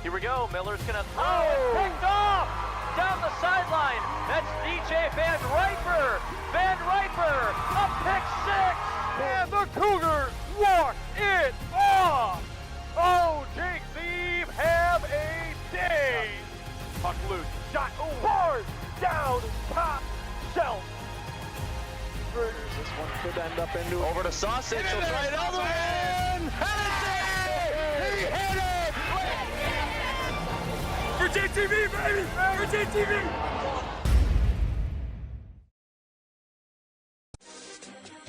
Here we go. Miller's going to throw. Oh. Picked off down the sideline. That's DJ Van Riper. Van Riper, a pick six. And the Cougars walk it off. Oh, Jake Zeeb have a day. Puck loose. Shot hard down top shelf. This one could end up into over to Sausage. He'll try another one. He hit it. For JTV, baby! For JTV!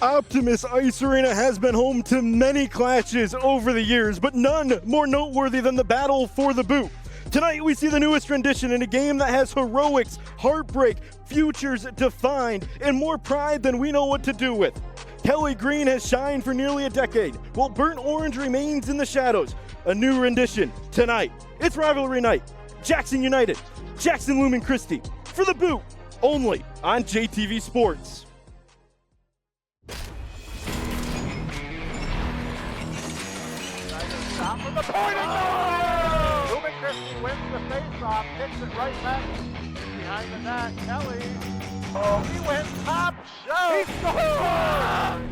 Optimus Ice Arena has been home to many clashes over the years, but none more noteworthy than the battle for the boot. Tonight we see the newest rendition in a game that has heroics, heartbreak, futures defined, and more pride than we know what to do with. Kelly Green has shined for nearly a decade, while Burnt Orange remains in the shadows. A new rendition tonight. It's rivalry night. Jackson United, Jackson Lumen Christi, for the boot, only on JTV Sports. Stop from the point and goal! Lumen Christi wins the face-off, kicks it right back behind the net. Kelly, he went top shelf. He scored!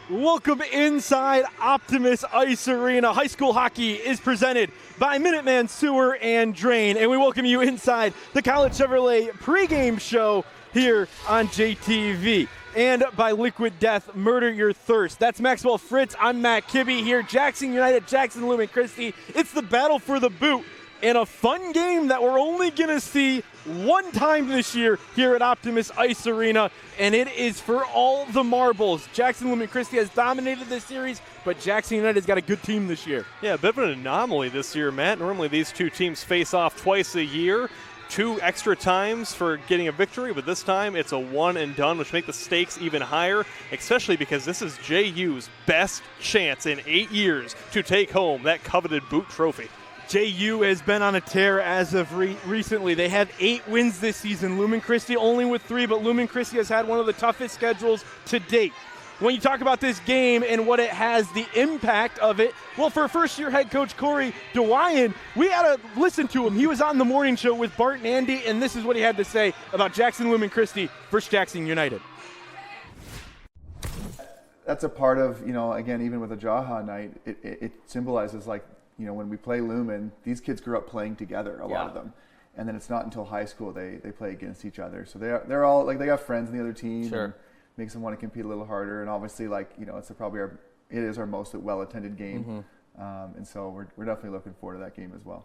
Welcome inside Optimus Ice Arena. High school hockey is presented by Minuteman Sewer and Drain, and we welcome you inside the College Chevrolet pregame show here on JTV. And by Liquid Death, Murder Your Thirst. That's Maxwell Fritz. I'm Matt Kibbe here. Jackson United, Jackson Lumen Christi. It's the battle for the boot, and a fun game that we're only going to see one time this year here at Optimus Ice Arena, and it is for all the marbles. Jackson Lumen Christi has dominated this series, but Jackson United's got a good team this year. Yeah, a bit of an anomaly this year, Matt. Normally these two teams face off twice a year. 2 extra times for getting a victory, but this time it's a one and done, which make the stakes even higher, especially because this is JU's best chance in 8 years to take home that coveted boot trophy. JU has been on a tear as of recently. They had 8 wins this season. Lumen Christi only with 3, but Lumen Christi has had one of the toughest schedules to date. When you talk about this game and what it has, the impact of it, well, for first-year head coach Corey DeWyan, we had to listen to him. He was on the morning show with Bart and Andy, and this is what he had to say about Jackson Lumen Christi versus Jackson United. That's a part of, again, even with a Jaha night, it symbolizes, like, when we play Lumen, these kids grew up playing together, a lot of them. And then it's not until high school they play against each other. So they're all, like, they got friends in the other team. Sure. Makes them want to compete a little harder, and obviously, it is our most well-attended game, and so we're definitely looking forward to that game as well.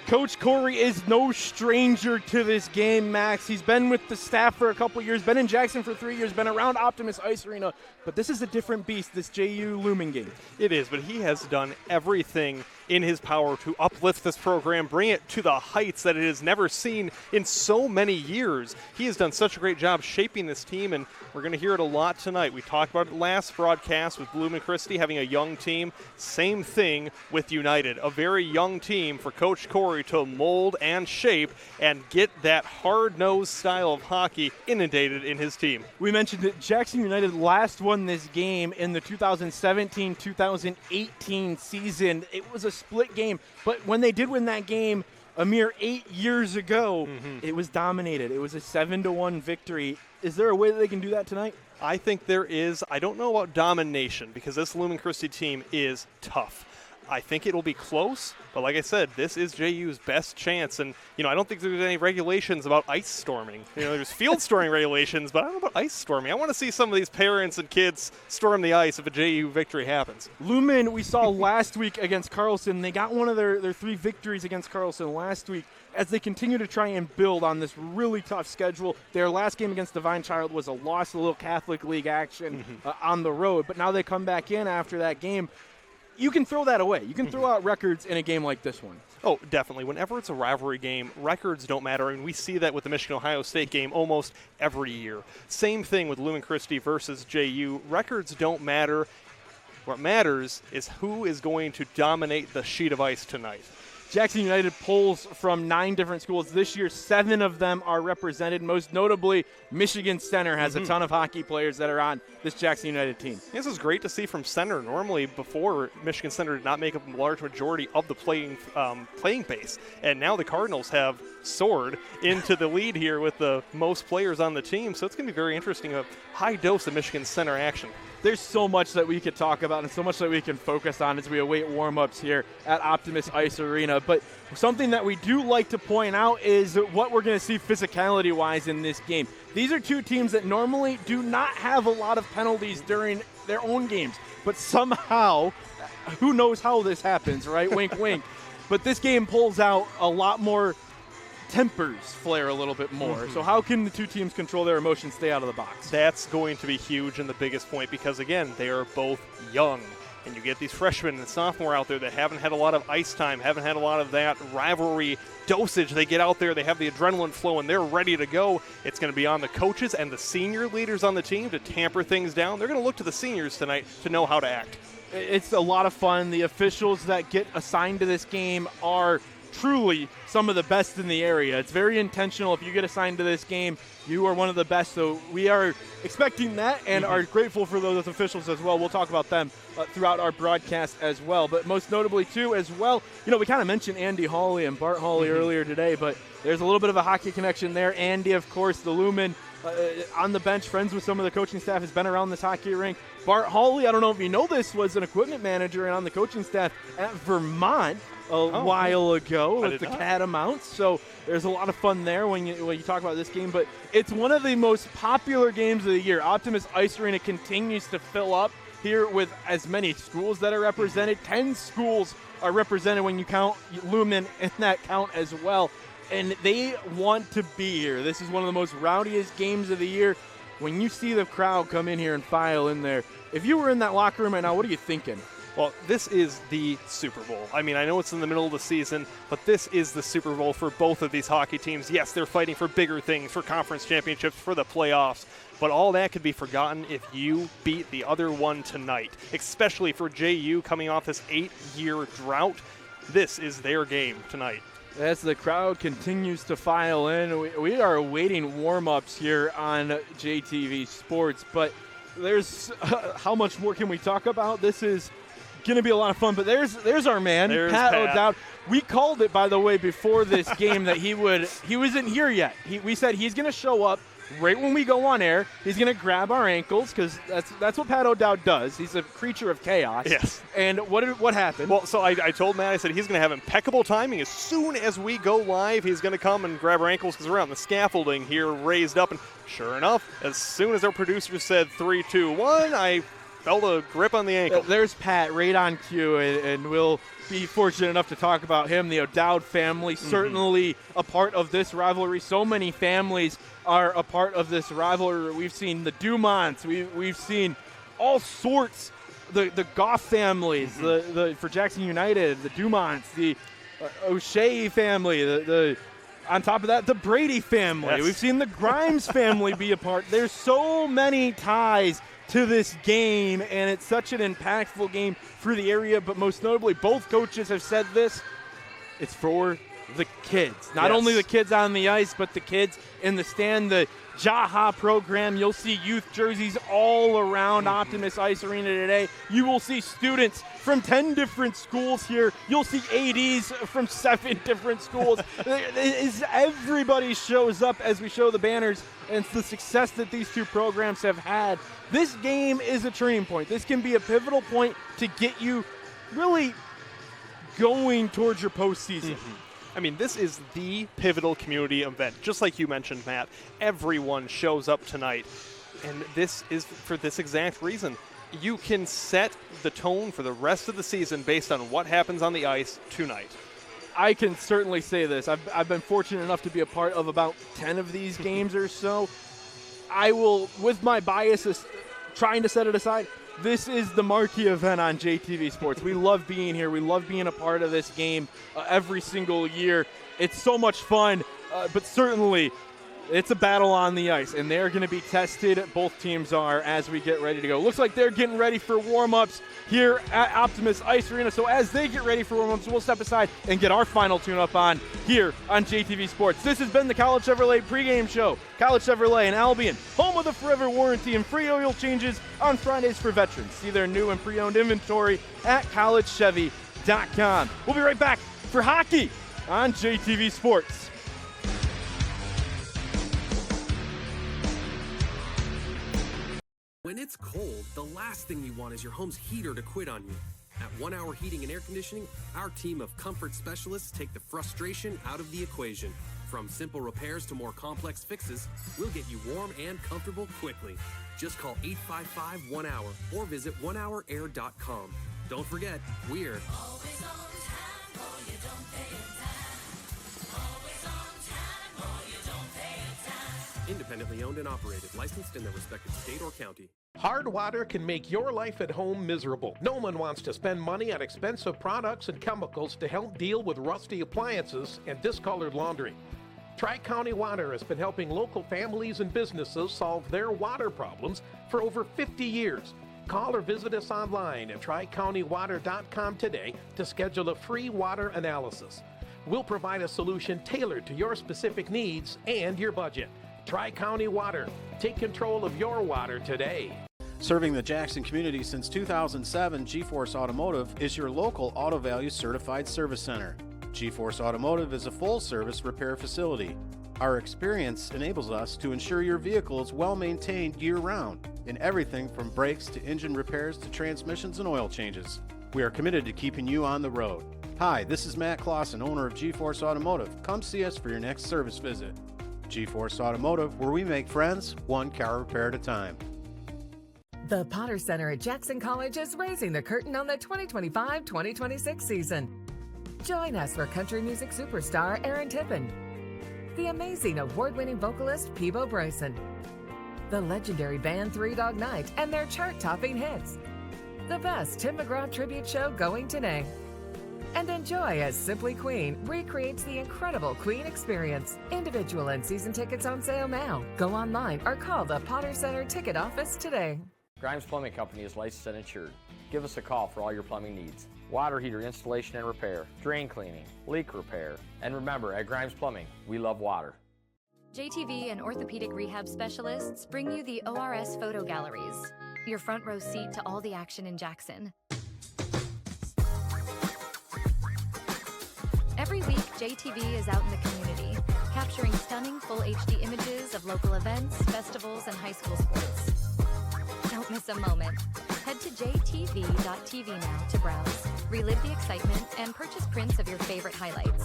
Coach Corey is no stranger to this game, Max. He's been with the staff for a couple years, been in Jackson for 3 years, been around Optimus Ice Arena, but this is a different beast, this JU Lumen game. It is, but he has done everything in his power to uplift this program, bring it to the heights that it has never seen in so many years. He has done such a great job shaping this team, and we're going to hear it a lot tonight. We talked about it last broadcast with Lumen Christi having a young team. Same thing with United, a very young team for Coach Corey to mold and shape and get that hard-nosed style of hockey inundated in his team. We mentioned that Jackson United last won this game in the 2017-2018 season. It was a split game, but when they did win that game a mere 8 years ago, it was dominated. It was a 7-1 victory. Is there a way that they can do that tonight? I think there is. I don't know about domination because this Lumen Christi team is tough. I think it'll be close, but like I said, this is JU's best chance. And, I don't think there's any regulations about ice storming. There's field storming regulations, but I don't know about ice storming. I want to see some of these parents and kids storm the ice if a JU victory happens. Lumen, we saw last week against Carlson. They got one of their 3 victories against Carlson last week as they continue to try and build on this really tough schedule. Their last game against Divine Child was a loss, a little Catholic League action on the road, but now they come back in after that game. You can throw that away. You can throw out records in a game like this one. Oh, definitely. Whenever it's a rivalry game, records don't matter, and we see that with the Michigan-Ohio State game almost every year. Same thing with Lumen Christi versus JU. Records don't matter. What matters is who is going to dominate the sheet of ice tonight. Jackson United pulls from 9 different schools. This year, 7 of them are represented. Most notably, Michigan Center has a ton of hockey players that are on this Jackson United team. This is great to see from Center. Normally, before, Michigan Center did not make up a large majority of the playing base. And now the Cardinals have soared into the lead here with the most players on the team. So it's going to be very interesting, a high dose of Michigan Center action. There's so much that we could talk about and so much that we can focus on as we await warm-ups here at Optimus Ice Arena. But something that we do like to point out is what we're going to see physicality-wise in this game. These are 2 teams that normally do not have a lot of penalties during their own games. But somehow, who knows how this happens, right? Wink, wink. But this game pulls out a lot more tempers flare a little bit more. So how can the 2 teams control their emotions, stay out of the box? That's going to be huge and the biggest point because, again, they are both young. And you get these freshmen and sophomore out there that haven't had a lot of ice time, haven't had a lot of that rivalry dosage. They get out there, they have the adrenaline flow, and they're ready to go. It's going to be on the coaches and the senior leaders on the team to tamper things down. They're going to look to the seniors tonight to know how to act. It's a lot of fun. The officials that get assigned to this game are truly some of the best in the area. It's very intentional. If you get assigned to this game, you are one of the best. So we are expecting that and are grateful for those officials as well. We'll talk about them throughout our broadcast as well. But most notably, too, as well, we kind of mentioned Andy Hawley and Bart Hawley earlier today, but there's a little bit of a hockey connection there. Andy, of course, the Lumen on the bench, friends with some of the coaching staff, has been around this hockey rink. Bart Hawley, I don't know if you know this, was an equipment manager and on the coaching staff at Vermont a while ago with the Catamounts. So there's a lot of fun there when you talk about this game. But it's one of the most popular games of the year. Optimus Ice Arena continues to fill up here with as many schools that are represented. 10 schools are represented when you count Lumen in that count as well. And they want to be here. This is one of the most rowdiest games of the year. When you see the crowd come in here and file in there, if you were in that locker room right now, what are you thinking? Well, this is the Super Bowl. I mean, I know it's in the middle of the season, but this is the Super Bowl for both of these hockey teams. Yes, they're fighting for bigger things, for conference championships, for the playoffs, but all that could be forgotten if you beat the other one tonight, especially for JU coming off this 8-year drought. This is their game tonight. As the crowd continues to file in, we are awaiting warm-ups here on JTV Sports, but there's how much more can we talk about? This is going to be a lot of fun, but there's our man, Pat O'Dowd. We called it, by the way, before this game that he wasn't here yet. We said he's going to show up right when we go on air. He's going to grab our ankles because that's what Pat O'Dowd does. He's a creature of chaos. Yes. And what happened? Well, so I told Matt, I said he's going to have impeccable timing. As soon as we go live, he's going to come and grab our ankles because we're on the scaffolding here raised up. And sure enough, as soon as our producer said 3, 2, 1, I felt a grip on the ankle. There's Pat right on cue, and we'll be fortunate enough to talk about him. The O'Dowd family, certainly a part of this rivalry. So many families are a part of this rivalry. We've seen the Dumonts. We've seen all sorts. The Goff families, for Jackson United, the Dumonts, the O'Shea family, on top of that, the Brady family. Yes. We've seen the Grimes family be a part. There's so many ties to this game, and it's such an impactful game for the area, but most notably, both coaches have said this, it's for the kids. Not only the kids on the ice, but the kids in the stand. The Jaha program, you'll see youth jerseys all around Optimus Ice Arena today. You will see students from 10 different schools here. You'll see ADs from 7 different schools. Everybody shows up as we show the banners, and it's the success that these 2 programs have had. This game is a turning point. This can be a pivotal point to get you really going towards your postseason. I mean, this is the pivotal community event. Just like you mentioned, Matt, everyone shows up tonight, and this is for this exact reason. You can set the tone for the rest of the season based on what happens on the ice tonight. I can certainly say this. I've been fortunate enough to be a part of about 10 of these games or so. I will, with my biases, trying to set it aside, this is the marquee event on JTV Sports. We love being here. We love being a part of this game every single year. It's so much fun, but certainly It's a battle on the ice, and they're going to be tested. Both teams are as we get ready to go. Looks like they're getting ready for warm-ups here at Optimus Ice Arena. So as they get ready for warm-ups, we'll step aside and get our final tune-up on here on JTV Sports. This has been the College Chevrolet pregame show. College Chevrolet in Albion, home of the forever warranty and free oil changes on Fridays for veterans. See their new and pre-owned inventory at collegechevy.com. We'll be right back for hockey on JTV Sports. When it's cold, the last thing you want is your home's heater to quit on you. At 1 Hour Heating and Air Conditioning, our team of comfort specialists take the frustration out of the equation. From simple repairs to more complex fixes, we'll get you warm and comfortable quickly. Just call 855-1HOUR or visit onehourair.com. Don't forget, we're always on time or you don't pay it time. Always on time or you don't pay it time. Independently owned and operated, licensed in their respective state or county. Hard water can make your life at home miserable. No one wants to spend money on expensive products and chemicals to help deal with rusty appliances and discolored laundry. Tri-County Water has been helping local families and businesses solve their water problems for over 50 years. Call or visit us online at tricountywater.com today to schedule a free water analysis. We'll provide a solution tailored to your specific needs and your budget. Tri-County Water. Take control of your water today. Serving the Jackson community since 2007, G-Force Automotive is your local Auto Value Certified Service Center. G-Force Automotive is a full-service repair facility. Our experience enables us to ensure your vehicle is well-maintained year-round in everything from brakes to engine repairs to transmissions and oil changes. We are committed to keeping you on the road. Hi, this is Matt Clausen, owner of G-Force Automotive. Come see us for your next service visit. G-Force Automotive, where we make friends, one car repair at a time. The Potter Center at Jackson College is raising the curtain on the 2025-2026 season. Join us for country music superstar Aaron Tippin, the amazing award-winning vocalist Peebo Bryson, the legendary band Three Dog Night and their chart-topping hits, the best Tim McGraw tribute show going today, and enjoy as Simply Queen recreates the incredible Queen experience. Individual and season tickets on sale now. Go online or call the Potter Center ticket office today. Grimes Plumbing Company is licensed and insured. Give us a call for all your plumbing needs. Water heater installation and repair, drain cleaning, leak repair. And remember, at Grimes Plumbing, we love water. JTV and orthopedic rehab specialists bring you the ORS photo galleries, your front row seat to all the action in Jackson. Every week, JTV is out in the community, capturing stunning full HD images of local events, festivals, and high school sports. Don't miss a moment. Head to jtv.tv now to browse, relive the excitement, and purchase prints of your favorite highlights.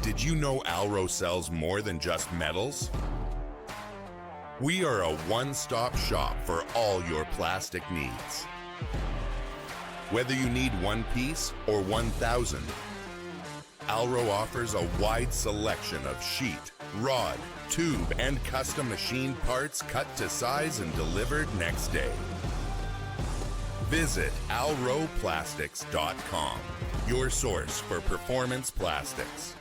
Did you know Alro sells more than just metals? We are a one-stop shop for all your plastic needs. Whether you need one piece or 1,000, Alro offers a wide selection of sheet, rod, tube, and custom machined parts cut to size and delivered next day. Visit alroplastics.com, your source for performance plastics.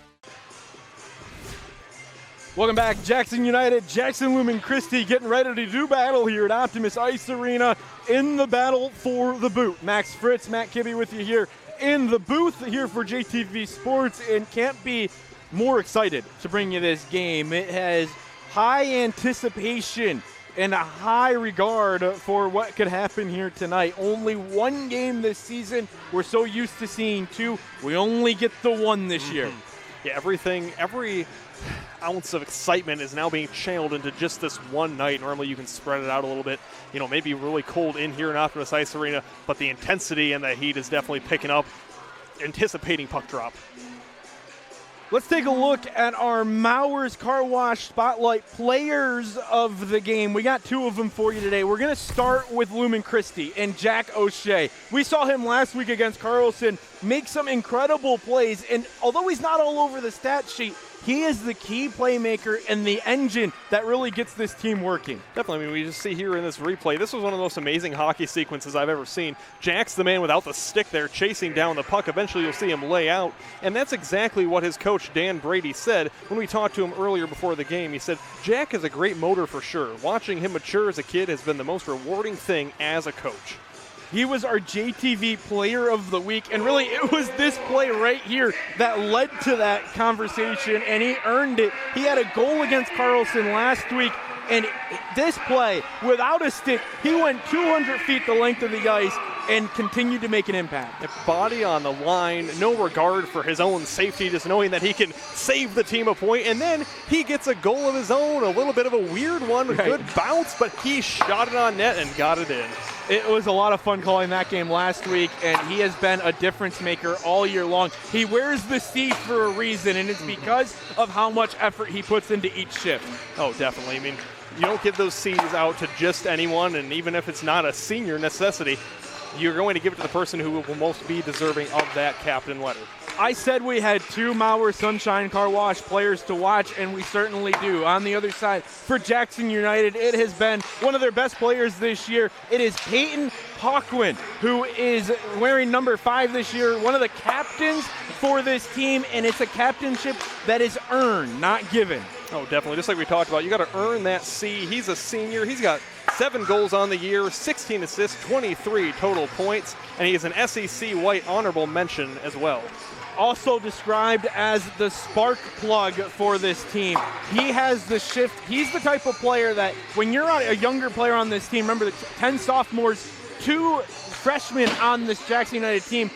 Welcome back, Jackson United, Jackson Lumen Christi getting ready to do battle here at Optimus Ice Arena in the battle for the boot. Max Fritz, Matt Kibbe with you here in the booth here for JTV Sports, and can't be more excited to bring you this game. It has high anticipation and a high regard for what could happen here tonight. Only one game this season. We're so used to seeing two. We only get the one this year. Yeah, every ounce of excitement is now being channeled into just this one night. Normally you can spread it out a little bit, maybe really cold in here in Optimus Ice Arena, but the intensity and the heat is definitely picking up. Anticipating puck drop. Let's take a look at our Mowers Car Wash Spotlight players of the game. We got two of them for you today. We're going to start with Lumen Christi and Jack O'Shea. We saw him last week against Carlson make some incredible plays, and although he's not all over the stat sheet, he is the key playmaker and the engine that really gets this team working. Definitely. I mean, we just see here in this replay, this was one of the most amazing hockey sequences I've ever seen. Jack's the man without the stick there chasing down the puck. Eventually you'll see him lay out, and that's exactly what his coach Dan Brady said when we talked to him earlier before the game. He said, Jack is a great motor for sure. Watching him mature as a kid has been the most rewarding thing as a coach. He was our JTV Player of the Week, and really it was this play right here that led to that conversation, and he earned it. He had a goal against Carlson last week, and this play, without a stick, he went 200 feet the length of the ice and continued to make an impact. Body on the line, no regard for his own safety, just knowing that he can save the team a point, and then he gets a goal of his own, a little bit of a weird one, right. Good bounce, but he shot it on net and got it in. It was a lot of fun calling that game last week, and he has been a difference maker all year long. He wears the C for a reason, and it's because of how much effort he puts into each shift. Oh, definitely. I mean, you don't give those C's out to just anyone, and even if it's not a senior necessity, you're going to give it to the person who will most be deserving of that captain letter. I said we had 2 Mauer Sunshine Car Wash players to watch, and we certainly do. On the other side, for Jackson United, it has been one of their best players this year. It is Peyton Hawkwin, who is wearing number 5 this year, one of the captains for this team, and it's a captainship that is earned, not given. Oh, definitely. Just like we talked about, you got to earn that C. He's a senior. He's got 7 goals on the year, 16 assists, 23 total points, and he is an SEC White honorable mention as well. Also described as the spark plug for this team. He has the shift. He's the type of player that when you're a younger player on this team, remember the 10 sophomores, 2 freshmen on this Jackson United team,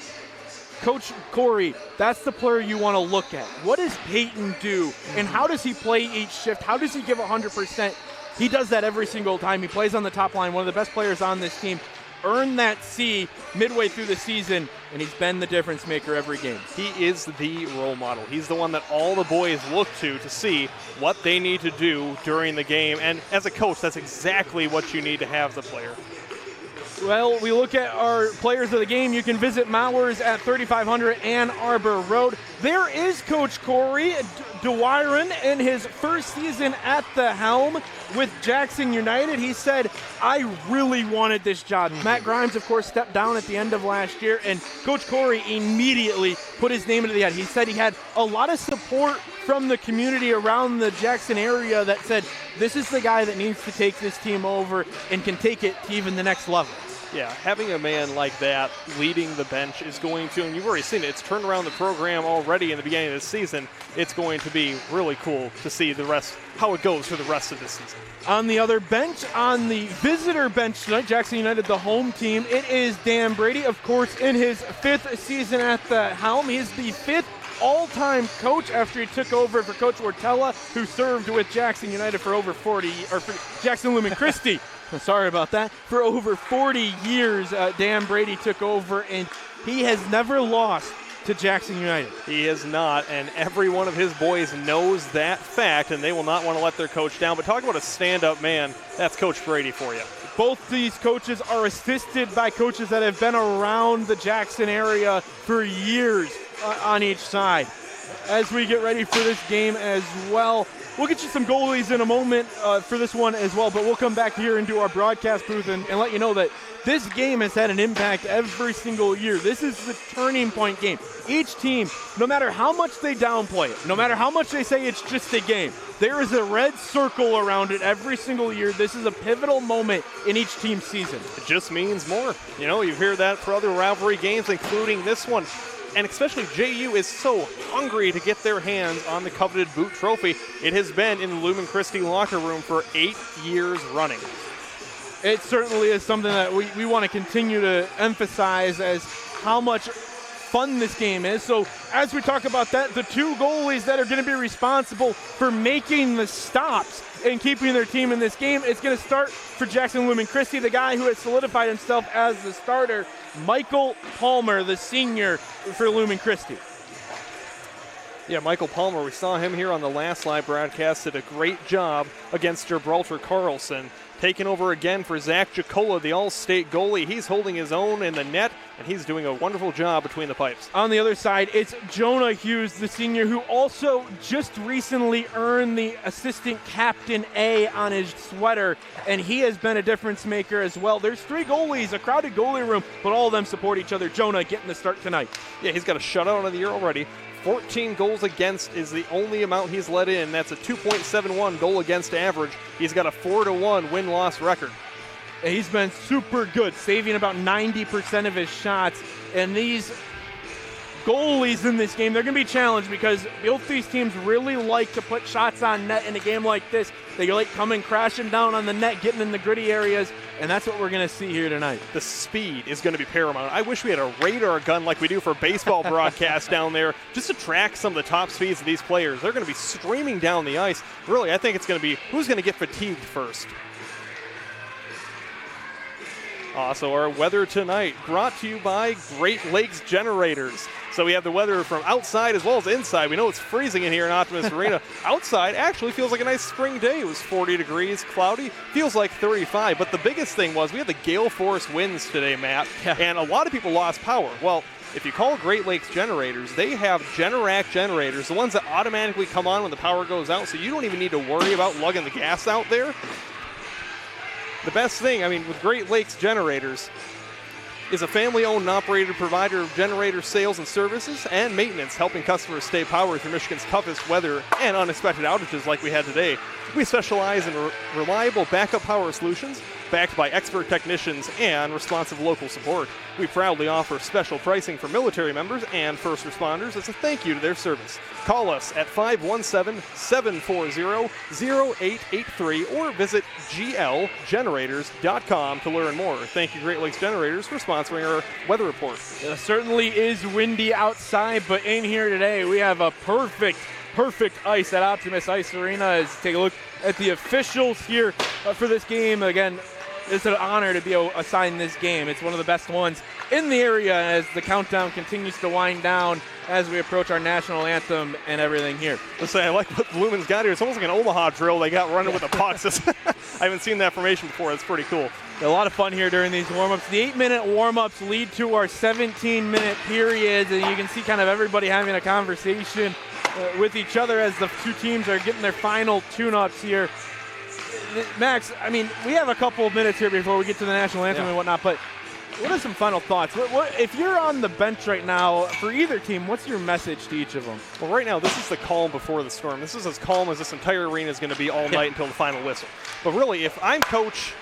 Coach Corey, that's the player you want to look at. What does Peyton do, and how does he play each shift? How does he give 100%? He does that every single time. He plays on the top line, one of the best players on this team. Earned that C midway through the season, and he's been the difference maker every game. He is the role model. He's the one that all the boys look to see what they need to do during the game. And as a coach, that's exactly what you need to have as a player. Well, we look at our players of the game. You can visit Mauer's at 3500 Ann Arbor Road. There is Coach Corey DeWiron in his first season at the helm with Jackson United. He said, I really wanted this job. Matt Grimes, of course, stepped down at the end of last year, and Coach Corey immediately put his name into the hat. He said he had a lot of support from the community around the Jackson area that said, this is the guy that needs to take this team over and can take it to even the next level. Yeah, having a man like that leading the bench is going to, and you've already seen it, it's turned around the program already in the beginning of the season. It's going to be really cool to see the rest, how it goes for the rest of the season. On the other bench, on the visitor bench tonight, Jackson United, the home team, it is Dan Brady, of course, in his 5th season at the helm. He is the 5th all-time coach after he took over for Coach Wartella, who served with Jackson United for over 40, or for Jackson Lumen Christi. Sorry about that. For over 40 years, Dan Brady took over, and he has never lost to Jackson United. He is not, and every one of his boys knows that fact, and they will not want to let their coach down. But talk about a stand-up man, that's Coach Brady for you. Both these coaches are assisted by coaches that have been around the Jackson area for years on each side. As we get ready for this game as well, we'll get you some goalies in a moment for this one as well, but we'll come back here into our broadcast booth and let you know that this game has had an impact every single year. This is the turning point game. Each team, no matter how much they downplay it, no matter how much they say it's just a game, there is a red circle around it every single year. This is a pivotal moment in each team's season. It just means more. You know, you hear that for other rivalry games, including this one. And especially JU is so hungry to get their hands on the coveted boot trophy. It has been in the Lumen Christi locker room for 8 years running. It certainly is something that we want to continue to emphasize as how much fun this game is. So as we talk about that, the 2 goalies that are going to be responsible for making the stops and keeping their team in this game, it's going to start for Jackson Lumen Christi, the guy who has solidified himself as the starter, Michael Palmer, the senior for Lumen Christi. Yeah, Michael Palmer, we saw him here on the last live broadcast, did a great job against Gibraltar Carlson. Taking over again for Zach Jacola, the All-State goalie. He's holding his own in the net, and he's doing a wonderful job between the pipes. On the other side, it's Jonah Hughes, the senior, who also just recently earned the assistant captain A on his sweater, and he has been a difference maker as well. There's 3 goalies, a crowded goalie room, but all of them support each other. Jonah getting the start tonight. Yeah, he's got a shutout of the year already. 14 goals against is the only amount he's let in. That's a 2.71 goal against average. He's got a 4-1 win-loss record. He's been super good, saving about 90% of his shots. And these goalies in this game, they're going to be challenged because both these teams really like to put shots on net in a game like this. They like coming crashing down on the net, getting in the gritty areas, and that's what we're going to see here tonight. The speed is going to be paramount. I wish we had a radar gun like we do for baseball broadcasts down there just to track some of the top speeds of these players. They're going to be streaming down the ice. Really, I think it's going to be who's going to get fatigued first. Also, our weather tonight brought to you by Great Lakes Generators. So we have the weather from outside as well as inside. We know it's freezing in here in Optimus Arena. Outside actually feels like a nice spring day. It was 40 degrees, cloudy, feels like 35. But the biggest thing was we had the gale force winds today, Matt, and a lot of people lost power. Well, if you call Great Lakes Generators, they have Generac generators, the ones that automatically come on when the power goes out, so you don't even need to worry about lugging the gas out there. The best thing, I mean, with Great Lakes Generators is a family-owned and operated provider of generator sales and services and maintenance, helping customers stay powered through Michigan's toughest weather and unexpected outages like we had today. We specialize in reliable backup power solutions, backed by expert technicians and responsive local support. We proudly offer special pricing for military members and first responders as a thank you to their service. Call us at 517-740-0883 or visit glgenerators.com to learn more. Thank you, Great Lakes Generators, for sponsoring our weather report. It certainly is windy outside, but in here today we have a perfect ice at Optimus Ice Arena. As take a look at the officials here for this game. Again, it's an honor to be assigned this game. It's one of the best ones in the area as the countdown continues to wind down as we approach our national anthem and everything here. Let's say I like what Lumen's got here. It's almost like an Omaha drill they got running with the pucks. I haven't seen that formation before. That's pretty cool. A lot of fun here during these warm-ups. The 8-minute warm-ups lead to our 17-minute periods, and you can see kind of everybody having a conversation with each other as the two teams are getting their final tune-ups here. Max, I mean, we have a couple of minutes here before we get to the national anthem and whatnot, but what are some final thoughts? If you're on the bench right now for either team, what's your message to each of them? Well, right now, this is the calm before the storm. This is as calm as this entire arena is going to be all night until the final whistle. But really, if I'm Coach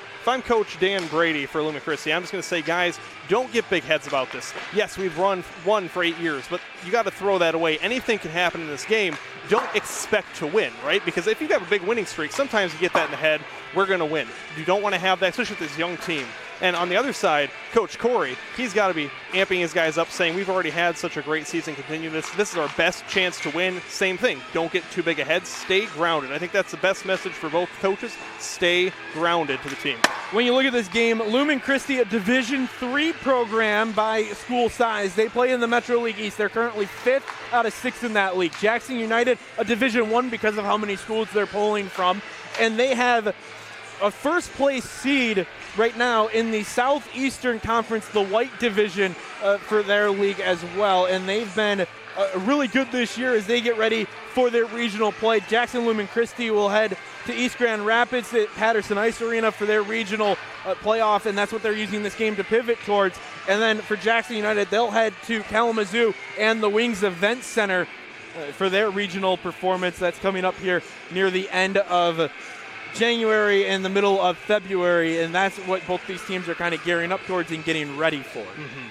Dan Brady for Lumen Christi, I'm just going to say, guys, don't get big heads about this. Yes, we've won for 8 years, but you got to throw that away. Anything can happen in this game. Don't expect to win, right? Because if you have a big winning streak, sometimes you get that in the head, we're going to win. You don't want to have that, especially with this young team. And on the other side, Coach Corey, he's got to be amping his guys up, saying we've already had such a great season, continue this. This is our best chance to win. Same thing. Don't get too big ahead. Stay grounded. I think that's the best message for both coaches. Stay grounded to the team. When you look at this game, Lumen Christi, a Division III program by school size. They play in the Metro League East. They're currently 5th out of 6 in that league. Jackson United, a Division I because of how many schools they're pulling from. And they have a first-place seed right now in the Southeastern Conference, the White Division for their league as well. And they've been really good this year as they get ready for their regional play. Jackson Lumen Christi will head to East Grand Rapids at Patterson Ice Arena for their regional playoff, and that's what they're using this game to pivot towards. And then for Jackson United, they'll head to Kalamazoo and the Wings Event Center for their regional performance. That's coming up here near the end of January and the middle of February, and that's what both these teams are kind of gearing up towards and getting ready for. Mm-hmm.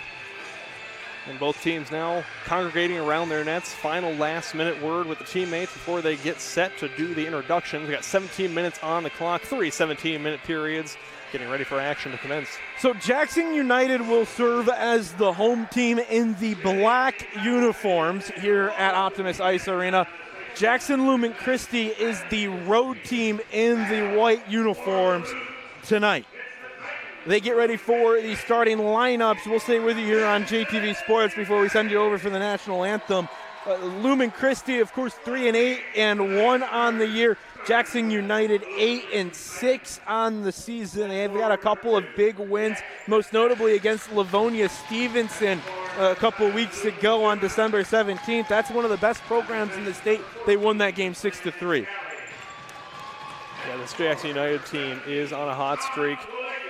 And both teams now congregating around their nets. Final last-minute word with the teammates before they get set to do the introductions. We got 17 minutes on the clock, 3 17-minute periods, getting ready for action to commence. So Jackson United will serve as the home team in the black uniforms here at Optimus Ice Arena. Jackson Lumen Christi is the road team in the white uniforms tonight. They get ready for the starting lineups. We'll stay with you here on JTV Sports before we send you over for the national anthem. Lumen Christi, of course, 3-8 and 1 on the year. Jackson United 8-6 on the season. They've got a couple of big wins, most notably against Livonia Stevenson a couple weeks ago on December 17th. That's one of the best programs in the state. They won that game 6-3. Yeah, this Jackson United team is on a hot streak.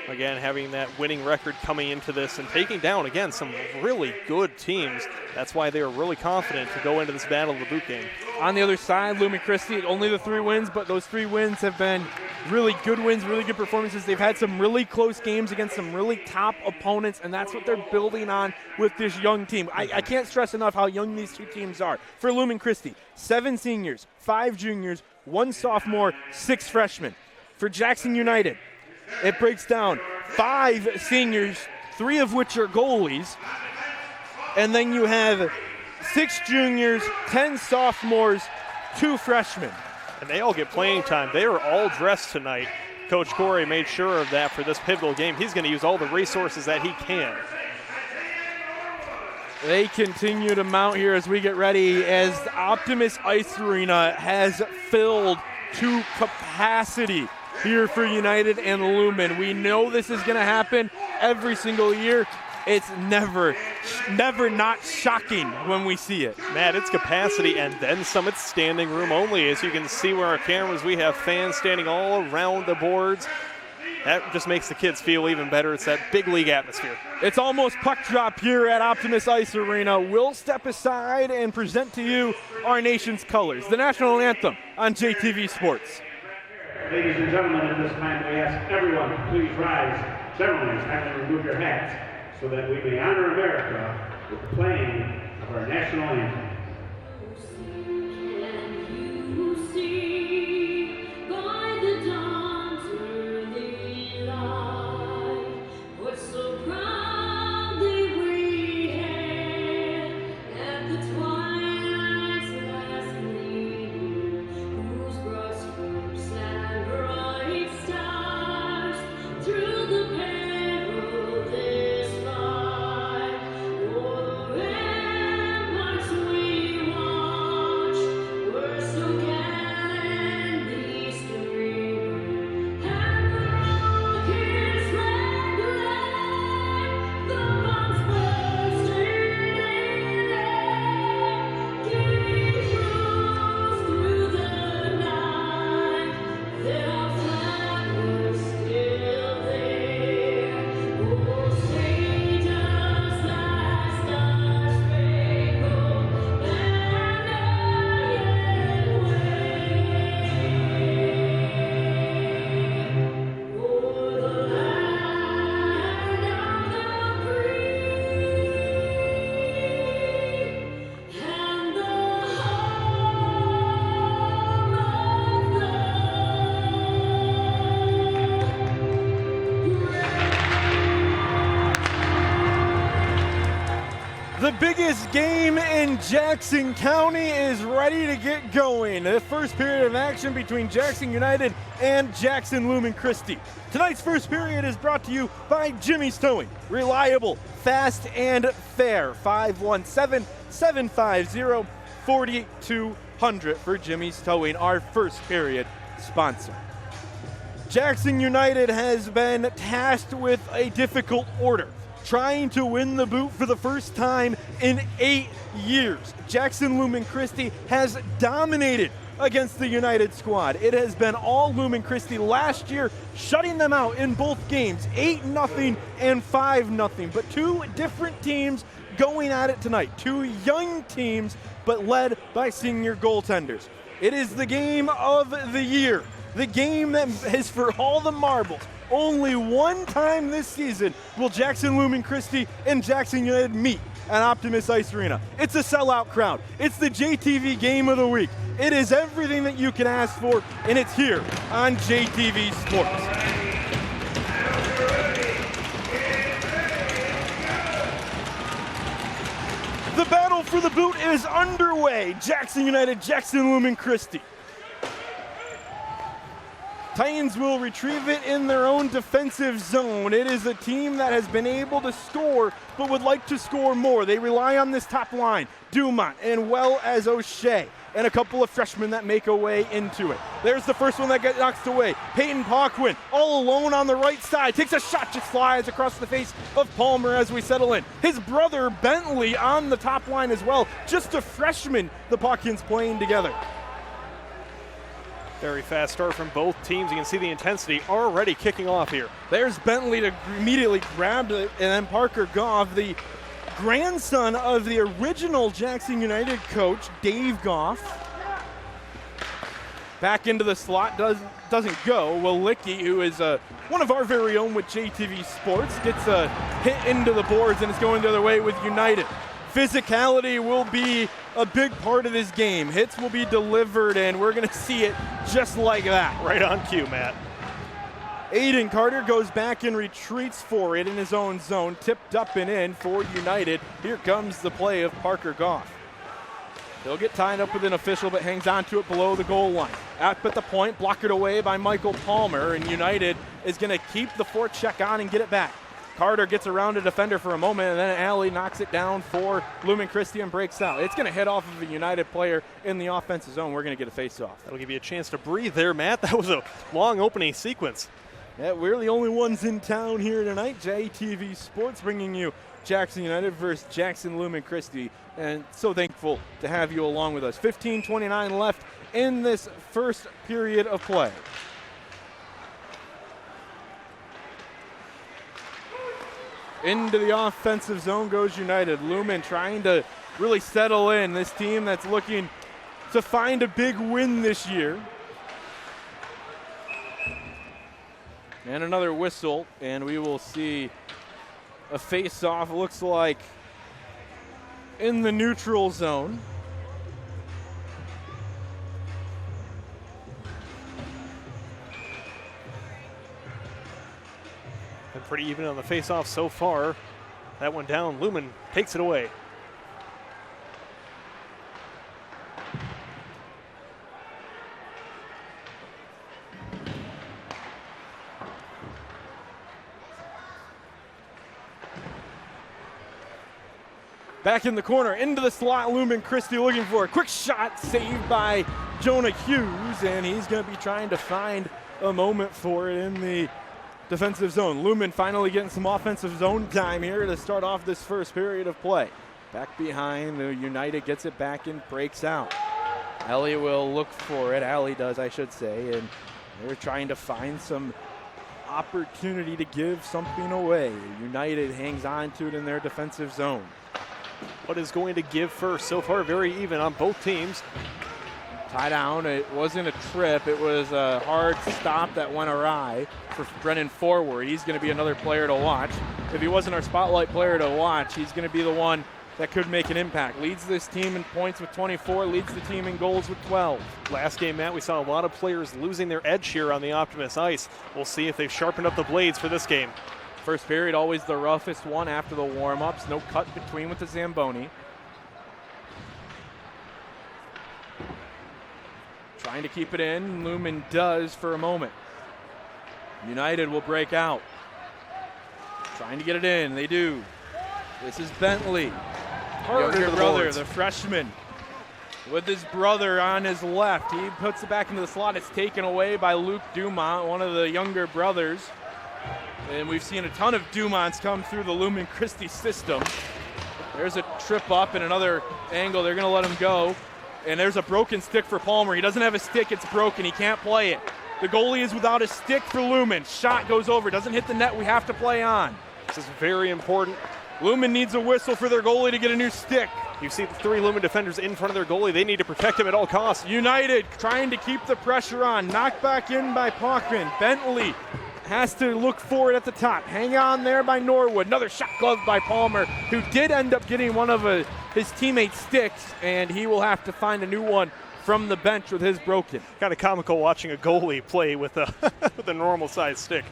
Again, having that winning record coming into this and taking down, again, some really good teams. That's why they are really confident to go into this battle of the boot game. On the other side, Lumen Christi, only the 3 wins, but those 3 wins have been really good wins, really good performances. They've had some really close games against some really top opponents, and that's what they're building on with this young team. I can't stress enough how young these 2 teams are. For Lumen Christi, 7 seniors, 5 juniors, 1 sophomore, 6 freshmen. For Jackson United, it breaks down 5 seniors, 3 of which are goalies, and then you have 6 juniors, 10 sophomores, 2 freshmen. And they all get playing time. They are all dressed tonight. Coach Corey made sure of that for this pivotal game. He's going to use all the resources that he can. They continue to mount here as we get ready, as the Optimus Ice Arena has filled to capacity here for United and Lumen. We know this is going to happen every single year. It's never not shocking when we see it. Matt, it's capacity and then some. It's standing room only. As you can see where our cameras, we have fans standing all around the boards. That just makes the kids feel even better. It's that big league atmosphere. It's almost puck drop here at Optimus Ice Arena. We'll step aside and present to you our nation's colors, the national anthem on JTV Sports. Ladies and gentlemen, at this time we ask everyone to please rise. Gentlemen, kindly remove your hats so that we may honor America with the playing of our national anthem. The biggest game in Jackson County is ready to get going. The first period of action between Jackson United and Jackson Lumen Christi. Tonight's first period is brought to you by Jimmy's Towing. Reliable, fast, and fair. 517-750-4200 for Jimmy's Towing, our first period sponsor. Jackson United has been tasked with a difficult order, trying to win the boot for the first time in 8 years. Jackson Lumen Christi has dominated against the United squad. It has been all Lumen Christi last year, shutting them out in both games, 8-0 and 5-0. But 2 different teams going at it tonight. 2 young teams, but led by senior goaltenders. It is the game of the year, the game that is for all the marbles. Only one time this season will Jackson Lumen Christi and Jackson United meet at Optimus Ice Arena. It's a sellout crowd. It's the JTV Game of the Week. It is everything that you can ask for, and it's here on JTV Sports. The battle for the boot is underway. Jackson United, Jackson Lumen Christi. Titans will retrieve it in their own defensive zone. It is a team that has been able to score but would like to score more. They rely on this top line, Dumont and well as O'Shea, and a couple of freshmen that make a way into it. There's the first one that gets knocked away. Peyton Pauquin all alone on the right side. Takes a shot, just flies across the face of Palmer as we settle in. His brother Bentley on the top line as well. Just a freshman, the Pauquins playing together. Very fast start from both teams. You can see the intensity already kicking off here. There's Bentley to immediately grab it, and then Parker Goff, the grandson of the original Jackson United coach, Dave Goff. Back into the slot, doesn't go. Walicki, who is one of our very own with JTV Sports, gets a hit into the boards and is going the other way with United. Physicality will be a big part of this game. Hits will be delivered, and we're going to see it just like that. Right on cue, Matt. Aiden Carter goes back and retreats for it in his own zone. Tipped up and in for United. Here comes the play of Parker Goff. He'll get tied up with an official, but hangs on to it below the goal line. Up at the point, blocked away by Michael Palmer, and United is going to keep the forecheck on and get it back. Carter gets around a defender for a moment, and then Alley knocks it down for Lumen Christi and breaks out. It's going to hit off of a United player in the offensive zone. We're going to get a face-off. That'll give you a chance to breathe there, Matt. That was a long opening sequence. Yeah, we're the only ones in town here tonight. JTV Sports bringing you Jackson United versus Jackson Lumen Christi, and so thankful to have you along with us. 15:29 left in this first period of play. Into the offensive zone goes United. Lumen trying to really settle in. This team that's looking to find a big win this year. And another whistle, and we will see a face-off, looks like, in the neutral zone. Been pretty even on the face-off so far. That one down, Lumen takes it away. Back in the corner, into the slot, Lumen Christi looking for a quick shot, saved by Jonah Hughes, and he's going to be trying to find a moment for it in the defensive zone. Lumen finally getting some offensive zone time here to start off this first period of play. Back behind, the United gets it back and breaks out. Ellie will look for it, Allie does, I should say, and they're trying to find some opportunity to give something away. United hangs on to it in their defensive zone. What is going to give first? So far, very even on both teams. Tie down. It wasn't a trip. It was a hard stop that went awry for Brennan Forward. He's going to be another player to watch. If he wasn't our spotlight player to watch, he's going to be the one that could make an impact. Leads this team in points with 24, leads the team in goals with 12. Last game, Matt, we saw a lot of players losing their edge here on the Optimus ice. We'll see if they've sharpened up the blades for this game. First period, always the roughest one after the warm-ups. No cut between with the Zamboni. Trying to keep it in. Lumen does for a moment. United will break out. Trying to get it in. They do. This is Bentley. Younger brother, the freshman. With his brother on his left. He puts it back into the slot. It's taken away by Luke Dumont, one of the younger brothers. And we've seen a ton of Dumonts come through the Lumen Christi system. There's a trip up and another angle. They're going to let him go. And there's a broken stick for Palmer. He doesn't have a stick. It's broken. He can't play it. The goalie is without a stick for Lumen. Shot goes over. Doesn't hit the net. We have to play on. This is very important. Lumen needs a whistle for their goalie to get a new stick. You see the three Lumen defenders in front of their goalie. They need to protect him at all costs. United trying to keep the pressure on. Knocked back in by Pauquin. Bentley has to look for it at the top. Hang on there by Norwood. Another shot glove by Palmer, who did end up getting one of his teammates' sticks, and he will have to find a new one from the bench with his broken. Kind of comical watching a goalie play with a, with a normal-sized stick.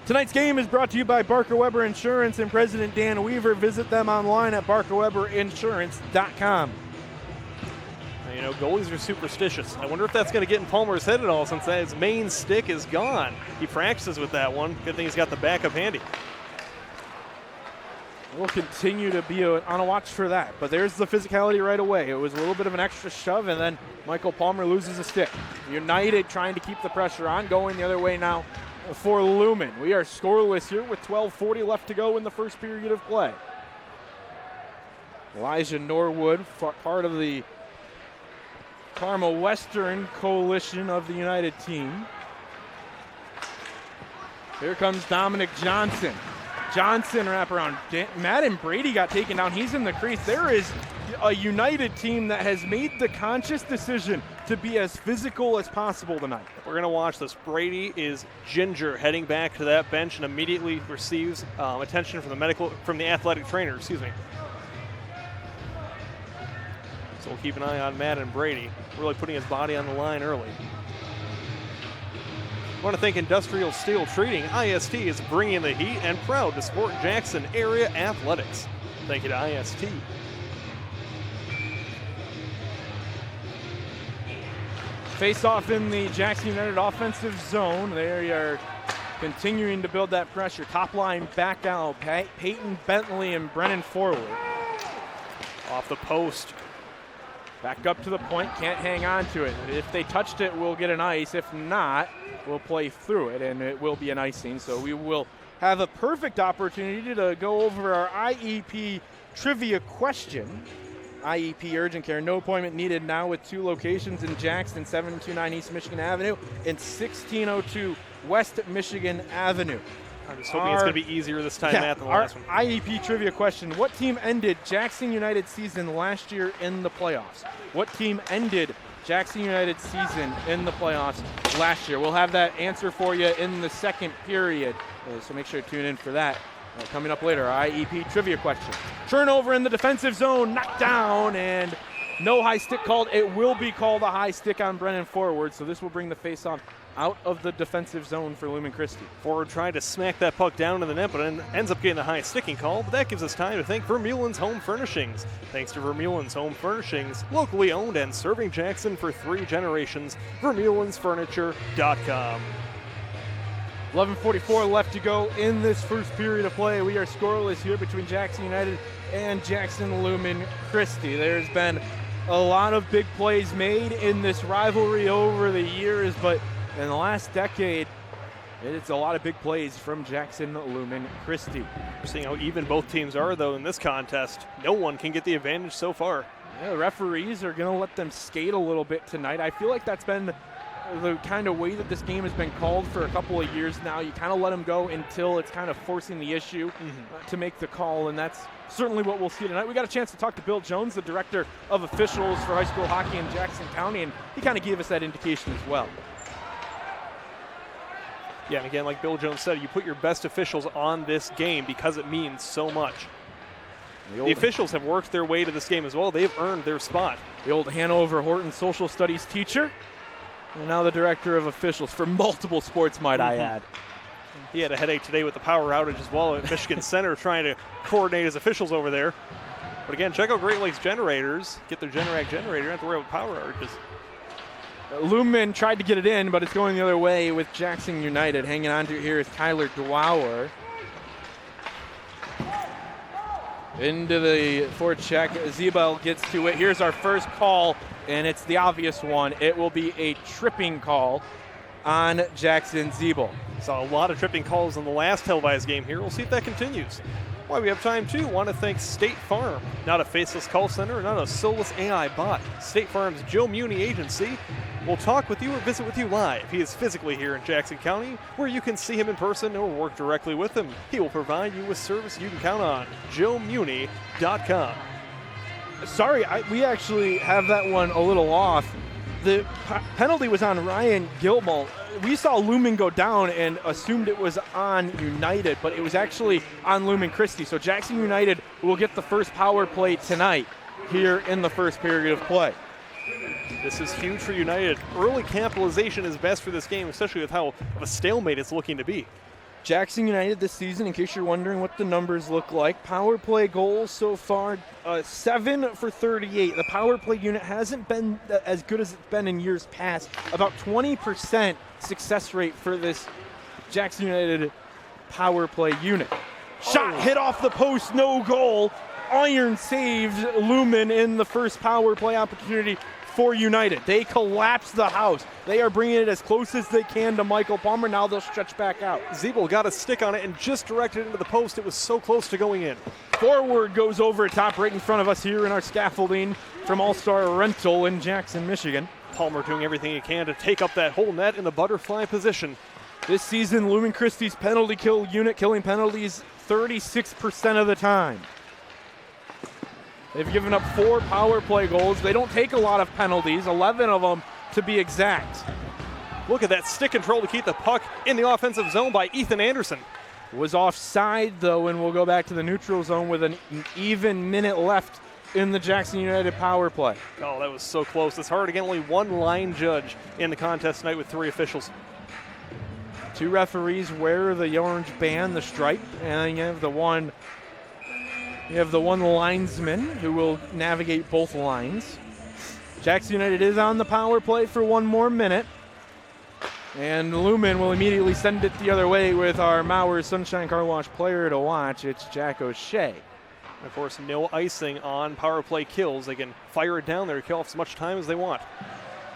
Tonight's game is brought to you by Barker Weber Insurance and President Dan Weaver. Visit them online at barkerweberinsurance.com. You know, goalies are superstitious. I wonder if that's going to get in Palmer's head at all, since his main stick is gone. He practices with that one. Good thing he's got the backup handy. We'll continue to be on a watch for that. But there's the physicality right away. It was a little bit of an extra shove, and then Michael Palmer loses a stick. United trying to keep the pressure on, going the other way now for Lumen. We are scoreless here with 12:40 left to go in the first period of play. Elijah Norwood, part of the Carmel Western coalition of the United team. Here comes Dominic Johnson. Johnson wraparound. Madden Brady got taken down. He's in the crease. There is a United team that has made the conscious decision to be as physical as possible tonight. We're going to watch this. Brady is ginger heading back to that bench and immediately receives attention from the athletic trainer, So we'll keep an eye on Madden Brady, really putting his body on the line early. I want to thank Industrial Steel Treating. IST is bringing the heat and proud to support Jackson area athletics. Thank you to IST. Face off in the Jackson United offensive zone. They are continuing to build that pressure. Top line back out. Peyton Bentley and Brennan forward. Off the post. Back up to the point, can't hang on to it. If they touched it, we'll get an ice. If not, we'll play through it, and it will be an icing. So we will have a perfect opportunity to go over our IEP trivia question. IEP Urgent Care, no appointment needed now with 2 locations in Jackson, 729 East Michigan Avenue and 1602 West Michigan Avenue. I'm just hoping it's going to be easier this time, Matt, than the last one. IEP trivia question. What team ended Jackson United's season last year in the playoffs? What team ended Jackson United's season in the playoffs last year? We'll have that answer for you in the second period, so make sure to tune in for that. Coming up later, IEP trivia question. Turnover in the defensive zone, knocked down, and no high stick called. It will be called a high stick on Brennan forward, so this will bring the face-off out of the defensive zone for Lumen Christi. Forward tried to smack that puck down in the net, but ends up getting the high sticking call. But that gives us time to thank Vermeulen's Home Furnishings. Thanks to Vermeulen's Home Furnishings, locally owned and serving Jackson for 3 generations. VermeulensFurniture.com. 11:44 left to go in this first period of play. We are scoreless here between Jackson United and Jackson Lumen Christi. There's been a lot of big plays made in this rivalry over the years, but in the last decade, it's a lot of big plays from Jackson Lumen Christi. We're seeing how even both teams are, though, in this contest. No one can get the advantage so far. Yeah, the referees are going to let them skate a little bit tonight. I feel like that's been the kind of way that this game has been called for a couple of years now. You kind of let them go until it's kind of forcing the issue to make the call, and that's certainly what we'll see tonight. We got a chance to talk to Bill Jones, the director of officials for high school hockey in Jackson County, and he kind of gave us that indication as well. Yeah, and again, like Bill Jones said, you put your best officials on this game because it means so much. The officials have worked their way to this game as well. They've earned their spot. The old Hanover Horton social studies teacher, and now the director of officials for multiple sports, might I add. He had a headache today with the power outage as well at Michigan Center, trying to coordinate his officials over there. But again, check out Great Lakes Generators. Get their Generac generator. You don't have to worry about power outages. Lumen tried to get it in, but it's going the other way with Jackson United. Hanging on to it here is Tyler Dwauer. Into the forecheck. Zebel gets to it. Here's our first call, and it's the obvious one. It will be a tripping call on Jackson Zebel. Saw a lot of tripping calls in the last televised game here. We'll see if that continues. While we have time, too, want to thank State Farm. Not a faceless call center, not a soulless AI bot. State Farm's Joe Muni agency will talk with you or visit with you live. He is physically here in Jackson County, where you can see him in person or work directly with him. He will provide you with service you can count on. JoeMuni.com. Sorry, we actually have that one a little off. The penalty was on Ryan Gilmore. We saw Lumen go down and assumed it was on United, but it was actually on Lumen Christi. So Jackson United will get the first power play tonight here in the first period of play. This is huge for United. Early capitalization is best for this game, especially with how of a stalemate it's looking to be. Jackson United this season, in case you're wondering what the numbers look like, power play goals so far, 7 for 38. The power play unit hasn't been as good as it's been in years past. About 20% success rate for this Jackson United power play unit. Shot hit off the post, no goal. Iron saved Lumen in the first power play opportunity for United. They collapse the house. They are bringing it as close as they can to Michael Palmer. Now they'll stretch back out. Ziebel got a stick on it and just directed it into the post. It was so close to going in. Forward goes over top right in front of us here in our scaffolding from All-Star Rental in Jackson, Michigan. Palmer doing everything he can to take up that whole net in the butterfly position. This season, Lumen Christi's penalty kill unit killing penalties 36% of the time. They've given up 4 power play goals. They don't take a lot of penalties, 11 of them to be exact. Look at that stick control to keep the puck in the offensive zone by Ethan Anderson. Was offside, though, and we'll go back to the neutral zone with an even minute left in the Jackson United power play. Oh, that was so close. It's hard to get only one line judge in the contest tonight with 3 officials. 2 referees wear the orange band, the stripe, and you have the one linesman who will navigate both lines. Jackson United is on the power play for 1 more minute. And Lumen will immediately send it the other way with our Mauer Sunshine Car Wash player to watch. It's Jack O'Shea. Of course, no icing on power play kills. They can fire it down there, kill off as much time as they want.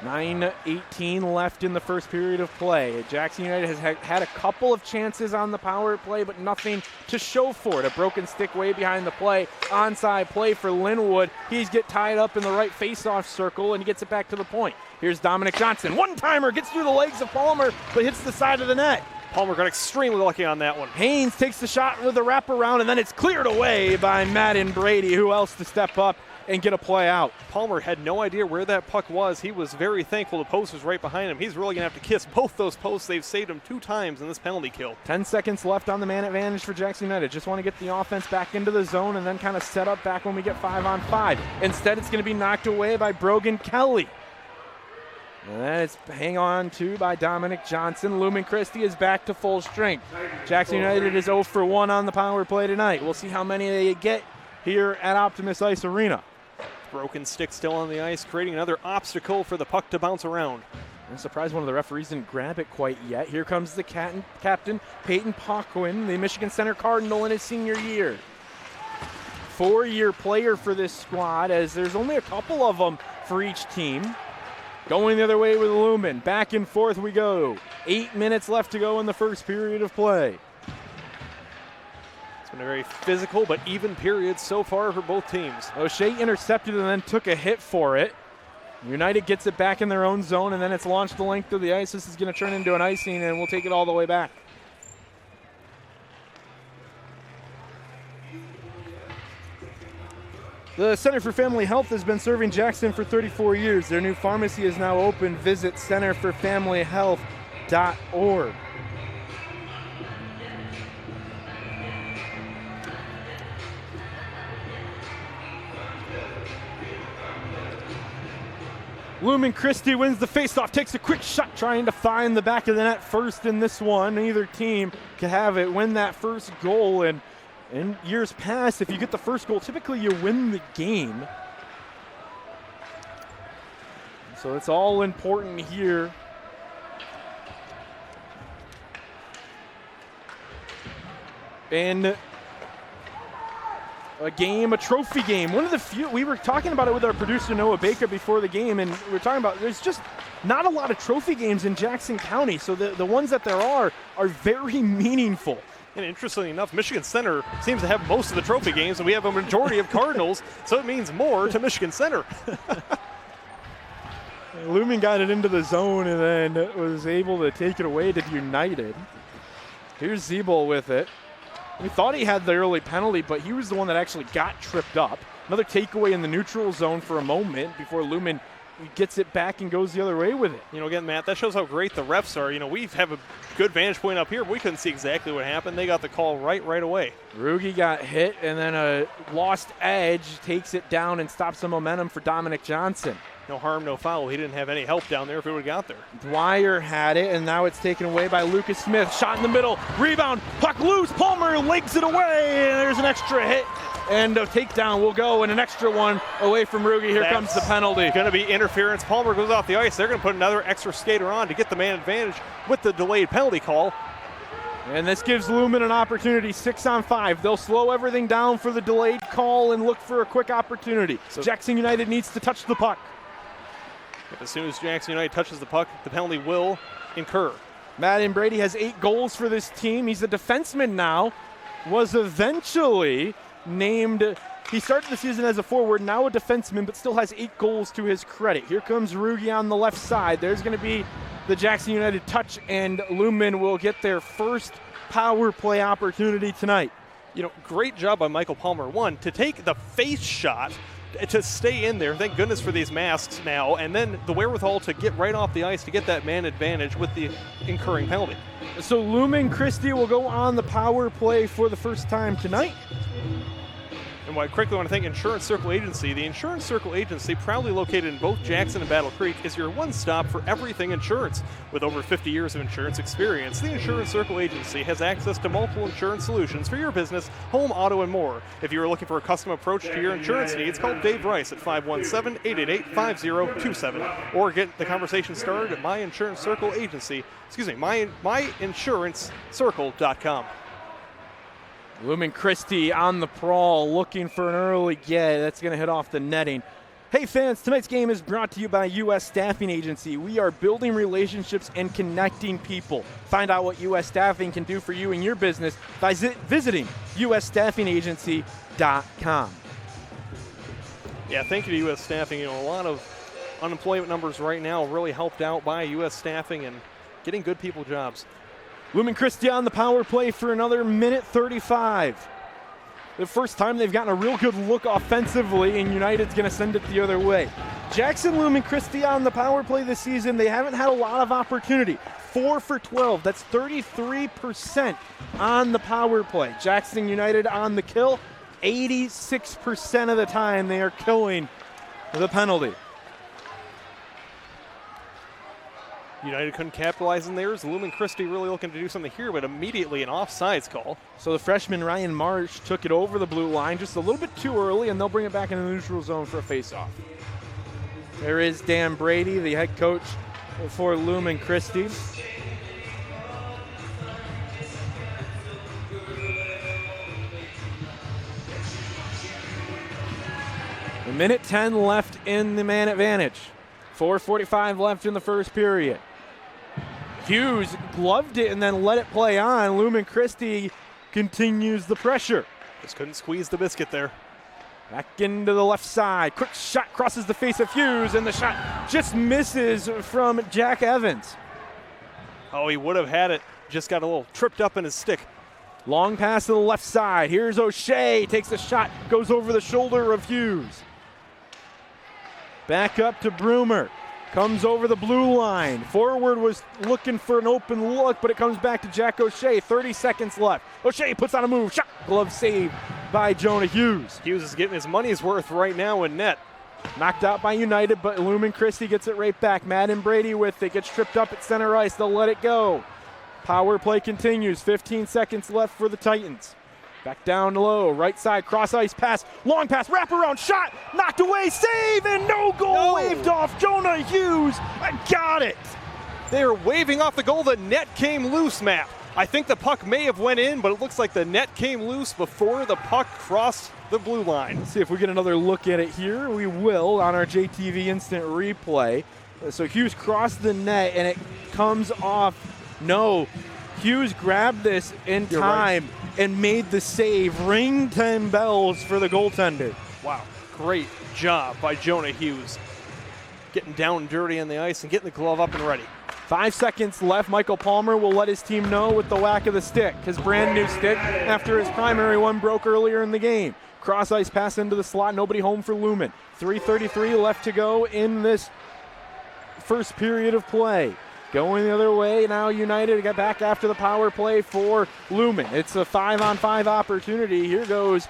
9:18 left in the first period of play. Jackson United has had a couple of chances on the power play, but nothing to show for it. A broken stick way behind the play. Onside play for Linwood. He's get tied up in the right face-off circle, and he gets it back to the point. Here's Dominic Johnson. One-timer gets through the legs of Palmer, but hits the side of the net. Palmer got extremely lucky on that one. Haynes takes the shot with a wraparound, and then it's cleared away by Madden Brady. Who else to step up and get a play out? Palmer had no idea where that puck was. He was very thankful the post was right behind him. He's really going to have to kiss both those posts. They've saved him 2 times in this penalty kill. 10 seconds left on the man advantage for Jackson United. Just want to get the offense back into the zone and then kind of set up back when we get 5-on-5. Instead, it's going to be knocked away by Brogan Kelly. And then it's hang on to by Dominic Johnson. Lumen Christi is back to full strength. Jackson United is 0 for 1 on the power play tonight. We'll see how many they get here at Optimus Ice Arena. Broken stick still on the ice, creating another obstacle for the puck to bounce around. I'm surprised one of the referees didn't grab it quite yet. Here comes the captain, Peyton Paquin, the Michigan Center Cardinal in his senior year. 4-year player for this squad, as there's only a couple of them for each team. Going the other way with Lumen. Back and forth we go. 8 minutes left to go in the first period of play. It's been a very physical but even period so far for both teams. O'Shea intercepted and then took a hit for it. United gets it back in their own zone, and then it's launched the length of the ice. This is going to turn into an icing, and we'll take it all the way back. The Center for Family Health has been serving Jackson for 34 years. Their new pharmacy is now open. Visit centerforfamilyhealth.org. Lumen Christi wins the faceoff, takes a quick shot trying to find the back of the net first in this one. Either team can have it, win that first goal, and in years past, if you get the first goal, typically you win the game. So it's all important here. And a trophy game. One of the few, we were talking about it with our producer Noah Baker before the game, and we were talking about there's just not a lot of trophy games in Jackson County. So the ones that there are very meaningful. And interestingly enough, Michigan Center seems to have most of the trophy games, and we have a majority of Cardinals, so it means more to Michigan Center. Lumen got it into the zone and then was able to take it away to United. Here's Ziebel with it. We thought he had the early penalty, but he was the one that actually got tripped up. Another takeaway in the neutral zone for a moment before Lumen gets it back and goes the other way with it. You know, again, Matt, that shows how great the refs are. You know, we have a good vantage point up here. We couldn't see exactly what happened. They got the call right away. Ruge got hit, and then a lost edge takes it down and stops the momentum for Dominic Johnson. no harm, no foul. He didn't have any help down there if it would have got there. Dwyer had it, and now it's taken away by Lucas Smith. Shot in the middle, rebound, puck loose, Palmer legs it away, and there's an extra hit, and a takedown will go, and an extra one away from Ruge. Here comes the penalty. Going to be interference. Palmer goes off the ice. They're going to put another extra skater on to get the man advantage with the delayed penalty call. And this gives Lumen an opportunity, 6-on-5. They'll slow everything down for the delayed call and look for a quick opportunity. So Jackson United needs to touch the puck. As soon as Jackson United touches the puck, the penalty will incur. Madden Brady has 8 goals for this team. He's a defenseman now. Was eventually named, he started the season as a forward, now a defenseman, but still has 8 goals to his credit. Here comes Ruge on the left side. There's going to be the Jackson United touch, and Lumen will get their first power play opportunity tonight. You know, great job by Michael Palmer. One, to take the face shot, to stay in there. Thank goodness for these masks now. And then the wherewithal to get right off the ice to get that man advantage with the incurring penalty. So Lumen Christi will go on the power play for the first time tonight. And I quickly want to thank Insurance Circle Agency. The Insurance Circle Agency, proudly located in both Jackson and Battle Creek, is your one-stop for everything insurance. With over 50 years of insurance experience, the Insurance Circle Agency has access to multiple insurance solutions for your business, home, auto, and more. If you are looking for a custom approach to your insurance needs, call Dave Rice at 517-888-5027 or get the conversation started at myinsuranceCircle.com. Lumen Christi on the prowl, looking for an early get. That's going to hit off the netting. Hey fans, tonight's game is brought to you by U.S. Staffing Agency. We are building relationships and connecting people. Find out what U.S. Staffing can do for you and your business by visiting usstaffingagency.com. Yeah, thank you to U.S. Staffing. You know, a lot of unemployment numbers right now really helped out by U.S. Staffing and getting good people jobs. Lumen Christi on the power play for another minute 35. The first time they've gotten a real good look offensively, and United's going to send it the other way. Jackson Lumen Christi on the power play this season, they haven't had a lot of opportunity. 4 for 12, that's 33% on the power play. Jackson United on the kill, 86% of the time they are killing the penalty. United couldn't capitalize in theirs. Lumen Christi really looking to do something here, but immediately an offsides call. So the freshman Ryan Marsh took it over the blue line just a little bit too early, and they'll bring it back in the neutral zone for a face-off. There is Dan Brady, the head coach for Lumen Christi. A minute 10 left in the man advantage. 4:45 left in the first period. Hughes gloved it and then let it play on. Lumen Christi continues the pressure. Just couldn't squeeze the biscuit there. Back into the left side. Quick shot crosses the face of Hughes, and the shot just misses from Jack Evans. Oh, he would have had it. Just got a little tripped up in his stick. Long pass to the left side. Here's O'Shea. Takes the shot. Goes over the shoulder of Hughes. Back up to Broomer. Comes over the blue line. Forward was looking for an open look, but it comes back to Jack O'Shea. 30 seconds left. O'Shea puts on a move. Shot. Glove saved by Jonah Hughes. Hughes is getting his money's worth right now in net. Knocked out by United, but Lumen Christi gets it right back. Madden Brady with it. Gets tripped up at center ice. They'll let it go. Power play continues. 15 seconds left for the Titans. Back down low, right side, cross ice pass, long pass, wraparound shot, knocked away, save, and no goal, waved off. Jonah Hughes, I got it. They are waving off the goal. The net came loose, Matt. I think the puck may have went in, but it looks like the net came loose before the puck crossed the blue line. Let's see if we get another look at it here. We will on our JTV instant replay. So Hughes crossed the net, and it comes off. No, Hughes grabbed this in time. Right. And made the save. Ring 10 bells for the goaltender. Wow, great job by Jonah Hughes. Getting down and dirty on the ice and getting the glove up and ready. 5 seconds left. Michael Palmer will let his team know with the whack of the stick. His brand new stick after his primary one broke earlier in the game. Cross ice pass into the slot. Nobody home for Lumen. 3:33 left to go in this first period of play. Going the other way, now United got back after the power play for Lumen. It's a 5-on-5 opportunity. Here goes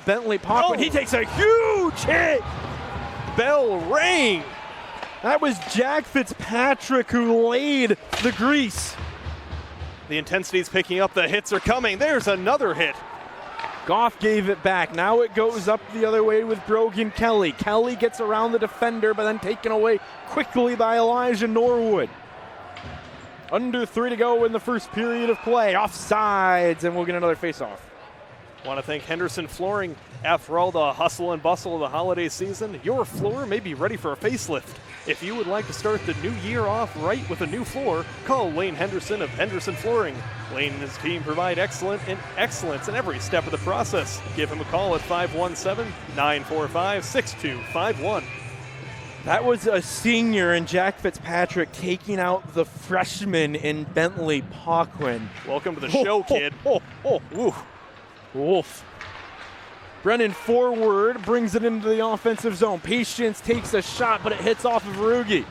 Bentley Pauquin. He takes a huge hit. Bell rang. That was Jack Fitzpatrick who laid the grease. The intensity's picking up. The hits are coming. There's another hit. Goff gave it back. Now it goes up the other way with Brogan Kelly. Kelly gets around the defender, but then taken away quickly by Elijah Norwood. Under 3 to go in the first period of play. Offsides, and we'll get another faceoff. Want to thank Henderson Flooring. After all the hustle and bustle of the holiday season, your floor may be ready for a facelift. If you would like to start the new year off right with a new floor, call Lane Henderson of Henderson Flooring. Lane and his team provide excellence in every step of the process. Give him a call at 517-945-6251. That was a senior in Jack Fitzpatrick taking out the freshman in Bentley Pauquin. Welcome to the show, kid. Wolf. Brennan forward, brings it into the offensive zone. Patience takes a shot, but it hits off of Ruge.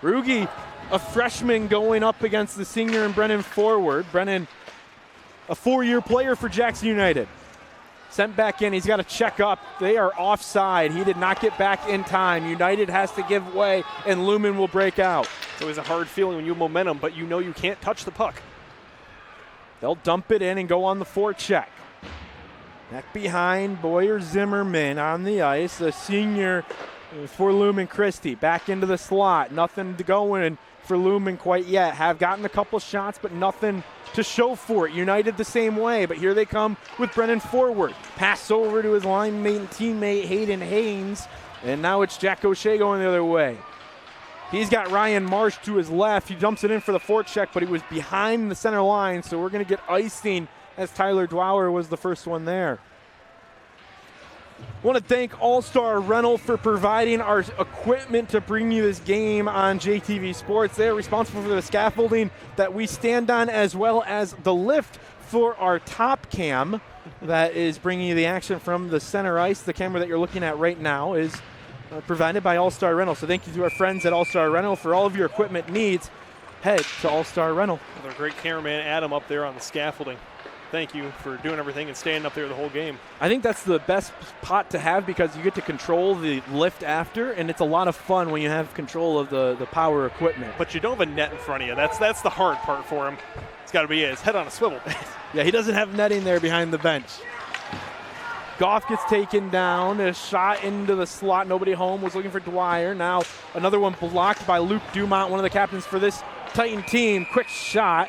Ruge, a freshman going up against the senior and Brennan forward. Brennan, a 4-year player for Jackson United. Sent back in, he's got to check up. They are offside. He did not get back in time. United has to give way, and Lumen will break out. It's always a hard feeling when you have momentum, but you know you can't touch the puck. They'll dump it in and go on the forecheck. Back behind, Boyer Zimmerman on the ice. A senior for Lumen Christi. Back into the slot. Nothing to go in for Lumen quite yet. Have gotten a couple shots, but nothing to show for it. United the same way, but here they come with Brennan forward. Pass over to his line mate and teammate Hayden Haynes, and now it's Jack O'Shea going the other way. He's got Ryan Marsh to his left. He dumps it in for the forecheck, but he was behind the center line, so we're going to get icing as Tyler Dwyer was the first one there. I want to thank All-Star Rental for providing our equipment to bring you this game on JTV Sports. They are responsible for the scaffolding that we stand on, as well as the lift for our top cam that is bringing you the action from the center ice. The camera that you're looking at right now is provided by All-Star Rental. So thank you to our friends at All-Star Rental for all of your equipment needs. Head to All-Star Rental. With our great cameraman Adam up there on the scaffolding. Thank you for doing everything and staying up there the whole game. I think that's the best pot to have because you get to control the lift after, and it's a lot of fun when you have control of the power equipment. But you don't have a net in front of you. That's the hard part for him. It's got to be his head on a swivel. Yeah, he doesn't have netting there behind the bench. Goff gets taken down. A shot into the slot. Nobody home. Was looking for Dwyer. Now another one blocked by Luke Dumont, one of the captains for this Titan team. Quick shot.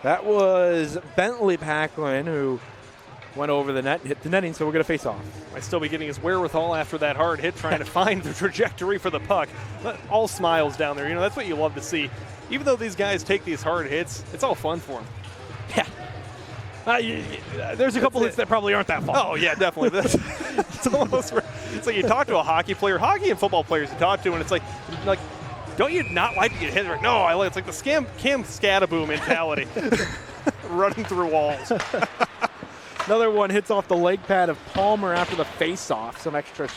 That was Bentley Packlin who went over the net and hit the netting, so we're going to face off. Might still be getting his wherewithal after that hard hit, trying to find the trajectory for the puck. But all smiles down there. You know, that's what you love to see. Even though these guys take these hard hits, it's all fun for them. Yeah. There's a couple hits that probably aren't that fun. Oh, yeah, definitely. It's almost it's like you talk to a hockey player, hockey and football players you talk to, and it's like don't you not like to get hit? Like, no, I like it's like the Cam Scattaboo mentality. Running through walls. Another one hits off the leg pad of Palmer after the face-off. Some extra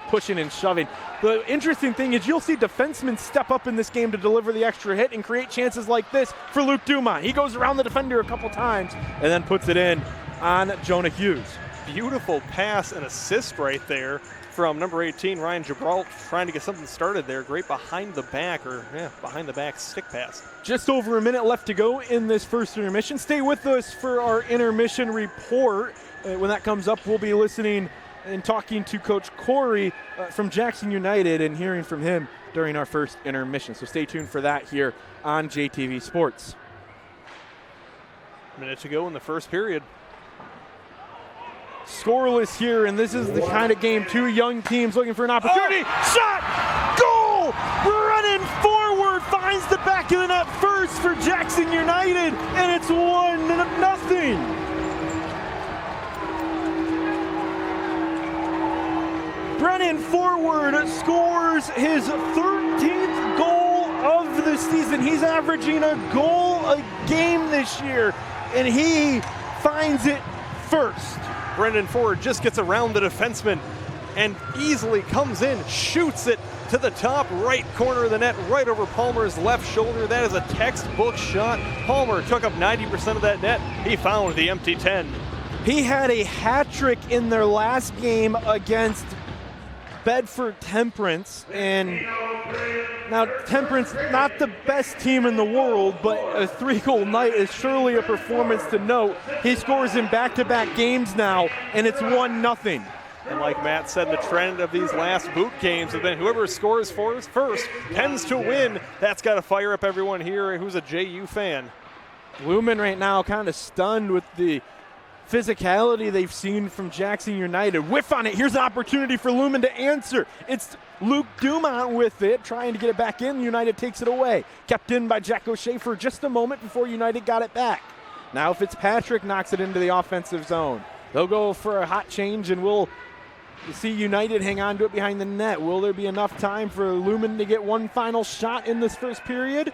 pushing and shoving. The interesting thing is you'll see defensemen step up in this game to deliver the extra hit and create chances like this for Luke Dumont. He goes around the defender a couple times and then puts it in on Jonah Hughes. Beautiful pass and assist right there from number 18, Ryan Gibralt, trying to get something started there. Great behind the back stick pass. Just over a minute left to go in this first intermission. Stay with us for our intermission report. When that comes up, we'll be listening and talking to Coach Corey from Jackson United and hearing from him during our first intermission. So stay tuned for that here on JTV Sports. A minute to go in the first period. Scoreless here, and this is the kind of game two young teams looking for an opportunity. Shot! Goal! Running forward, finds the back of the net first for Jackson United, and it's 1-0. Brennan Forward scores his 13th goal of the season. He's averaging a goal a game this year, and he finds it first. Brendan Ford just gets around the defenseman and easily comes in, shoots it to the top right corner of the net, right over Palmer's left shoulder. That is a textbook shot. Palmer took up 90% of that net. He found the empty 10. He had a hat trick in their last game against Bedford Temperance, and now Temperance, not the best team in the world, but a 3-goal night is surely a performance to note. He scores in back-to-back games now, and it's 1-0. And like Matt said, the trend of these last boot games have been whoever scores first tends to win. That's got to fire up everyone here who's a JU fan. Lumen right now kind of stunned with the physicality they've seen from Jackson United. Whiff on it. Here's an opportunity for Lumen to answer. It's Luke Dumont with it, trying to get it back in. United takes it away. Kept in by Jack O'Shea for just a moment before United got it back. Now Fitzpatrick knocks it into the offensive zone. They'll go for a hot change, and we'll see United hang on to it behind the net. Will there be enough time for Lumen to get one final shot in this first period?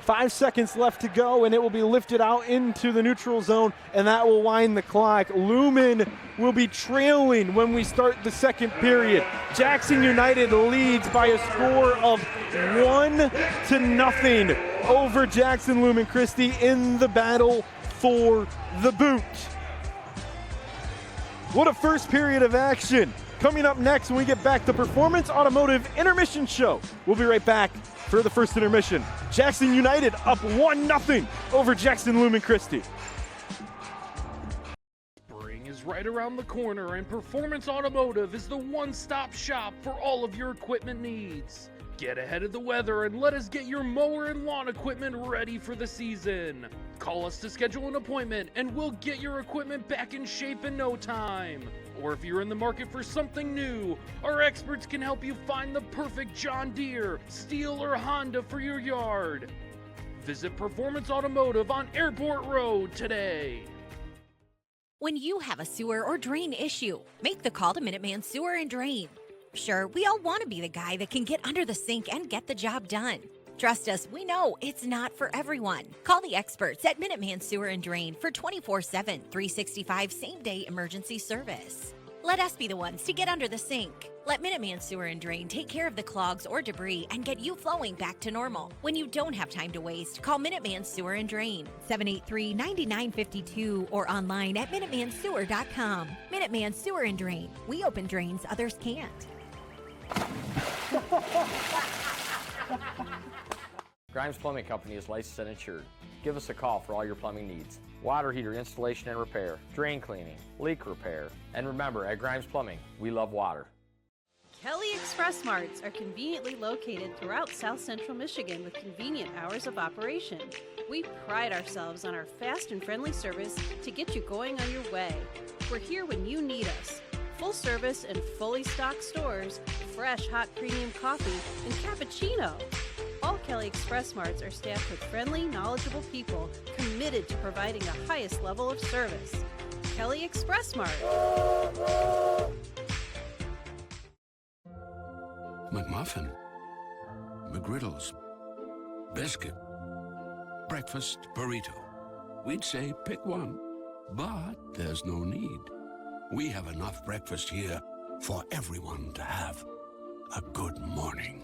5 seconds left to go, and it will be lifted out into the neutral zone, and that will wind the clock. Lumen will be trailing when we start the second period. Jackson United leads by a score of 1-0 over Jackson Lumen Christi in the battle for the boot. What a first period of action. Coming up next when we get back, the Performance Automotive Intermission Show. We'll be right back for the first intermission. Jackson United up 1-0 over Jackson Lumen Christi. Spring is right around the corner, and Performance Automotive is the one-stop shop for all of your equipment needs. Get ahead of the weather and let us get your mower and lawn equipment ready for the season. Call us to schedule an appointment and we'll get your equipment back in shape in no time. Or if you're in the market for something new, our experts can help you find the perfect John Deere, Steel, or Honda for your yard. Visit Performance Automotive on Airport Road today. When you have a sewer or drain issue, make the call to Minuteman Sewer and Drain. Sure, we all want to be the guy that can get under the sink and get the job done. Trust us, we know it's not for everyone. Call the experts at Minuteman Sewer and Drain for 24/7, 365 same-day emergency service. Let us be the ones to get under the sink. Let Minuteman Sewer and Drain take care of the clogs or debris and get you flowing back to normal. When you don't have time to waste, call Minuteman Sewer and Drain, 783-9952, or online at MinutemanSewer.com. Minuteman Sewer and Drain. We open drains others can't. Grimes Plumbing Company is licensed and insured. Give us a call for all your plumbing needs. Water heater installation and repair, drain cleaning, leak repair. And remember, at Grimes Plumbing, we love water. Kelly Express Marts are conveniently located throughout South Central Michigan with convenient hours of operation. We pride ourselves on our fast and friendly service to get you going on your way. We're here when you need us. Full service and fully stocked stores, fresh hot premium coffee, and cappuccino. All Kelly Express Marts are staffed with friendly, knowledgeable people committed to providing the highest level of service. Kelly Express Mart. McMuffin, McGriddles, biscuit, breakfast burrito. We'd say pick one, but there's no need. We have enough breakfast here for everyone to have a good morning.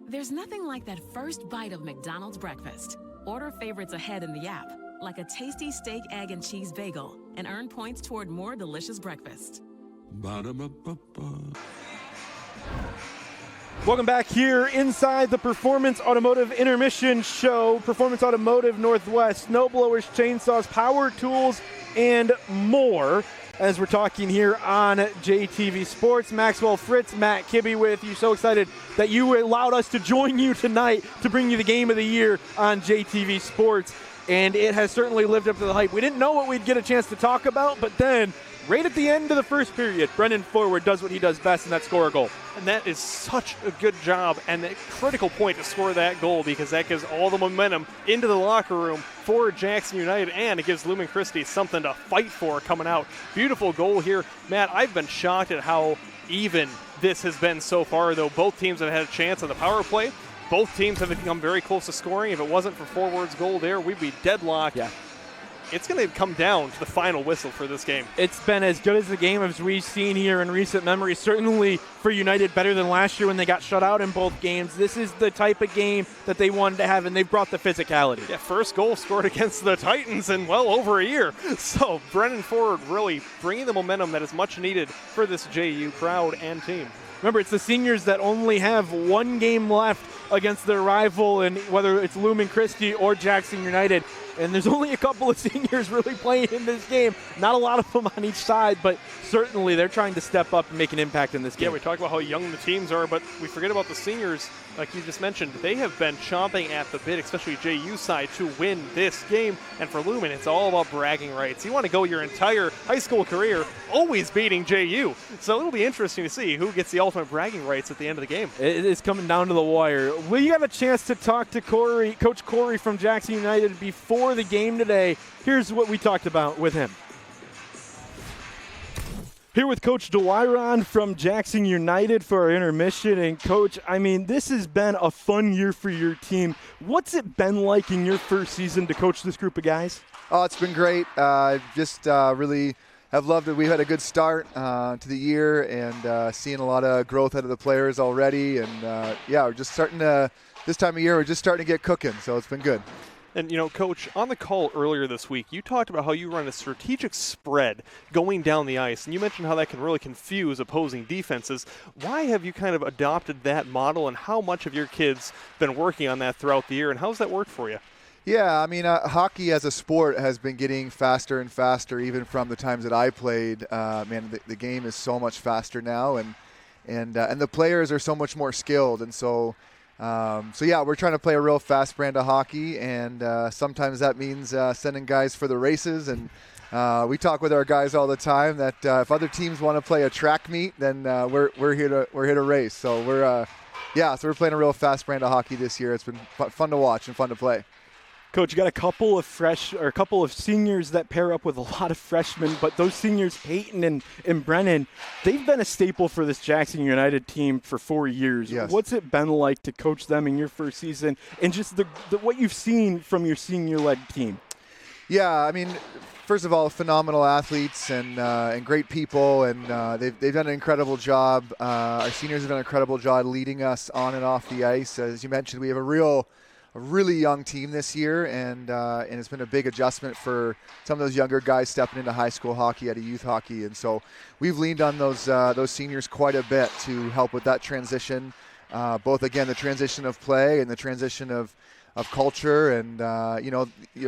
There's nothing like that first bite of McDonald's breakfast. Order favorites ahead in the app, like a tasty steak, egg, and cheese bagel, and earn points toward more delicious breakfast. Ba-da-ba-ba-ba. Welcome back here inside the Performance Automotive Intermission Show. Performance Automotive Northwest, snowblowers, chainsaws, power tools, and more. As we're talking here on JTV Sports, Maxwell Fritz, Matt Kibbe with you. So excited that you allowed us to join you tonight to bring you the game of the year on JTV Sports. And it has certainly lived up to the hype. We didn't know what we'd get a chance to talk about, but then right at the end of the first period, Brendan Forward does what he does best, and that's score a goal. And that is such a good job and a critical point to score that goal, because that gives all the momentum into the locker room for Jackson United, and it gives Lumen Christi something to fight for coming out. Beautiful goal here. Matt, I've been shocked at how even this has been so far, though. Both teams have had a chance on the power play. Both teams have become very close to scoring. If it wasn't for Forward's goal there, we'd be deadlocked. Yeah. it's going to come down to the final whistle for this game. It's been as good as the game as we've seen here in recent memory. Certainly for United, better than last year when they got shut out in both games. This is the type of game that they wanted to have, and they've brought the physicality. Yeah, first goal scored against the Titans in well over a year. So Brennan Ford really bringing the momentum that is much needed for this JU crowd and team. Remember, it's the seniors that only have one game left against their rival, and whether it's Lumen Christi or Jackson United. And there's only a couple of seniors really playing in this game. Not a lot of them on each side, but certainly they're trying to step up and make an impact in this game. Yeah, we talk about how young the teams are, but we forget about the seniors. Like you just mentioned, they have been chomping at the bit, especially JU side, to win this game. And for Lumen, it's all about bragging rights. You want to go your entire high school career always beating JU. So it'll be interesting to see who gets the ultimate bragging rights at the end of the game. It is coming down to the wire. We have a chance to talk to Coach Corey from Jackson United before the game today. Here's what we talked about with him. Here with Coach DeWiron from Jackson United for our intermission. And, Coach, I mean, this has been a fun year for your team. What's it been like in your first season to coach this group of guys? Oh, it's been great. Really have loved it. We've had a good start to the year and seeing a lot of growth out of the players already. And, we're just starting to – this time of year, we're just starting to get cooking, so it's been good. And, Coach, on the call earlier this week, you talked about how you run a strategic spread going down the ice, and you mentioned how that can really confuse opposing defenses. Why have you kind of adopted that model, and how much have your kids been working on that throughout the year, and how's that worked for you? Yeah, I mean, hockey as a sport has been getting faster and faster, even from the times that I played. The game is so much faster now, and the players are so much more skilled, and so we're trying to play a real fast brand of hockey, and sometimes that means sending guys for the races. And we talk with our guys all the time that if other teams want to play a track meet, then we're here to race. So we're playing a real fast brand of hockey this year. It's been fun to watch and fun to play. Coach, you got a couple of seniors that pair up with a lot of freshmen, but those seniors, Peyton and Brennan, they've been a staple for this Jackson United team for 4 years. Yes. What's it been like to coach them in your first season, and just the what you've seen from your senior-led team? Yeah, I mean, first of all, phenomenal athletes and great people, and they've done an incredible job. Our seniors have done an incredible job leading us on and off the ice. As you mentioned, we have a really young team this year, and it's been a big adjustment for some of those younger guys stepping into high school hockey out of youth hockey, and so we've leaned on those seniors quite a bit to help with that transition, both again the transition of play and the transition of culture, and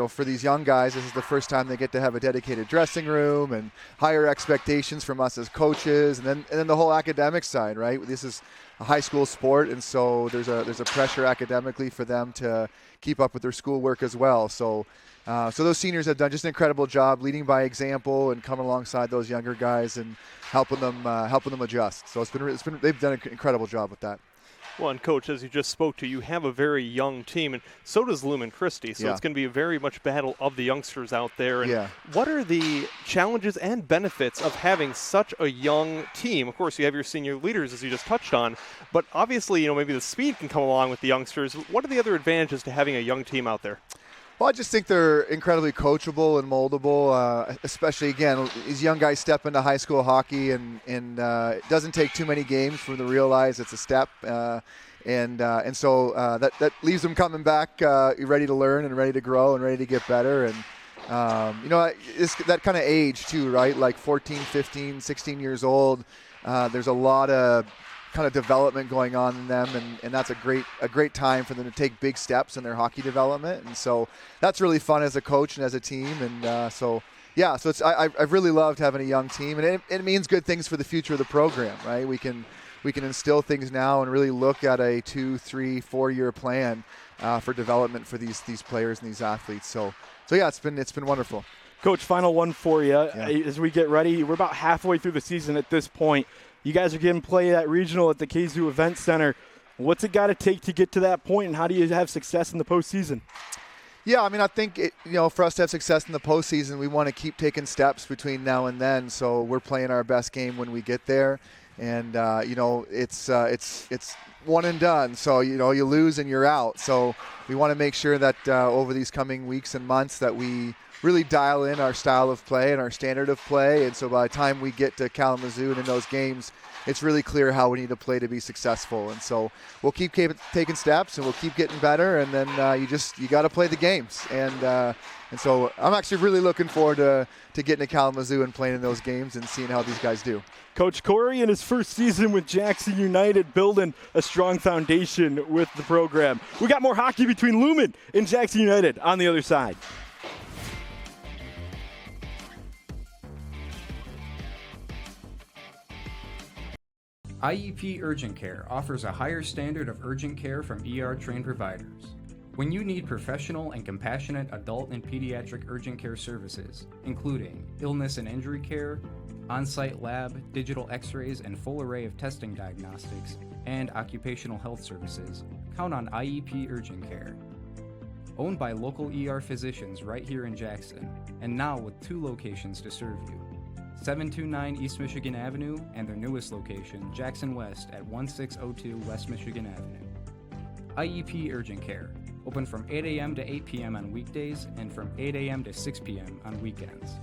for these young guys, this is the first time they get to have a dedicated dressing room and higher expectations from us as coaches, and then the whole academic side, right? This is a high school sport, and so there's a pressure academically for them to keep up with their schoolwork as well. So those seniors have done just an incredible job leading by example and coming alongside those younger guys and helping them adjust. So they've done an incredible job with that. Well, and Coach, as you just spoke to, you have a very young team, and so does Lumen Christi. So it's going to be a very much battle of the youngsters out there. And what are the challenges and benefits of having such a young team? Of course, you have your senior leaders, as you just touched on, but obviously, maybe the speed can come along with the youngsters. What are the other advantages to having a young team out there? Well, I just think they're incredibly coachable and moldable, especially, again, these young guys step into high school hockey, and it doesn't take too many games for them to realize it's a step, and so that leaves them coming back ready to learn and ready to grow and ready to get better. And, it's that kind of age, too, right? Like 14, 15, 16 years old, there's a lot of kind of development going on in them, and that's a great time for them to take big steps in their hockey development, and so that's really fun as a coach and as a team, and so I've really loved having a young team, and it means good things for the future of the program, right? We can instill things now and really look at a 2, 3, 4 year plan for development for these players and these athletes. So yeah, it's been wonderful. Coach, final one for you. As we get ready, we're about halfway through the season at this point. You guys are getting play at regional at the KZoo Event Center. What's it got to take to get to that point, and how do you have success in the postseason? Yeah, I mean, I think for us to have success in the postseason, we want to keep taking steps between now and then. So we're playing our best game when we get there, and it's one and done. So, you lose and you're out. So we want to make sure that over these coming weeks and months that we really dial in our style of play and our standard of play. And so by the time we get to Kalamazoo and in those games, it's really clear how we need to play to be successful. And so we'll keep taking steps and we'll keep getting better. And then you got to play the games. And so I'm actually really looking forward to getting to Kalamazoo and playing in those games and seeing how these guys do. Coach Corey in his first season with Jackson United building a strong foundation with the program. We got more hockey between Lumen and Jackson United on the other side. IEP Urgent Care offers a higher standard of urgent care from ER-trained providers. When you need professional and compassionate adult and pediatric urgent care services, including illness and injury care, on-site lab, digital x-rays, and full array of testing diagnostics, and occupational health services, count on IEP Urgent Care. Owned by local ER physicians right here in Jackson, and now with 2 locations to serve you. 729 East Michigan Avenue and their newest location, Jackson West at 1602 West Michigan Avenue. IEP Urgent Care, open from 8 a.m. to 8 p.m. on weekdays and from 8 a.m. to 6 p.m. on weekends.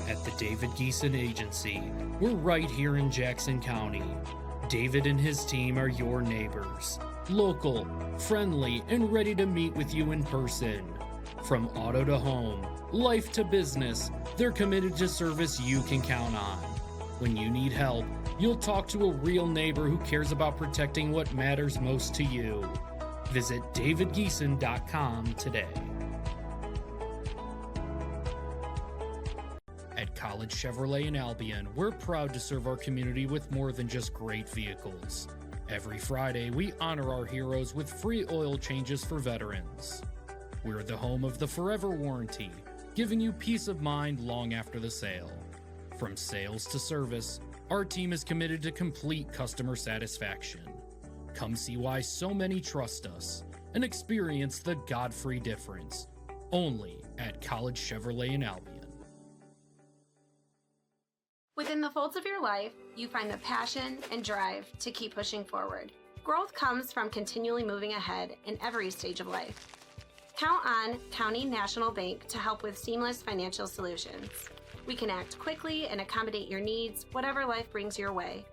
At the David Geeson Agency, we're right here in Jackson County. David and his team are your neighbors. Local, friendly, and ready to meet with you in person. From auto to home, life to business, they're committed to service you can count on. When you need help, you'll talk to a real neighbor who cares about protecting what matters most to you. Visit davidgeeson.com today. At College Chevrolet in Albion, we're proud to serve our community with more than just great vehicles. Every Friday, we honor our heroes with free oil changes for veterans. We're the home of the Forever Warranty, giving you peace of mind long after the sale. From sales to service, our team is committed to complete customer satisfaction. Come see why so many trust us and experience the Godfrey difference, only at College Chevrolet in Albion. Within the folds of your life, you find the passion and drive to keep pushing forward. Growth comes from continually moving ahead in every stage of life. Count on County National Bank to help with seamless financial solutions. We can act quickly and accommodate your needs, whatever life brings your way.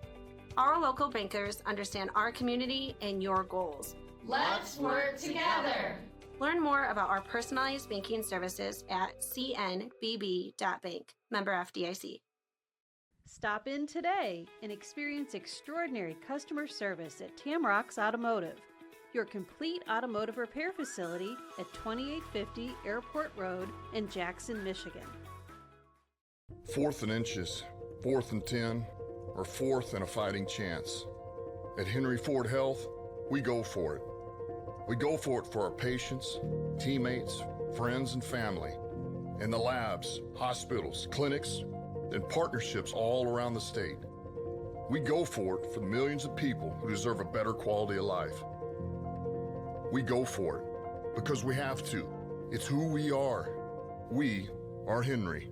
Our local bankers understand our community and your goals. Let's work together. Learn more about our personalized banking services at cnbb.bank. Member FDIC. Stop in today and experience extraordinary customer service at Tamrock's Automotive, your complete automotive repair facility at 2850 Airport Road in Jackson, Michigan. 4th and inches, 4th and 10, or 4th and a fighting chance. At Henry Ford Health, we go for it. We go for it for our patients, teammates, friends, and family, in the labs, hospitals, clinics, and partnerships all around the state. We go for it for the millions of people who deserve a better quality of life. We go for it because we have to. It's who we are. We are Henry.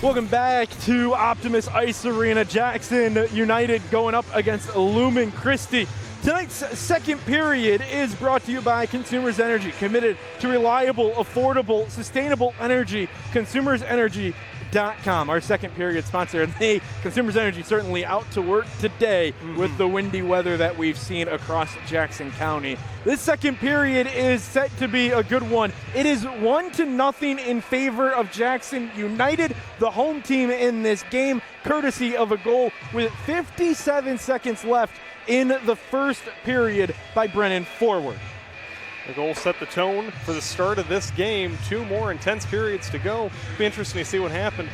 Welcome back to Optimus Ice Arena. Jackson United going up against Lumen Christi. Tonight's second period is brought to you by Consumers Energy, committed to reliable, affordable, sustainable energy. ConsumersEnergy.com, our second period sponsor. And Consumers Energy certainly out to work today with the windy weather that we've seen across Jackson County. This second period is set to be a good one. It is 1-0 in favor of Jackson United, the home team in this game, courtesy of a goal with 57 seconds left in the first period by Brennan Forward. The goal set the tone for the start of this game. 2 more intense periods to go. It'll be interesting to see what happened.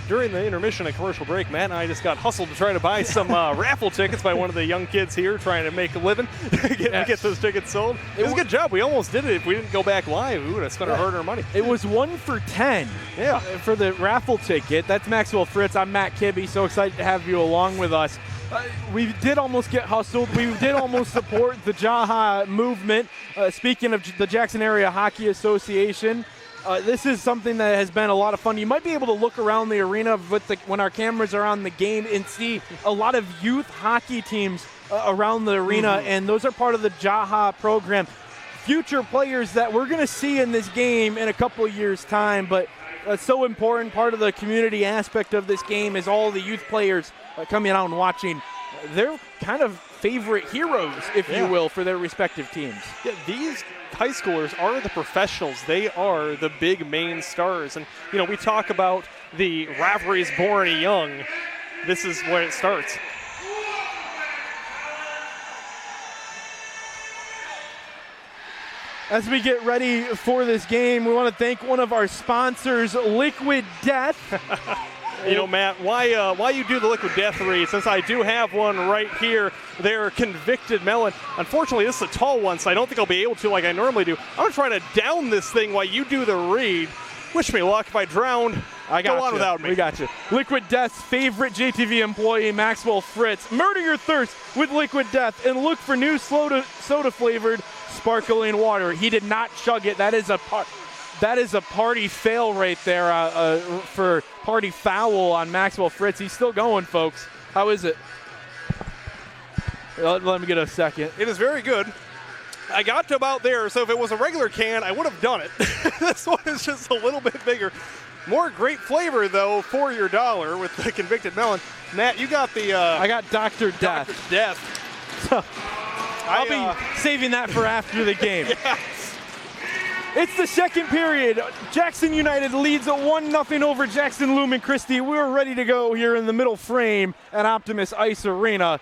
During the intermission and commercial break, Matt and I just got hustled to try to buy some raffle tickets by one of the young kids here trying to make a living, get those tickets sold. It was a good job. We almost did it. If we didn't go back live, we would have spent our hard-earned money. It was 1 for 10 for the raffle ticket. That's Maxwell Fritz. I'm Matt Kibbe. So excited to have you along with us. We did almost get hustled. We did almost support the Jaha movement. Speaking of the Jackson Area Hockey Association, This is something that has been a lot of fun. You might be able to look around the arena when our cameras are on the game and see a lot of youth hockey teams around the arena, and those are part of the JAHA program. Future players that we're going to see in this game in a couple of years' time, but so important. Part of the community aspect of this game is all the youth players coming out and watching. They're kind of favorite heroes, if you will, for their respective teams. Yeah, these high schoolers are the professionals. They are the big main stars. And, you know, we talk about the rivalries born young. This is where it starts. As we get ready for this game, we want to thank one of our sponsors, Liquid Death. You know, Matt, why you do the Liquid Death read, since I do have one right here, their Convicted Melon. Unfortunately, this is a tall one, so I don't think I'll be able to like I normally do. I'm going to try to down this thing while you do the read. Wish me luck. If I drown, go on without me. We got you. Liquid Death's favorite JTV employee, Maxwell Fritz. Murder your thirst with Liquid Death and look for new soda-flavored sparkling water. He did not chug it. That is a party fail right there for party foul on Maxwell Fritz. He's still going, folks. How is it? Let me get a second. It is very good. I got to about there, so if it was a regular can, I would have done it. This one is just a little bit bigger. More great flavor, though, for your $1 with the Convicted Melon. Matt, you got the... I got Dr. Death. Dr. Death. So, I'll be saving that for after the game. Yeah. It's the second period. Jackson United leads at 1-0 over Jackson Lumen Christi. We're ready to go here in the middle frame at Optimus Ice Arena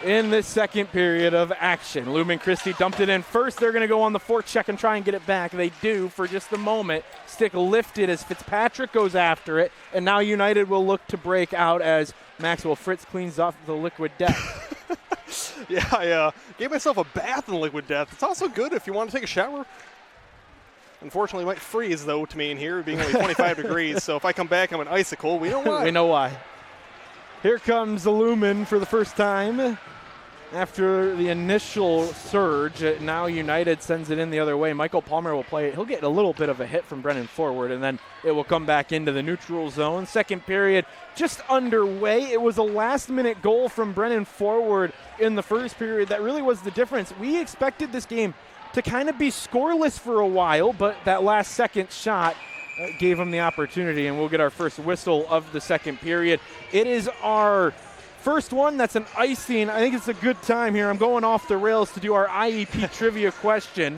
in this second period of action. Lumen Christi dumped it in first. They're going to go on the forecheck and try and get it back. They do for just a moment. Stick lifted as Fitzpatrick goes after it, and now United will look to break out as Maxwell Fritz cleans off the Liquid Death. Yeah, I gave myself a bath in Liquid Death. It's also good if you want to take a shower. Unfortunately, it might freeze, though, to me in here, being only 25 degrees. So if I come back, I'm an icicle. We know why. We know why. Here comes the Lumen for the first time after the initial surge. Now United sends it in the other way. Michael Palmer will play it. He'll get a little bit of a hit from Brennan Forward, and then it will come back into the neutral zone. Second period just underway. It was a last-minute goal from Brennan Forward in the first period that really was the difference. We expected this game to kind of be scoreless for a while, but that last second shot gave him the opportunity, and we'll get our first whistle of the second period. It is our first one. That's an icing. I think it's a good time here. I'm going off the rails to do our IEP trivia question.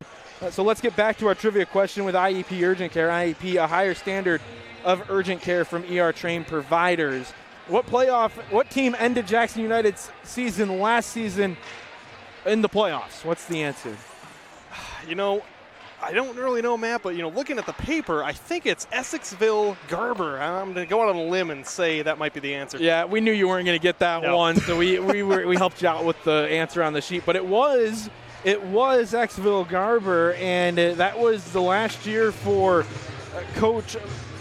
So let's get back to our trivia question with IEP Urgent Care. IEP, a higher standard of urgent care from ER-trained providers. What team ended Jackson United's season last season in the playoffs? What's the answer? You know, I don't really know, Matt, but, you know, looking at the paper, I think it's Essexville Garber. I'm going to go out on a limb and say that might be the answer. Yeah, we knew you weren't going to get that one, so we helped you out with the answer on the sheet. But it was Essexville Garber, and that was the last year for Coach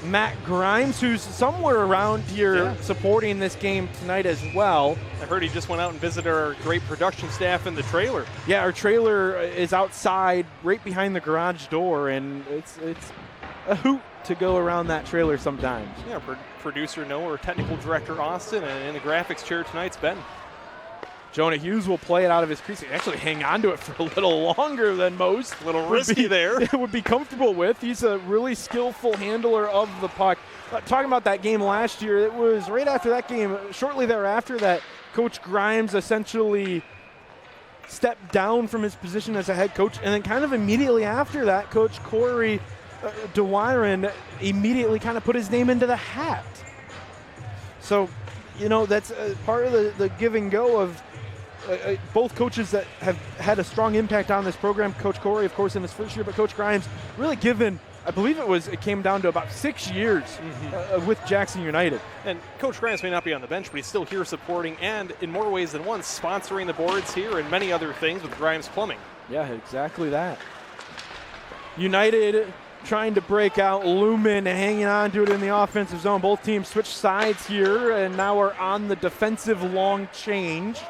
Matt Grimes, who's somewhere around here supporting this game tonight as well. I heard he just went out and visited our great production staff in the trailer. Yeah, our trailer is outside right behind the garage door, and it's a hoot to go around that trailer sometimes. Yeah, producer Noah, technical director Austin, and in the graphics chair tonight's Ben. Jonah Hughes will play it out of his crease. Actually hang on to it for a little longer than most. A little risky there. It would be comfortable with. He's a really skillful handler of the puck. Talking about that game last year, it was right after that game, shortly thereafter, that Coach Grimes essentially stepped down from his position as a head coach. And then kind of immediately after that, Coach Corey DeWiron immediately kind of put his name into the hat. So, you know, that's part of the give and go of both coaches that have had a strong impact on this program. Coach Corey, of course, in his first year, but Coach Grimes really given, I believe it came down to about 6 years with Jackson United. And Coach Grimes may not be on the bench, but he's still here supporting and in more ways than one sponsoring the boards here and many other things with Grimes Plumbing. Yeah, exactly that. United trying to break out. Lumen hanging on to it in the offensive zone. Both teams switch sides here, and now we're on the defensive long change.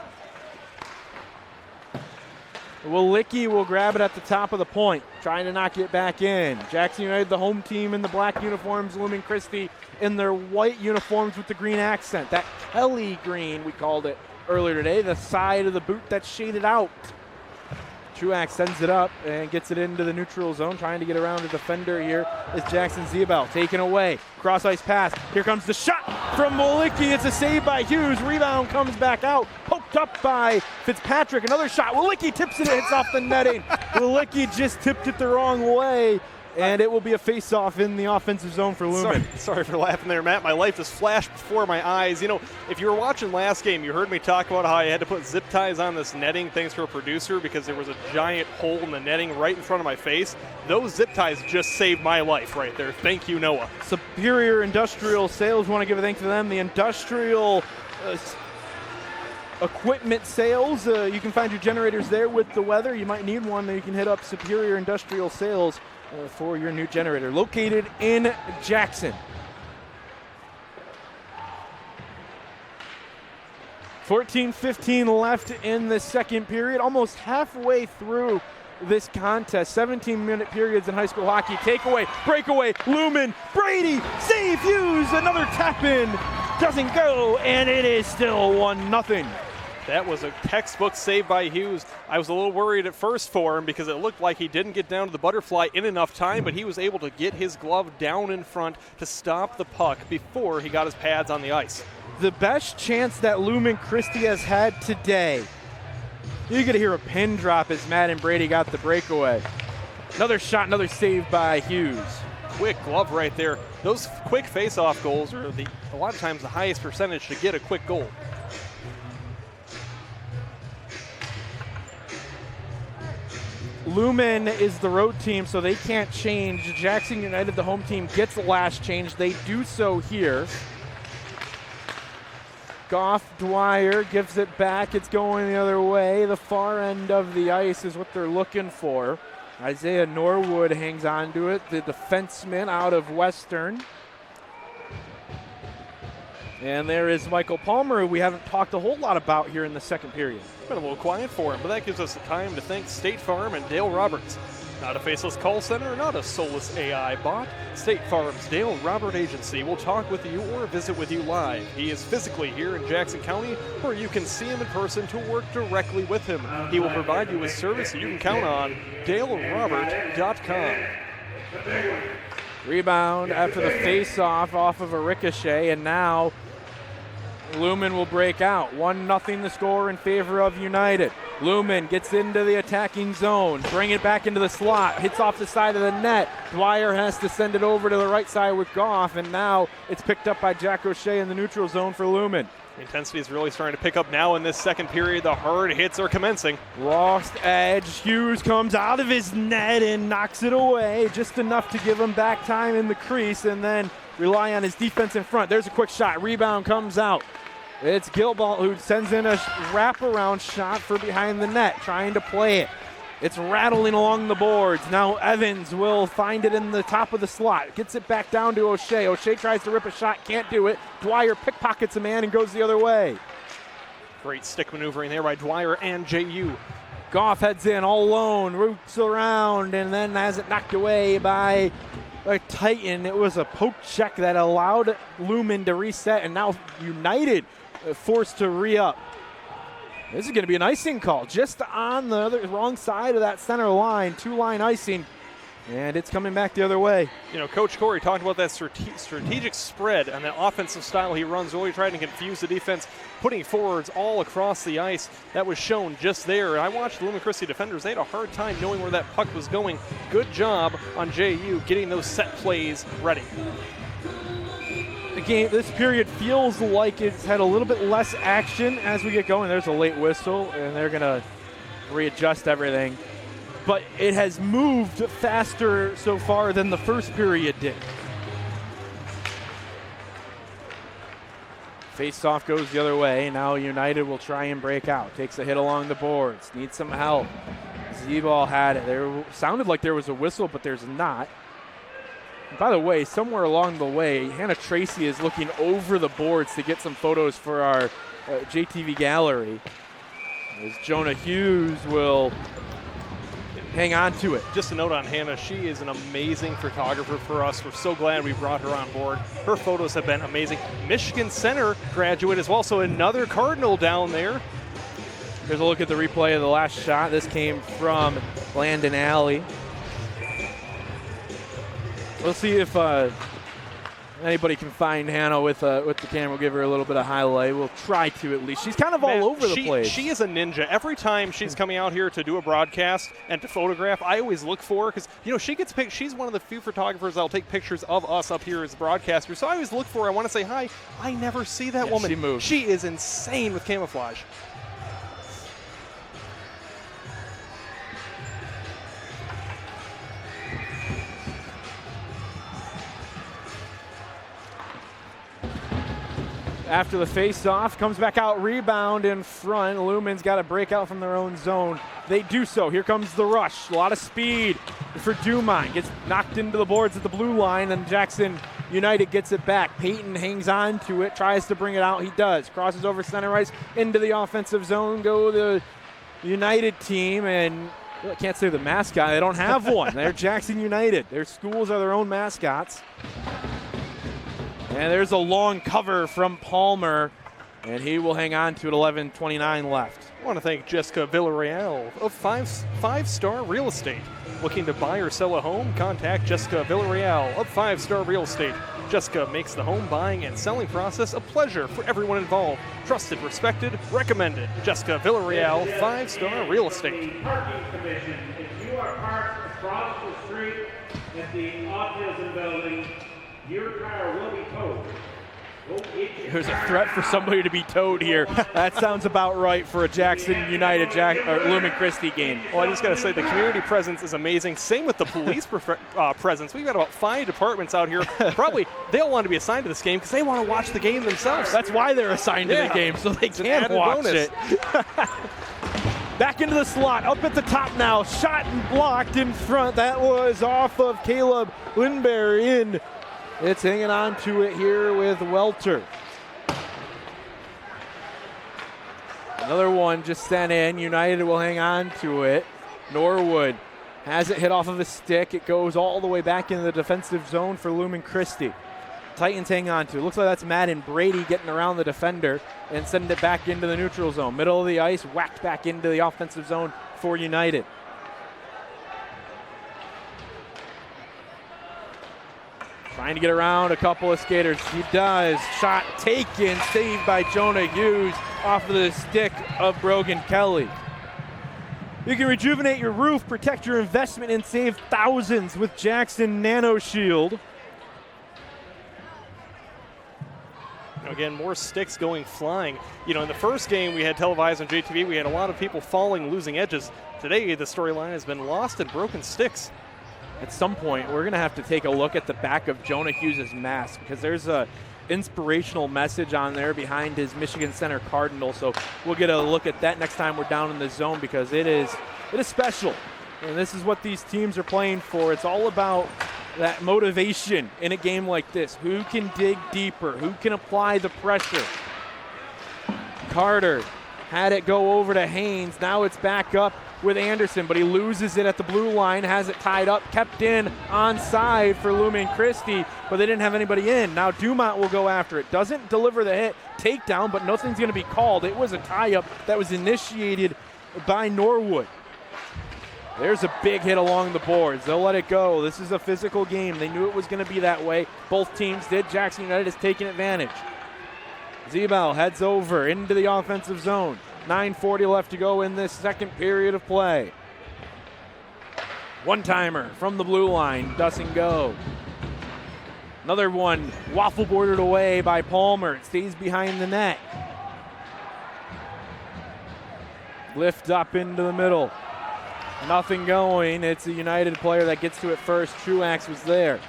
Walicki will grab it at the top of the point, trying to knock it back in. Jackson United, the home team in the black uniforms, Lumen Christi in their white uniforms with the green accent. That Kelly green, we called it earlier today, the side of the boot that's shaded out. Truax sends it up and gets it into the neutral zone, trying to get around a defender here is Jackson Zebel, taken away. Cross ice pass. Here comes the shot from Walicki. It's a save by Hughes. Rebound comes back out. Poked up by Fitzpatrick. Another shot. Walicki tips it. It hits off the netting. Walicki just tipped it the wrong way. And it will be a face-off in the offensive zone for Lumen. Sorry for laughing there, Matt. My life just flashed before my eyes. You know, if you were watching last game, you heard me talk about how I had to put zip ties on this netting thanks to a producer because there was a giant hole in the netting right in front of my face. Those zip ties just saved my life right there. Thank you, Noah. Superior Industrial Sales, want to give a thanks to them. The industrial equipment sales, you can find your generators there with the weather. You might need one, then you can hit up Superior Industrial Sales for your new generator, located in Jackson. 14-15 left in the second period, almost halfway through this contest. 17-minute periods in high school hockey. Takeaway, breakaway, Lumen, Brady, save, Hughes, another tap in, doesn't go, and it is still 1-0. That was a textbook save by Hughes. I was a little worried at first for him because it looked like he didn't get down to the butterfly in enough time, but he was able to get his glove down in front to stop the puck before he got his pads on the ice. The best chance that Lumen Christi has had today. You're going to hear a pin drop as Matt and Brady got the breakaway. Another shot, another save by Hughes. Quick glove right there. Those quick face-off goals are a lot of times the highest percentage to get a quick goal. Lumen is the road team, so they can't change. Jackson United, the home team, gets the last change. They do so here. Goff Dwyer gives it back. It's going the other way. The far end of the ice is what they're looking for. Isaiah Norwood hangs on to it, the defenseman out of Western. And there is Michael Palmer, who we haven't talked a whole lot about here in the second period. It's been a little quiet for him, but that gives us the time to thank State Farm and Dale Roberts. Not a faceless call center, not a soulless AI bot. State Farm's Dale Robert Agency will talk with you or visit with you live. He is physically here in Jackson County, where you can see him in person to work directly with him. He will provide you with service you can count on. DaleRobert.com. Rebound after the face-off off of a ricochet, and now Lumen will break out. 1-0 the score in favor of United. Lumen gets into the attacking zone, bring it back into the slot, hits off the side of the net. Dwyer has to send it over to the right side with Goff, and now it's picked up by Jack O'Shea in the neutral zone for Lumen. The intensity is really starting to pick up now in this second period. The hard hits are commencing. Lost edge. Hughes comes out of his net and knocks it away, just enough to give him back time in the crease, and then rely on his defense in front. There's a quick shot. Rebound comes out. It's Gilbalt who sends in a wraparound shot for behind the net, trying to play it. It's rattling along the boards. Now Evans will find it in the top of the slot. Gets it back down to O'Shea. O'Shea tries to rip a shot, can't do it. Dwyer pickpockets a man and goes the other way. Great stick maneuvering there by Dwyer and JU. Goff heads in all alone, roots around, and then has it knocked away by a Titan. It was a poke check that allowed Lumen to reset, and now United forced to re-up. This is going to be an icing call just on the wrong side of that center line, two-line icing, and it's coming back the other way. You know, Coach Corey talked about that strategic spread and the offensive style he runs, really trying to confuse the defense, putting forwards all across the ice. That was shown just there. I watched the Lumen Christi defenders. They had a hard time knowing where that puck was going. Good job on JU getting those set plays ready. The game, this period feels like it's had a little bit less action as we get going. There's a late whistle, and they're going to readjust everything. But it has moved faster so far than the first period did. Face-off goes the other way. Now United will try and break out. Takes a hit along the boards. Needs some help. Z-Ball had it. There sounded like there was a whistle, but there's not. And by the way, somewhere along the way, Hannah Tracy is looking over the boards to get some photos for our JTV gallery. as Jonah Hughes will hang on to it. Just a note on Hannah, she is an amazing photographer for us. We're so glad we brought her on board. Her photos have been amazing. Michigan Center graduate as well, so another Cardinal down there. Here's a look at the replay of the last shot. This came from Landon Alley. We'll see if anybody can find Hannah with the camera. We'll give her a little bit of highlight. We'll try to at least. She's kind of all over the place. She is a ninja. Every time she's coming out here to do a broadcast and to photograph, I always look for her because, she gets picked. She's one of the few photographers that'll take pictures of us up here as broadcasters. So I always look for her. I want to say hi. I never see that woman. She moves. She is insane with camouflage. After the face-off, comes back out, rebound in front. Lumen's got to break out from their own zone. They do so. Here comes the rush. A lot of speed for Dumont. Gets knocked into the boards at the blue line, and Jackson United gets it back. Peyton hangs on to it, tries to bring it out. He does. Crosses over center ice into the offensive zone. Go the United team, and I can't say the mascot. They don't have one. They're Jackson United. Their schools are their own mascots. And there's a long cover from Palmer, and he will hang on to it. 11:29 left. I want to thank Jessica Villarreal of Five Star Real Estate. Looking to buy or sell a home? Contact Jessica Villarreal of 5 Star Real Estate. Jessica makes the home buying and selling process a pleasure for everyone involved. Trusted, respected, recommended. Jessica Villarreal, 5 Star Real Estate. The Parking Commission, if you are parked across the street at the autism building, your car will be towed. There's a threat for somebody to be towed here. That sounds about right for a Jackson United Lumen Christi game. Well, I just got to say, the community presence is amazing. Same with the police presence. We've got about 5 departments out here. Probably they'll want to be assigned to this game because they want to watch the game themselves. That's why they're assigned to the game, so they can watch it. Back into the slot, up at the top now. Shot and blocked in front. That was off of Caleb Lindberry in. It's hanging on to it here with Welter. Another one just sent in. United will hang on to it. Norwood has it hit off of a stick. It goes all the way back into the defensive zone for Lumen Christi. Titans hang on to it. Looks like that's Madden Brady getting around the defender and sending it back into the neutral zone. Middle of the ice, whacked back into the offensive zone for United. Trying to get around a couple of skaters. He does. Shot taken, saved by Jonah Hughes off of the stick of Brogan Kelly. You can rejuvenate your roof, protect your investment, and save thousands with Jackson Nano Shield. Again, more sticks going flying. In the first game we had televised on JTV, we had a lot of people falling, losing edges. Today, the storyline has been lost and broken sticks. At some point, we're going to have to take a look at the back of Jonah Hughes' mask because there's a inspirational message on there behind his Michigan Center Cardinal. So we'll get a look at that next time we're down in the zone because it is special. And this is what these teams are playing for. It's all about that motivation in a game like this. Who can dig deeper? Who can apply the pressure? Carter had it go over to Haynes. Now it's back up with Anderson, but he loses it at the blue line, has it tied up, kept in onside for Lumen Christi, but they didn't have anybody in. Now Dumont will go after it. Doesn't deliver the hit, takedown, but nothing's going to be called. It was a tie-up that was initiated by Norwood. There's a big hit along the boards. They'll let it go. This is a physical game. They knew it was going to be that way. Both teams did. Jackson United has taken advantage. Zebel heads over into the offensive zone. 9:40 left to go in this second period of play. One-timer from the blue line. Doesn't go. Another one waffle boarded away by Palmer. It stays behind the net. Lift up into the middle. Nothing going. It's a United player that gets to it first. Truax was there.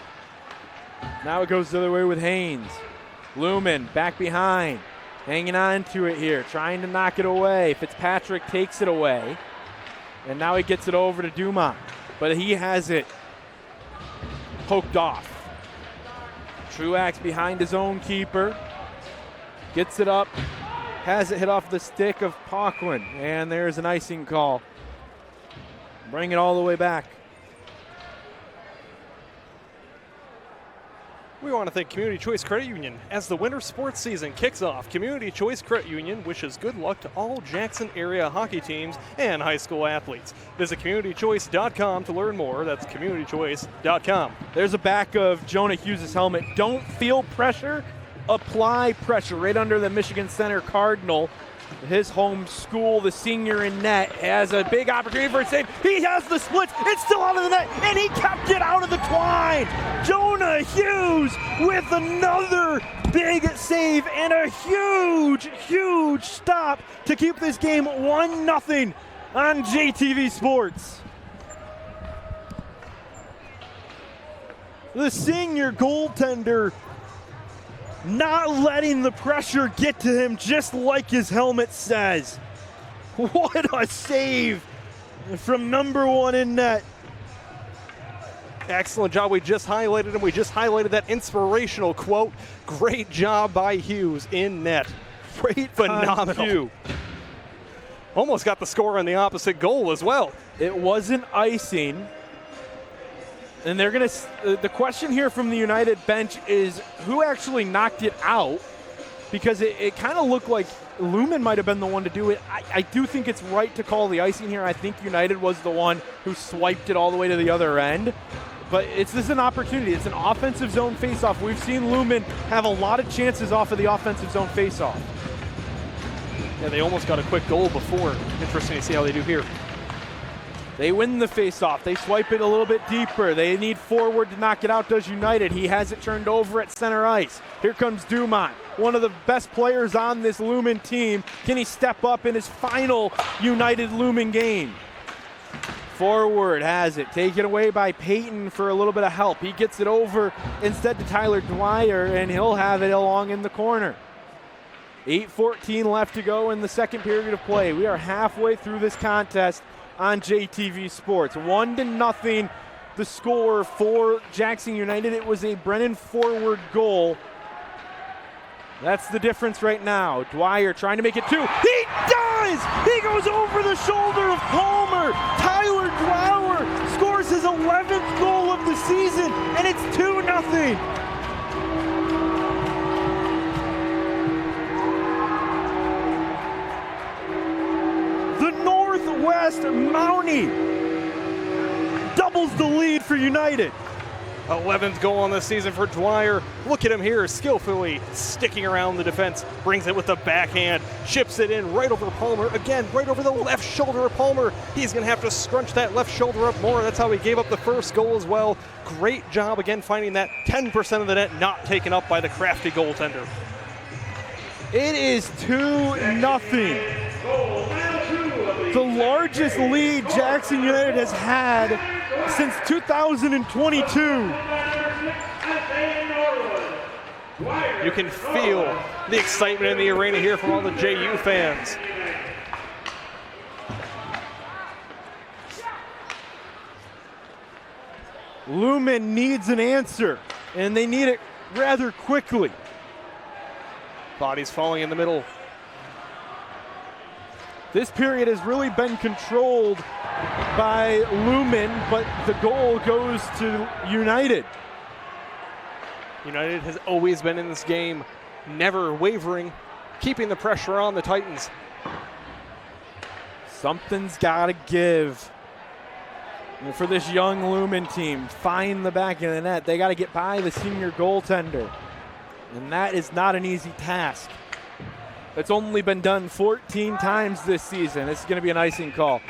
Now it goes the other way with Haynes. Lumen back behind. Hanging on to it here. Trying to knock it away. Fitzpatrick takes it away. And now he gets it over to Dumont. But he has it poked off. Truax behind his own keeper. Gets it up has it hit off the stick of Pauquin, and there's an icing call. Bring it all the way back. We want to thank Community Choice Credit Union. As the winter sports season kicks off, Community Choice Credit Union wishes good luck to all Jackson area hockey teams and high school athletes. Visit communitychoice.com to learn more. That's communitychoice.com. There's a back of Jonah Hughes' helmet. Don't feel pressure, apply pressure. Right under the Michigan Center Cardinal. His home school, the senior in net, has a big opportunity for a save. He has the splits. It's still out of the net, and he kept it out of the twine. Jonah Hughes with another big save and a huge, huge stop to keep this game 1-0 on JTV Sports. The senior goaltender not letting the pressure get to him, just like his helmet says. What a save from number one in net. Excellent job. We just highlighted him. We just highlighted that inspirational quote. Great job by Hughes in net. Great, phenomenal. Almost got the score on the opposite goal as well. It wasn't icing. And they're going to, the question here from the United bench is who actually knocked it out, because it kind of looked like Lumen might have been the one to do it. I do think it's right to call the icing here. I think United was the one who swiped it all the way to the other end. But this is an opportunity. It's an offensive zone faceoff. We've seen Lumen have a lot of chances off of the offensive zone faceoff. Yeah, they almost got a quick goal before. Interesting to see how they do here. They win the faceoff. They swipe it a little bit deeper. They need forward to knock it out, does United. He has it turned over at center ice. Here comes Dumont, one of the best players on this Lumen team. Can he step up in his final United Lumen game? Forward has it. Taken away by Peyton for a little bit of help. He gets it over instead to Tyler Dwyer, and he'll have it along in the corner. 8:14 left to go in the second period of play. We are halfway through this contest on JTV Sports. 1-0 the score for Jackson United. It was a Brennan Forward goal. That's the difference right now. Dwyer trying to make it 2. He does! He goes over the shoulder of Palmer. Tyler Dwyer scores his 11th goal of the season, and it's 2-0. West Mountie doubles the lead for United. 11th goal on the season for Dwyer. Look at him here, skillfully sticking around the defense. Brings it with the backhand, chips it in right over Palmer. Again, right over the left shoulder of Palmer. He's going to have to scrunch that left shoulder up more. That's how he gave up the first goal as well. Great job again finding that 10% of the net not taken up by the crafty goaltender. It is 2-0. The largest lead Jackson United has had since 2022. You can feel the excitement in the arena here from all the JU fans. Lumen needs an answer, and they need it rather quickly. Bodies falling in the middle. This period has really been controlled by Lumen, but the goal goes to United. United has always been in this game, never wavering, keeping the pressure on the Titans. Something's got to give. And for this young Lumen team, find the back of the net. They got to get by the senior goaltender. And that is not an easy task. It's only been done 14 times this season. This is going to be an icing call.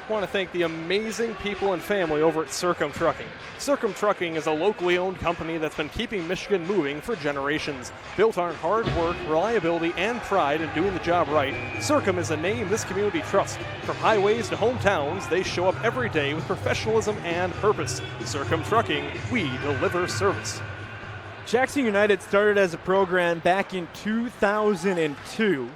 I want to thank the amazing people and family over at Circum Trucking. Circum Trucking is a locally owned company that's been keeping Michigan moving for generations. Built on hard work, reliability, and pride in doing the job right, Circum is a name this community trusts. From highways to hometowns, they show up every day with professionalism and purpose. Circum Trucking, we deliver service. Jackson United started as a program back in 2002.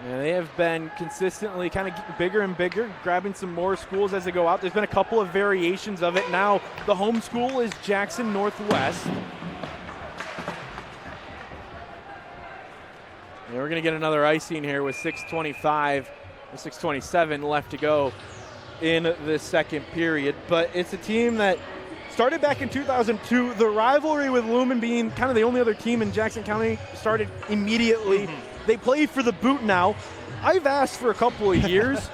And they have been consistently kind of getting bigger and bigger, grabbing some more schools as they go out. There's been a couple of variations of it. Now the home school is Jackson Northwest. And we're going to get another icing here with 6:25 or 6:27 left to go in the second period. But it's a team that started back in 2002. The rivalry with Lumen being kind of the only other team in Jackson County started immediately. They play for the boot now. I've asked for a couple of years,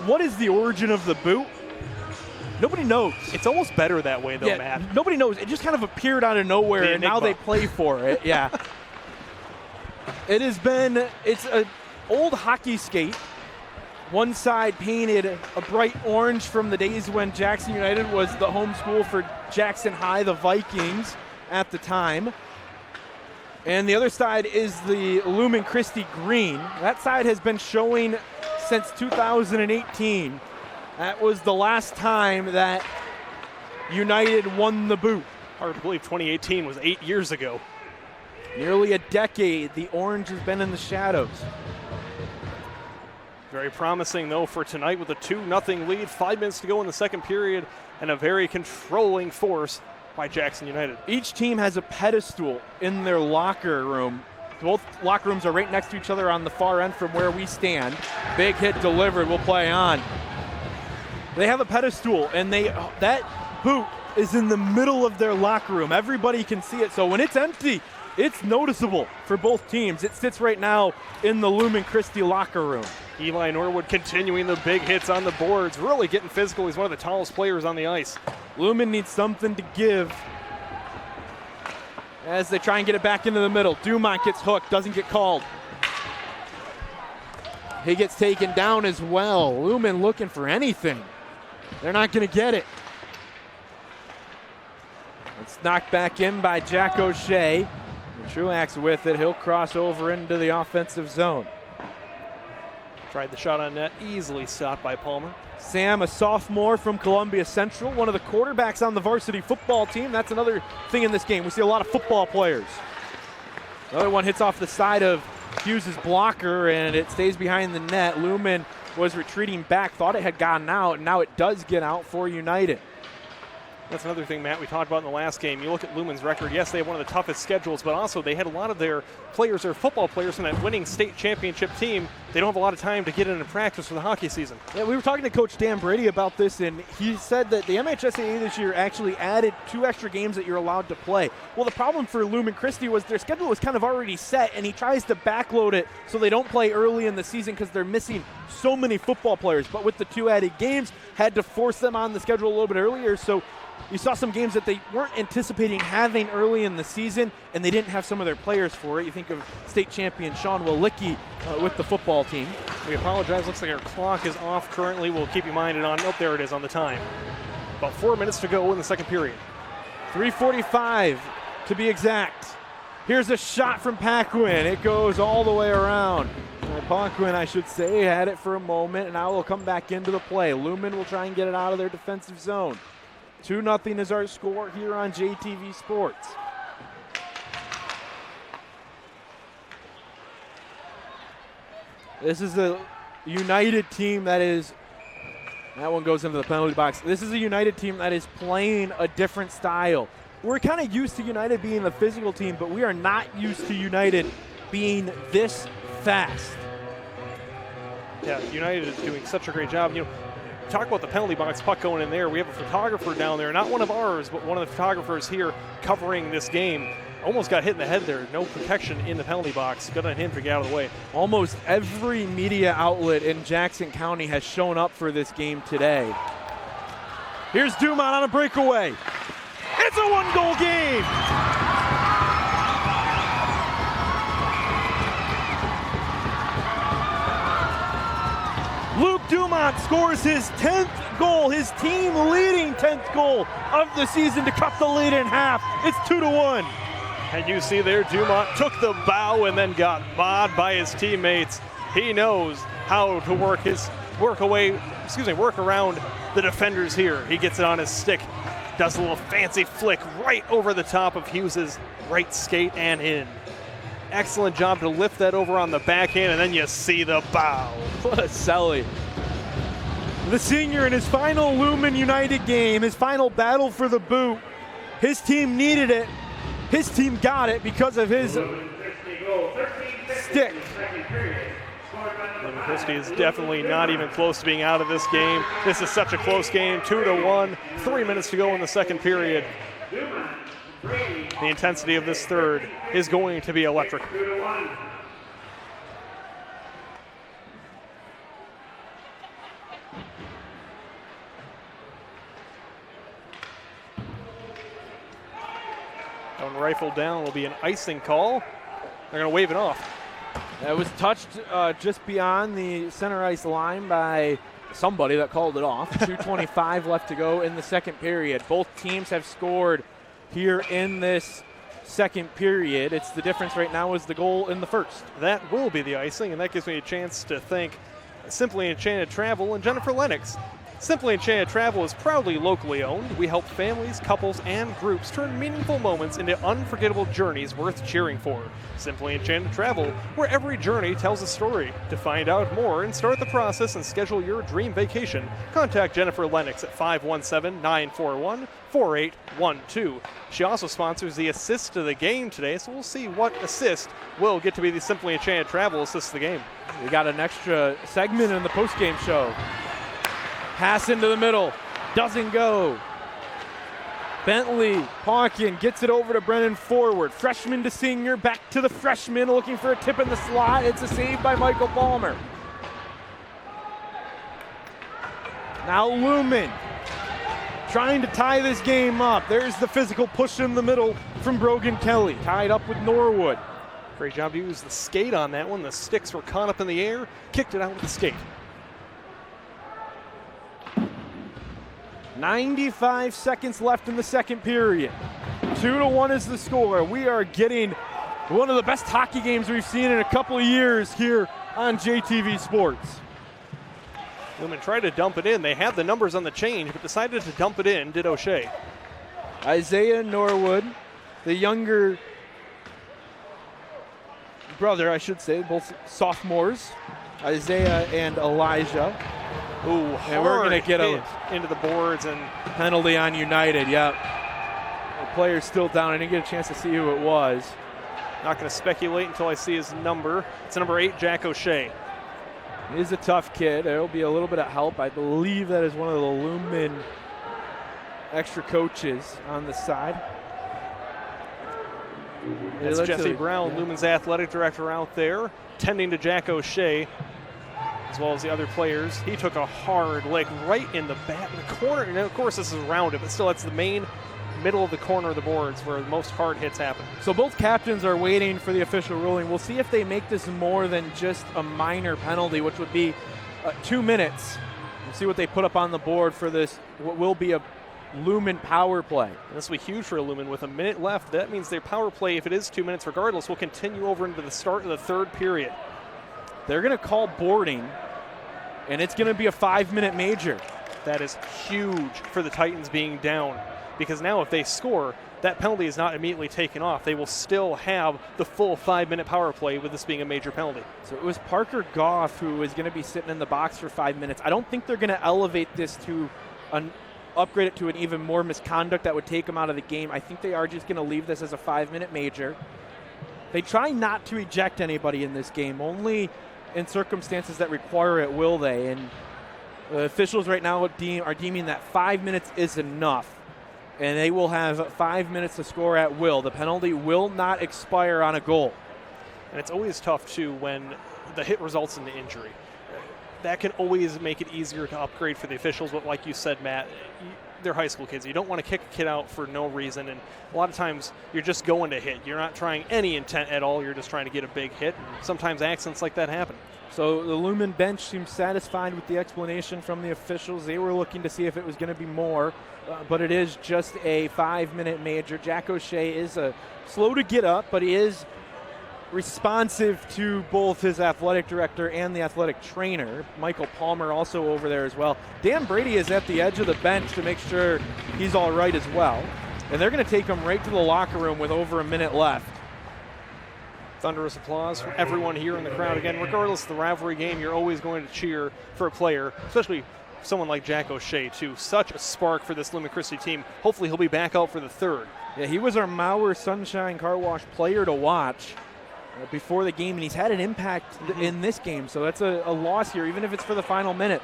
what is the origin of the boot? Nobody knows. It's almost better that way, though, Yeah, Matt. nobody knows. It just kind of appeared out of nowhere, and now they play for it. Yeah. It's an old hockey skate. One side painted a bright orange from the days when Jackson United was the home school for Jackson High, the Vikings at the time. And the other side is the Lumen Christi green. That side has been showing since 2018. That was the last time that United won the boot. Hard to believe 2018 was 8 years ago. Nearly a decade, the orange has been in the shadows. Very promising, though, for tonight with a 2-0 lead. 5 minutes to go in the second period, and a very controlling force by Jackson United. Each team has a pedestal in their locker room. Both locker rooms are right next to each other on the far end from where we stand. Big hit delivered, we'll play on. They have a pedestal, and that boot is in the middle of their locker room. Everybody can see it, so when it's empty, it's noticeable for both teams. It sits right now in the Lumen Christi locker room. Eli Norwood continuing the big hits on the boards, really getting physical. He's one of the tallest players on the ice. Lumen needs something to give as they try and get it back into the middle. Dumont gets hooked, doesn't get called. He gets taken down as well. Lumen looking for anything. They're not going to get it. It's knocked back in by Jack O'Shea. Truax with it. He'll cross over into the offensive zone. Tried the shot on net, easily stopped by Palmer. Sam, a sophomore from Columbia Central, one of the quarterbacks on the varsity football team. That's another thing in this game. We see a lot of football players. Another one hits off the side of Hughes' blocker, and it stays behind the net. Lumen was retreating back, thought it had gotten out, and now it does get out for United. That's another thing, Matt, we talked about in the last game. You look at Lumen's record. Yes, they have one of the toughest schedules, but also they had a lot of their players, their football players from that winning state championship team. They don't have a lot of time to get into practice for the hockey season. Yeah, we were talking to Coach Dan Brady about this, and he said that the MHSAA this year actually added 2 extra games that you're allowed to play. Well, the problem for Lumen Christi was their schedule was kind of already set, and he tries to backload it so they don't play early in the season because they're missing so many football players. But with the 2 added games, had to force them on the schedule a little bit earlier, so you saw some games that they weren't anticipating having early in the season, and they didn't have some of their players for it. You think of state champion Sean Walicki with the football team. We apologize. Looks like our clock is off currently. We'll keep you minded on. Oh, there it is on the time. About 4 minutes to go in the second period. 3:45 to be exact. Here's a shot from Paquin. It goes all the way around. Paquin, I should say, had it for a moment, and now will come back into the play. Lumen will try and get it out of their defensive zone. 2-0 is our score here on JTV Sports. This is a United team that one goes into the penalty box. This is a United team that is playing a different style. We're kind of used to United being the physical team, but we are not used to United being this fast. Yeah, United is doing such a great job. You know, talk about the penalty box puck going in there. We have a photographer down there, not one of ours, but one of the photographers here covering this game. Almost got hit in the head there. No protection in the penalty box. Good on him to get out of the way. Almost every media outlet in Jackson County has shown up for this game today. Here's Dumont on a breakaway. It's a 1-goal game. Luke Dumont scores his 10th goal, his team-leading 10th goal of the season to cut the lead in half. It's 2-1. And you see there, Dumont took the bow and then got mobbed by his teammates. He knows how to work around the defenders here. He gets it on his stick, does a little fancy flick right over the top of Hughes's right skate and in. excellent job to lift that over on the backhand, and then you see the bow. What a celly. The senior in his final Lumen United game, his final battle for the boot. His team needed it. His team got it because of his stick. Lumen Christi is definitely not even close to being out of this game. This is such a close game, 2-1, 3 minutes to go in the second period. The intensity of this third is going to be electric. Going rifle down will be an icing call. They're going to wave it off. That was touched just beyond the center ice line by somebody that called it off. 2:25 left to go in the second period. Both teams have scored here in this second period. It's the difference right now is the goal in the first. That will be the icing, and that gives me a chance to thank Simply Enchanted Travel and Jennifer Lennox. Simply Enchanted Travel is proudly locally owned. We help families, couples, and groups turn meaningful moments into unforgettable journeys worth cheering for. Simply Enchanted Travel, where every journey tells a story. To find out more and start the process and schedule your dream vacation, contact Jennifer Lennox at 517-941-4812. She also sponsors the assist to the game today, so we'll see what assist will get to be the Simply Enchanted Travel assist to the game. We got an extra segment in the postgame show. Pass into the middle, doesn't go. Bentley Hawkin gets it over to Brennan forward. Freshman to senior, back to the freshman, looking for a tip in the slot. It's a save by Michael Palmer. Now Lumen trying to tie this game up. There's the physical push in the middle from Brogan Kelly, tied up with Norwood. Great job to use the skate on that one. The sticks were caught up in the air, kicked it out with the skate. 95 seconds left in the second period. 2-1 is the score. We are getting one of the best hockey games we've seen in a couple of years here on JTV Sports. Lumen tried to dump it in. They had the numbers on the change, but decided to dump it in, did O'Shea. Isaiah Norwood, the younger brother, I should say, both sophomores, Isaiah and Elijah. Ooh, and we're going to get into the boards and penalty on United. Yep. The player's still down. I didn't get a chance to see who it was. Not going to speculate until I see his number. It's number 8, Jack O'Shea. He's a tough kid. There'll be a little bit of help. I believe that is one of the Lumen extra coaches on the side. That's Jesse Brown, Lumen's athletic director out there, tending to Jack O'Shea, as well as the other players. He took a hard leg right in the corner. And of course, this is around it, but still, that's the main middle of the corner of the boards where the most hard hits happen. So both captains are waiting for the official ruling. We'll see if they make this more than just a minor penalty, which would be 2 minutes. We'll see what they put up on the board for this, what will be a Lumen power play. And this will be huge for Lumen with a minute left. That means their power play, if it is 2 minutes regardless, will continue over into the start of the third period. They're going to call boarding, and it's going to be a 5-minute major. That is huge for the Titans being down, because now if they score, that penalty is not immediately taken off. They will still have the full 5-minute power play with this being a major penalty. So it was Parker Goff who is going to be sitting in the box for 5 minutes. I don't think they're going to elevate this to upgrade it to an even more misconduct that would take them out of the game. I think they are just going to leave this as a 5-minute major. They try not to eject anybody in this game, only in circumstances that require it will they. And the officials right now are deeming that 5 minutes is enough. And they will have 5 minutes to score at will. The penalty will not expire on a goal. And it's always tough, too, when the hit results in the injury. That can always make it easier to upgrade for the officials. But like you said, Matt, they're high school kids. You don't want to kick a kid out for no reason. And a lot of times you're just going to hit. You're not trying any intent at all. You're just trying to get a big hit. And sometimes accidents like that happen. So the Lumen bench seems satisfied with the explanation from the officials. They were looking to see if it was going to be more, but it is just a 5-minute major. Jack O'Shea is slow to get up, but he is responsive to both his athletic director and the athletic trainer. Michael Palmer also over there as well. Dan Brady is at the edge of the bench to make sure he's all right as well. And they're going to take him right to the locker room with over a minute left. Thunderous applause from everyone here in the crowd. Again, regardless of the rivalry game, you're always going to cheer for a player, especially someone like Jack O'Shea, too. Such a spark for this Lumen Christi team. Hopefully he'll be back out for the third. Yeah, he was our Mauer Sunshine Car Wash player to watch before the game, and he's had an impact in this game, so that's a loss here, even if it's for the final minute.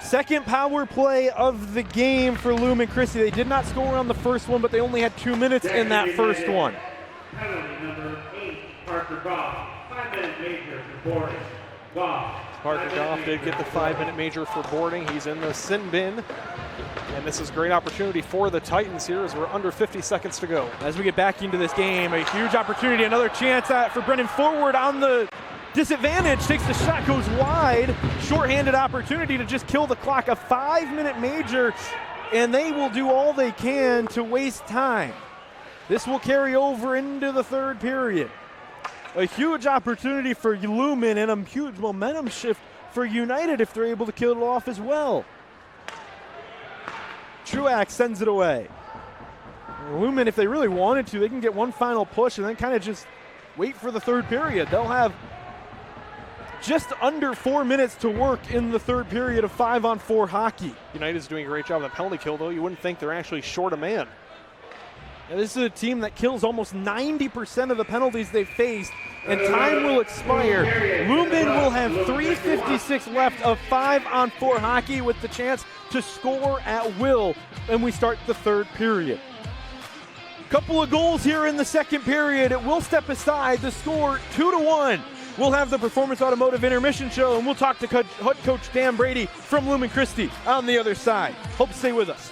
Second power play of the game for Lumen Christi. They did not score on the first one, but they only had 2 minutes in that first one. Penalty number 8, Parker Goff. 5-minute major for boarding. Goff. Parker Goff did get the 5-minute major for boarding. He's in the sin bin. And this is a great opportunity for the Titans here as we're under 50 seconds to go. As we get back into this game, a huge opportunity, another chance for Brennan Forward on the disadvantage, takes the shot, goes wide. Shorthanded opportunity to just kill the clock. A 5-minute major, and they will do all they can to waste time. This will carry over into the third period. A huge opportunity for Lumen and a huge momentum shift for United if they're able to kill it off as well. Truax sends it away. Lumen, if they really wanted to, they can get one final push and then kind of just wait for the third period. They'll have just under 4 minutes to work in the third period of 5-on-4 hockey. United's doing a great job of the penalty kill, though. You wouldn't think they're actually short a man. Now, this is a team that kills almost 90% of the penalties they've faced, and time will expire. Lumen will have 3:56 left of 5-on-4 hockey with the chance to score at will, and we start the third period. Couple of goals here in the second period. It will step aside. The score 2-1. We'll have the Performance Automotive Intermission Show, and we'll talk to head coach Dan Brady from Lumen Christi on the other side. Hope to stay with us.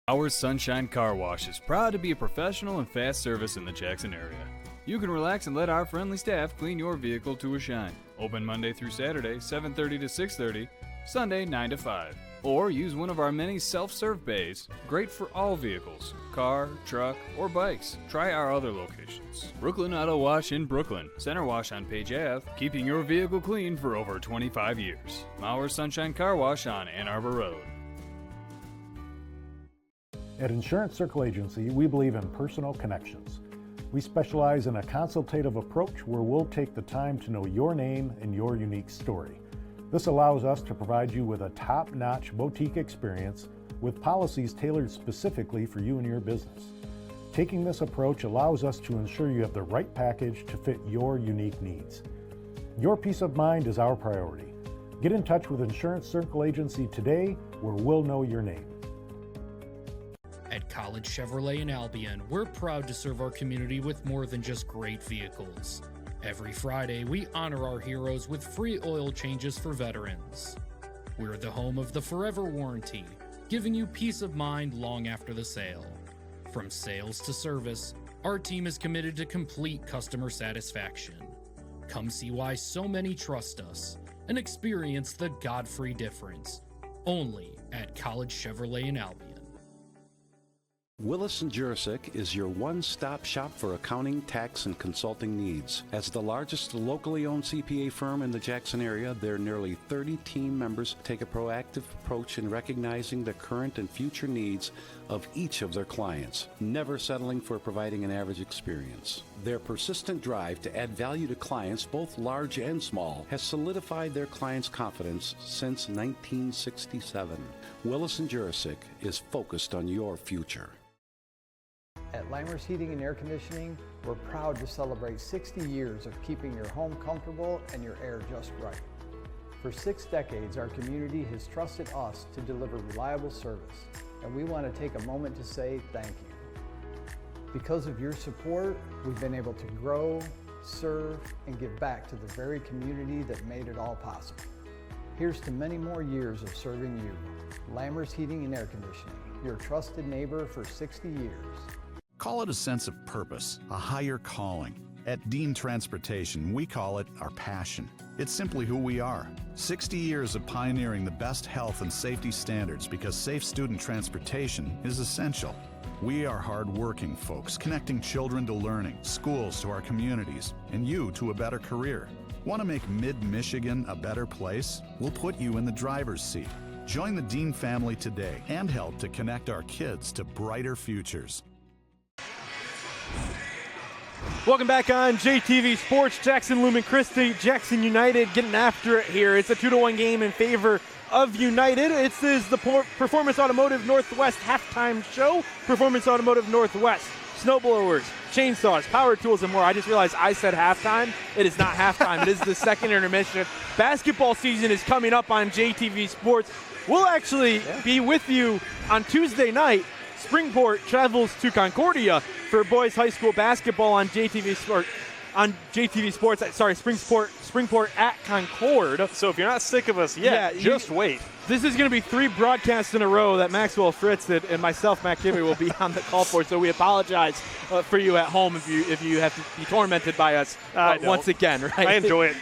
Our Sunshine Car Wash is proud to be a professional and fast service in the Jackson area. You can relax and let our friendly staff clean your vehicle to a shine. Open Monday through Saturday, 7:30 to 6:30, Sunday 9 to 5. Or use one of our many self-serve bays, great for all vehicles, car, truck, or bikes. Try our other locations. Brooklyn Auto Wash in Brooklyn, Center Wash on Page Ave, keeping your vehicle clean for over 25 years. Our Sunshine Car Wash on Ann Arbor Road. At Insurance Circle Agency, we believe in personal connections. We specialize in a consultative approach where we'll take the time to know your name and your unique story. This allows us to provide you with a top-notch boutique experience with policies tailored specifically for you and your business. Taking this approach allows us to ensure you have the right package to fit your unique needs. Your peace of mind is our priority. Get in touch with Insurance Circle Agency today, where we'll know your name. At College Chevrolet in Albion, we're proud to serve our community with more than just great vehicles. Every Friday, we honor our heroes with free oil changes for veterans. We're the home of the Forever Warranty, giving you peace of mind long after the sale. From sales to service, our team is committed to complete customer satisfaction. Come see why so many trust us and experience the God-free difference, only at College Chevrolet in Albion. Willis & Jurisic is your one-stop shop for accounting, tax, and consulting needs. As the largest locally owned CPA firm in the Jackson area, their nearly 30 team members take a proactive approach in recognizing the current and future needs of each of their clients, never settling for providing an average experience. Their persistent drive to add value to clients, both large and small, has solidified their clients' confidence since 1967. Willis & Jurisic is focused on your future. At Lamers Heating and Air Conditioning, we're proud to celebrate 60 years of keeping your home comfortable and your air just right. For 6 decades, our community has trusted us to deliver reliable service, and we want to take a moment to say thank you. Because of your support, we've been able to grow, serve, and give back to the very community that made it all possible. Here's to many more years of serving you. Lamers Heating and Air Conditioning, your trusted neighbor for 60 years. Call it a sense of purpose, a higher calling. At Dean Transportation, we call it our passion. It's simply who we are. 60 years of pioneering the best health and safety standards because safe student transportation is essential. We are hard-working folks, connecting children to learning, schools to our communities, and you to a better career. Want to make Mid-Michigan a better place? We'll put you in the driver's seat. Join the Dean family today and help to connect our kids to brighter futures. Welcome back on JTV Sports. Jackson Lumen Christi, Jackson United getting after it here. It's a 2-1 game in favor of United. This is the Performance Automotive Northwest halftime show. Performance Automotive Northwest. Snowblowers, chainsaws, power tools, and more. I just realized I said halftime. It is not halftime. It is the second intermission. Basketball season is coming up on JTV Sports. We'll actually be with you on Tuesday night. Springport travels to Concordia for boys high school basketball on JTV Sports. Springport at Concord. So if you're not sick of us yet, just wait. This is going to be 3 broadcasts in a row that Maxwell Fritz and myself, Matt Kibbe, will be on the call for. So we apologize for you at home if you have to be tormented by us once again. Right? I enjoy it.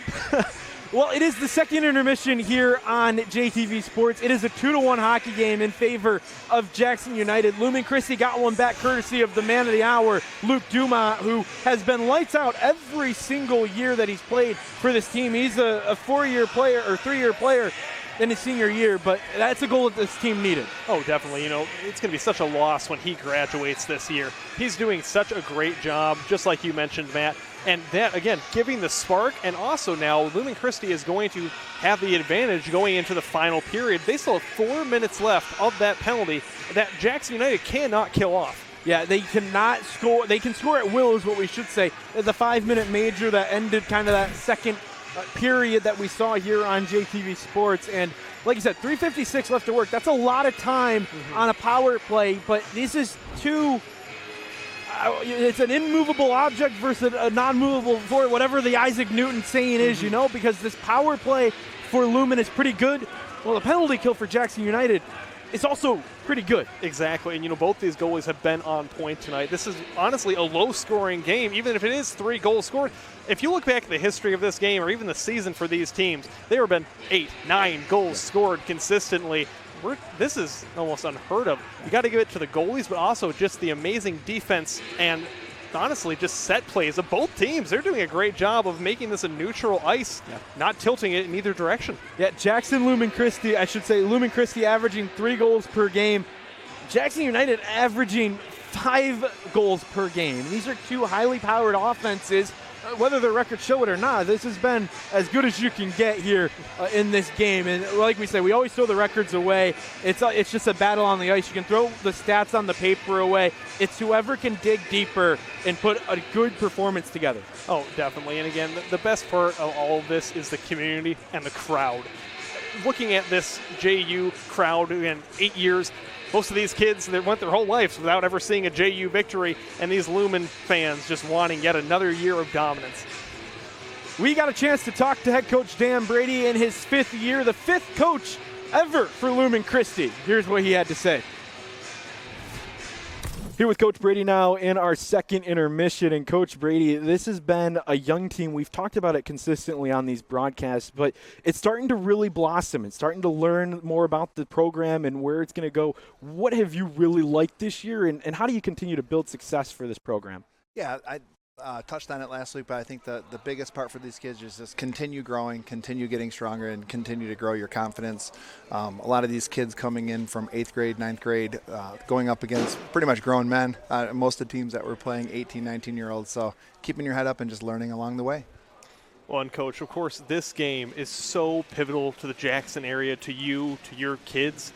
Well, it is the second intermission here on JTV Sports. It is a 2-1 hockey game in favor of Jackson United. Lumen Christi got one back courtesy of the man of the hour, Luke Dumas, who has been lights out every single year that he's played for this team. He's a 4-year player or 3-year player in his senior year, but that's a goal that this team needed. Oh, definitely. It's going to be such a loss when he graduates this year. He's doing such a great job, just like you mentioned, Matt. And that, again, giving the spark, and also now Lumen Christi is going to have the advantage going into the final period. They still have 4 minutes left of that penalty that Jackson United cannot kill off. Yeah, they cannot score. They can score at will is what we should say. The 5-minute major that ended kind of that second period that we saw here on JTV Sports. And like you said, 3:56 left to work. That's a lot of time on a power play, but this is it's an immovable object versus a non-movable forward, whatever the Isaac Newton saying is, because this power play for Lumen is pretty good. Well, the penalty kill for Jackson United is also pretty good. Exactly, and both these goalies have been on point tonight. This is honestly a low-scoring game, even if it is 3 goals scored. If you look back at the history of this game or even the season for these teams, there have been 8, 9 goals scored consistently. This is almost unheard of. You got to give it to the goalies, but also just the amazing defense and honestly just set plays of both teams. They're doing a great job of making this a neutral ice, not tilting it in either direction. Yeah, Lumen Christi averaging 3 goals per game. Jackson United averaging 5 goals per game. These are 2 highly powered offenses. Whether the records show it or not, this has been as good as you can get here in this game. And like we say, we always throw the records away. It's just a battle on the ice. You can throw the stats on the paper away. It's whoever can dig deeper and put a good performance together. Oh, definitely. And again, the best part of all of this is the community and the crowd. Looking at this JU crowd in 8 years, most of these kids, they went their whole lives without ever seeing a JU victory, and these Lumen fans just wanting yet another year of dominance. We got a chance to talk to head coach Dan Brady in his 5th year, the 5th coach ever for Lumen Christi. Here's what he had to say. Here with Coach Brady now in our second intermission. And Coach Brady, this has been a young team. We've talked about it consistently on these broadcasts, but it's starting to really blossom. It's starting to learn more about the program and where it's going to go. What have you really liked this year, and how do you continue to build success for this program? Yeah, I touched on it last week, but I think the biggest part for these kids is just continue growing, continue getting stronger, and continue to grow your confidence. A lot of these kids coming in from 8th grade, 9th grade, going up against pretty much grown men. Most of the teams that were playing 18, 19-year-olds. So keeping your head up and just learning along the way. Well, and Coach, of course, this game is so pivotal to the Jackson area, to you, to your kids.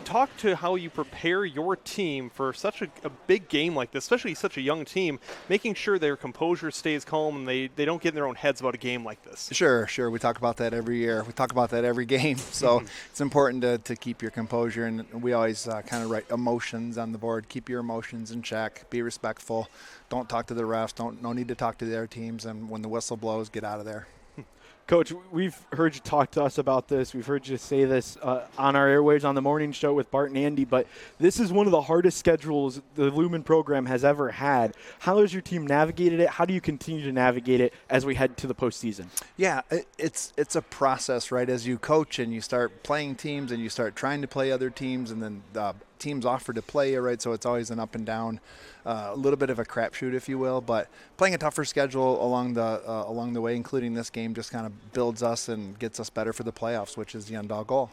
Talk to how you prepare your team for such a big game like this, especially such a young team, making sure their composure stays calm and they don't get in their own heads about a game like this. Sure. We talk about that every year. We talk about that every game. So it's important to keep your composure, and we always kind of write emotions on the board. Keep your emotions in check. Be respectful. Don't talk to the refs. No need to talk to their teams. And when the whistle blows, get out of there. Coach, we've heard you talk to us about this. We've heard you say this on our airwaves on the morning show with Bart and Andy, but this is one of the hardest schedules the Lumen program has ever had. How has your team navigated it? How do you continue to navigate it as we head to the postseason? Yeah, it's a process, right? As you coach and you start playing teams and you start trying to play other teams, and then teams offer to play you, right? So it's always an up and down, a little bit of a crapshoot, if you will. But playing a tougher schedule along the way, including this game, just kind of builds us and gets us better for the playoffs, which is the end-all goal.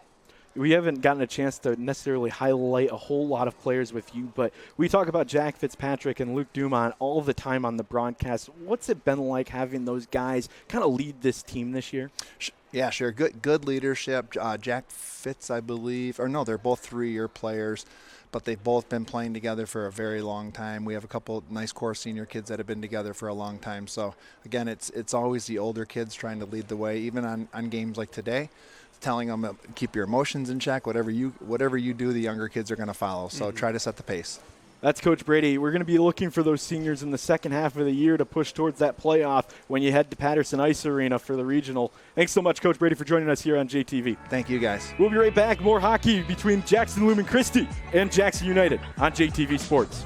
we haven't gotten a chance to necessarily highlight a whole lot of players with you, but we talk about Jack Fitzpatrick and Luke Dumont all the time on the broadcast. What's it been like having those guys kind of lead this team this year? Yeah, sure. Good leadership. Jack Fitz, I believe, or no, they're both 3-year players, but they've both been playing together for a very long time. We have a couple nice core senior kids that have been together for a long time. So, again, it's always the older kids trying to lead the way, even on games like today, telling them keep your emotions in check. Whatever you do, the younger kids are going to follow. So try to set the pace. That's Coach Brady. We're going to be looking for those seniors in the second half of the year to push towards that playoff when you head to Patterson Ice Arena for the regional. Thanks so much, Coach Brady, for joining us here on JTV. Thank you, guys. We'll be right back. More hockey between Jackson Lumen Christi and Jackson United on JTV Sports.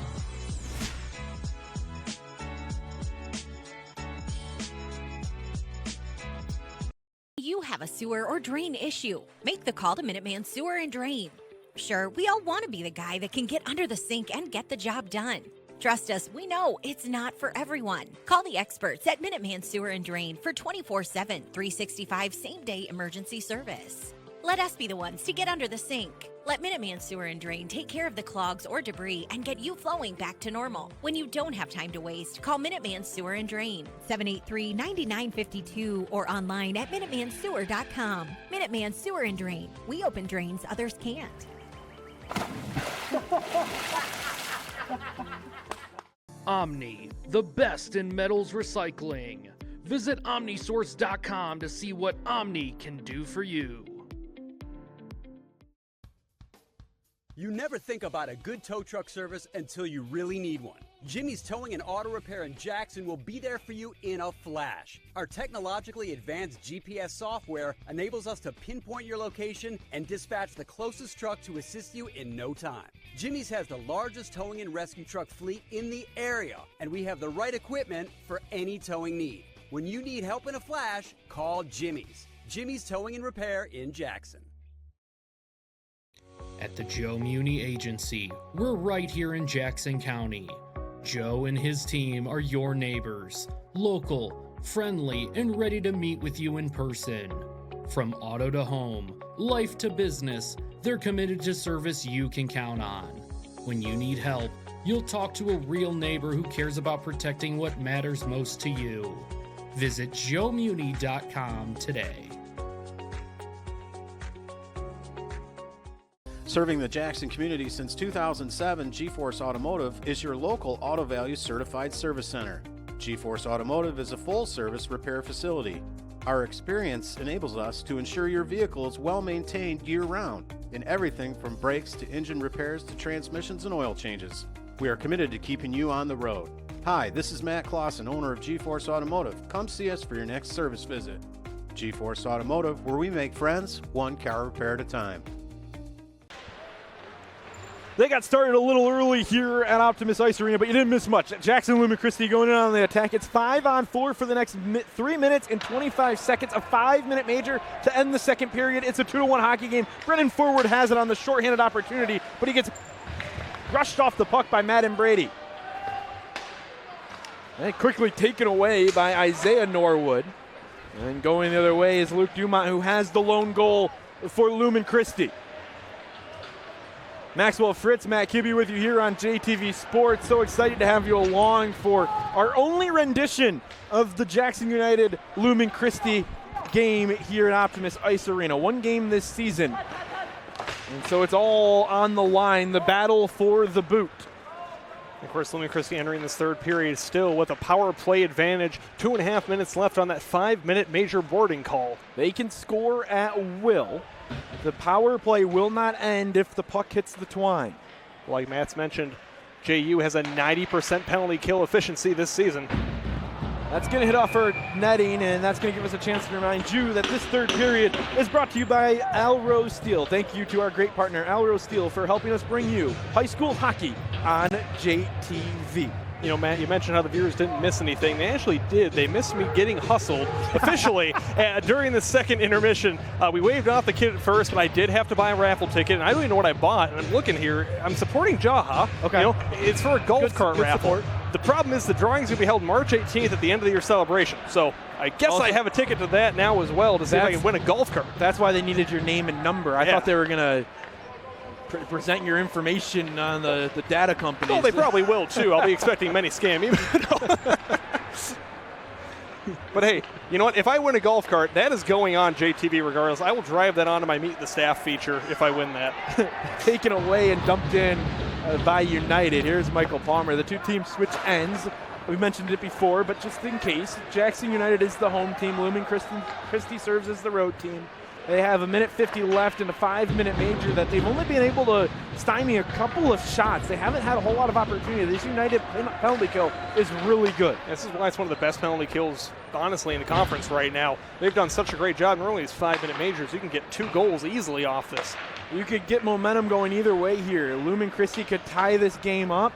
You have a sewer or drain issue. Make the call to Minuteman Sewer and Drain. Sure, we all want to be the guy that can get under the sink and get the job done. Trust us, we know it's not for everyone. Call the experts at Minuteman Sewer and Drain for 24/7, 365 same-day emergency service. Let us be the ones to get under the sink. Let Minuteman Sewer and Drain take care of the clogs or debris and get you flowing back to normal. When you don't have time to waste, call Minuteman Sewer and Drain, 783-9952, or online at MinutemanSewer.com. Minuteman Sewer and Drain. We open drains others can't. Omni, the best in metals recycling. Visit omnisource.com to see what Omni can do for you. You never think about a good tow truck service until you really need one. Jimmy's Towing and Auto Repair in Jackson will be there for you in a flash. Our technologically advanced GPS software enables us to pinpoint your location and dispatch the closest truck to assist you in no time. Jimmy's has the largest towing and rescue truck fleet in the area, and we have the right equipment for any towing need. When you need help in a flash, call Jimmy's. Jimmy's Towing and Repair in Jackson. At the Joe Muni Agency, we're right here in Jackson County. Joe and his team are your neighbors, local, friendly, and ready to meet with you in person. From auto to home, life to business, they're committed to service you can count on. When you need help, you'll talk to a real neighbor who cares about protecting what matters most to you. Visit joemuni.com today. Serving the Jackson community since 2007, G-Force Automotive is your local Auto Value Certified Service Center. G-Force Automotive is a full-service repair facility. Our experience enables us to ensure your vehicle is well-maintained year-round in everything from brakes to engine repairs to transmissions and oil changes. We are committed to keeping you on the road. Hi, this is Matt Clausen, owner of G-Force Automotive. Come see us for your next service visit. G-Force Automotive, where we make friends, one car repair at a time. They got started a little early here at Optimus Ice Arena, but you didn't miss much. Jackson Lumen Christi going in on the attack. It's 5-on-4 for the next 3 minutes and 25 seconds. A 5-minute major to end the second period. It's a 2-1 hockey game. Brennan Forward has it on the shorthanded opportunity, but he gets brushed off the puck by Madden Brady. And quickly taken away by Isaiah Norwood. And going the other way is Luke Dumont, who has the lone goal for Lumen Christi. Maxwell Fritz, Matt Kibbe with you here on JTV Sports. So excited to have you along for our only rendition of the Jackson United Lumen Christi game here at Optimus Ice Arena. One game this season. And so it's all on the line, the battle for the boot. Of course, Lumen Christi entering this third period still with a power play advantage. 2.5 minutes left on that 5-minute major boarding call. They can score at will. The power play will not end if the puck hits the twine. Like Matt's mentioned, JU has a 90% penalty kill efficiency this season. That's going to hit off our netting, and that's going to give us a chance to remind you that this third period is brought to you by Alro Steel. Thank you to our great partner, Alro Steel, for helping us bring you high school hockey on JTV. You know, Matt, you mentioned how the viewers didn't miss anything. They actually did. They missed me getting hustled officially during the second intermission. We waved off the kid at first, but I did have to buy a raffle ticket, and I don't even know what I bought. And I'm looking here. I'm supporting Jaha. Okay. You know, it's for a golf cart raffle. The problem is the drawing's going to be held March 18th at the end of the year celebration. So I guess Also, I have a ticket to that now as well to see if I can win a golf cart. That's why they needed your name and number. I thought they were going to present your information on the data companies. Well, they probably will, too. I'll be expecting many scam emails. But hey, you know what? If I win a golf cart, that is going on JTV regardless. I will drive that onto my Meet the Staff feature if I win that. Taken away and dumped in by United. Here's Michael Palmer. The two teams switch ends. We mentioned it before, but just in case, Jackson United is the home team. Lumen Christi serves as the road team. They have 1:50 left in a 5-minute major that they've only been able to stymie a couple of shots. They haven't had a whole lot of opportunity. This United penalty kill is really good. This is why it's one of the best penalty kills, honestly, in the conference right now. They've done such a great job in early these 5-minute majors. You can get 2 goals easily off this. You could get momentum going either way here. Lumen Christi could tie this game up,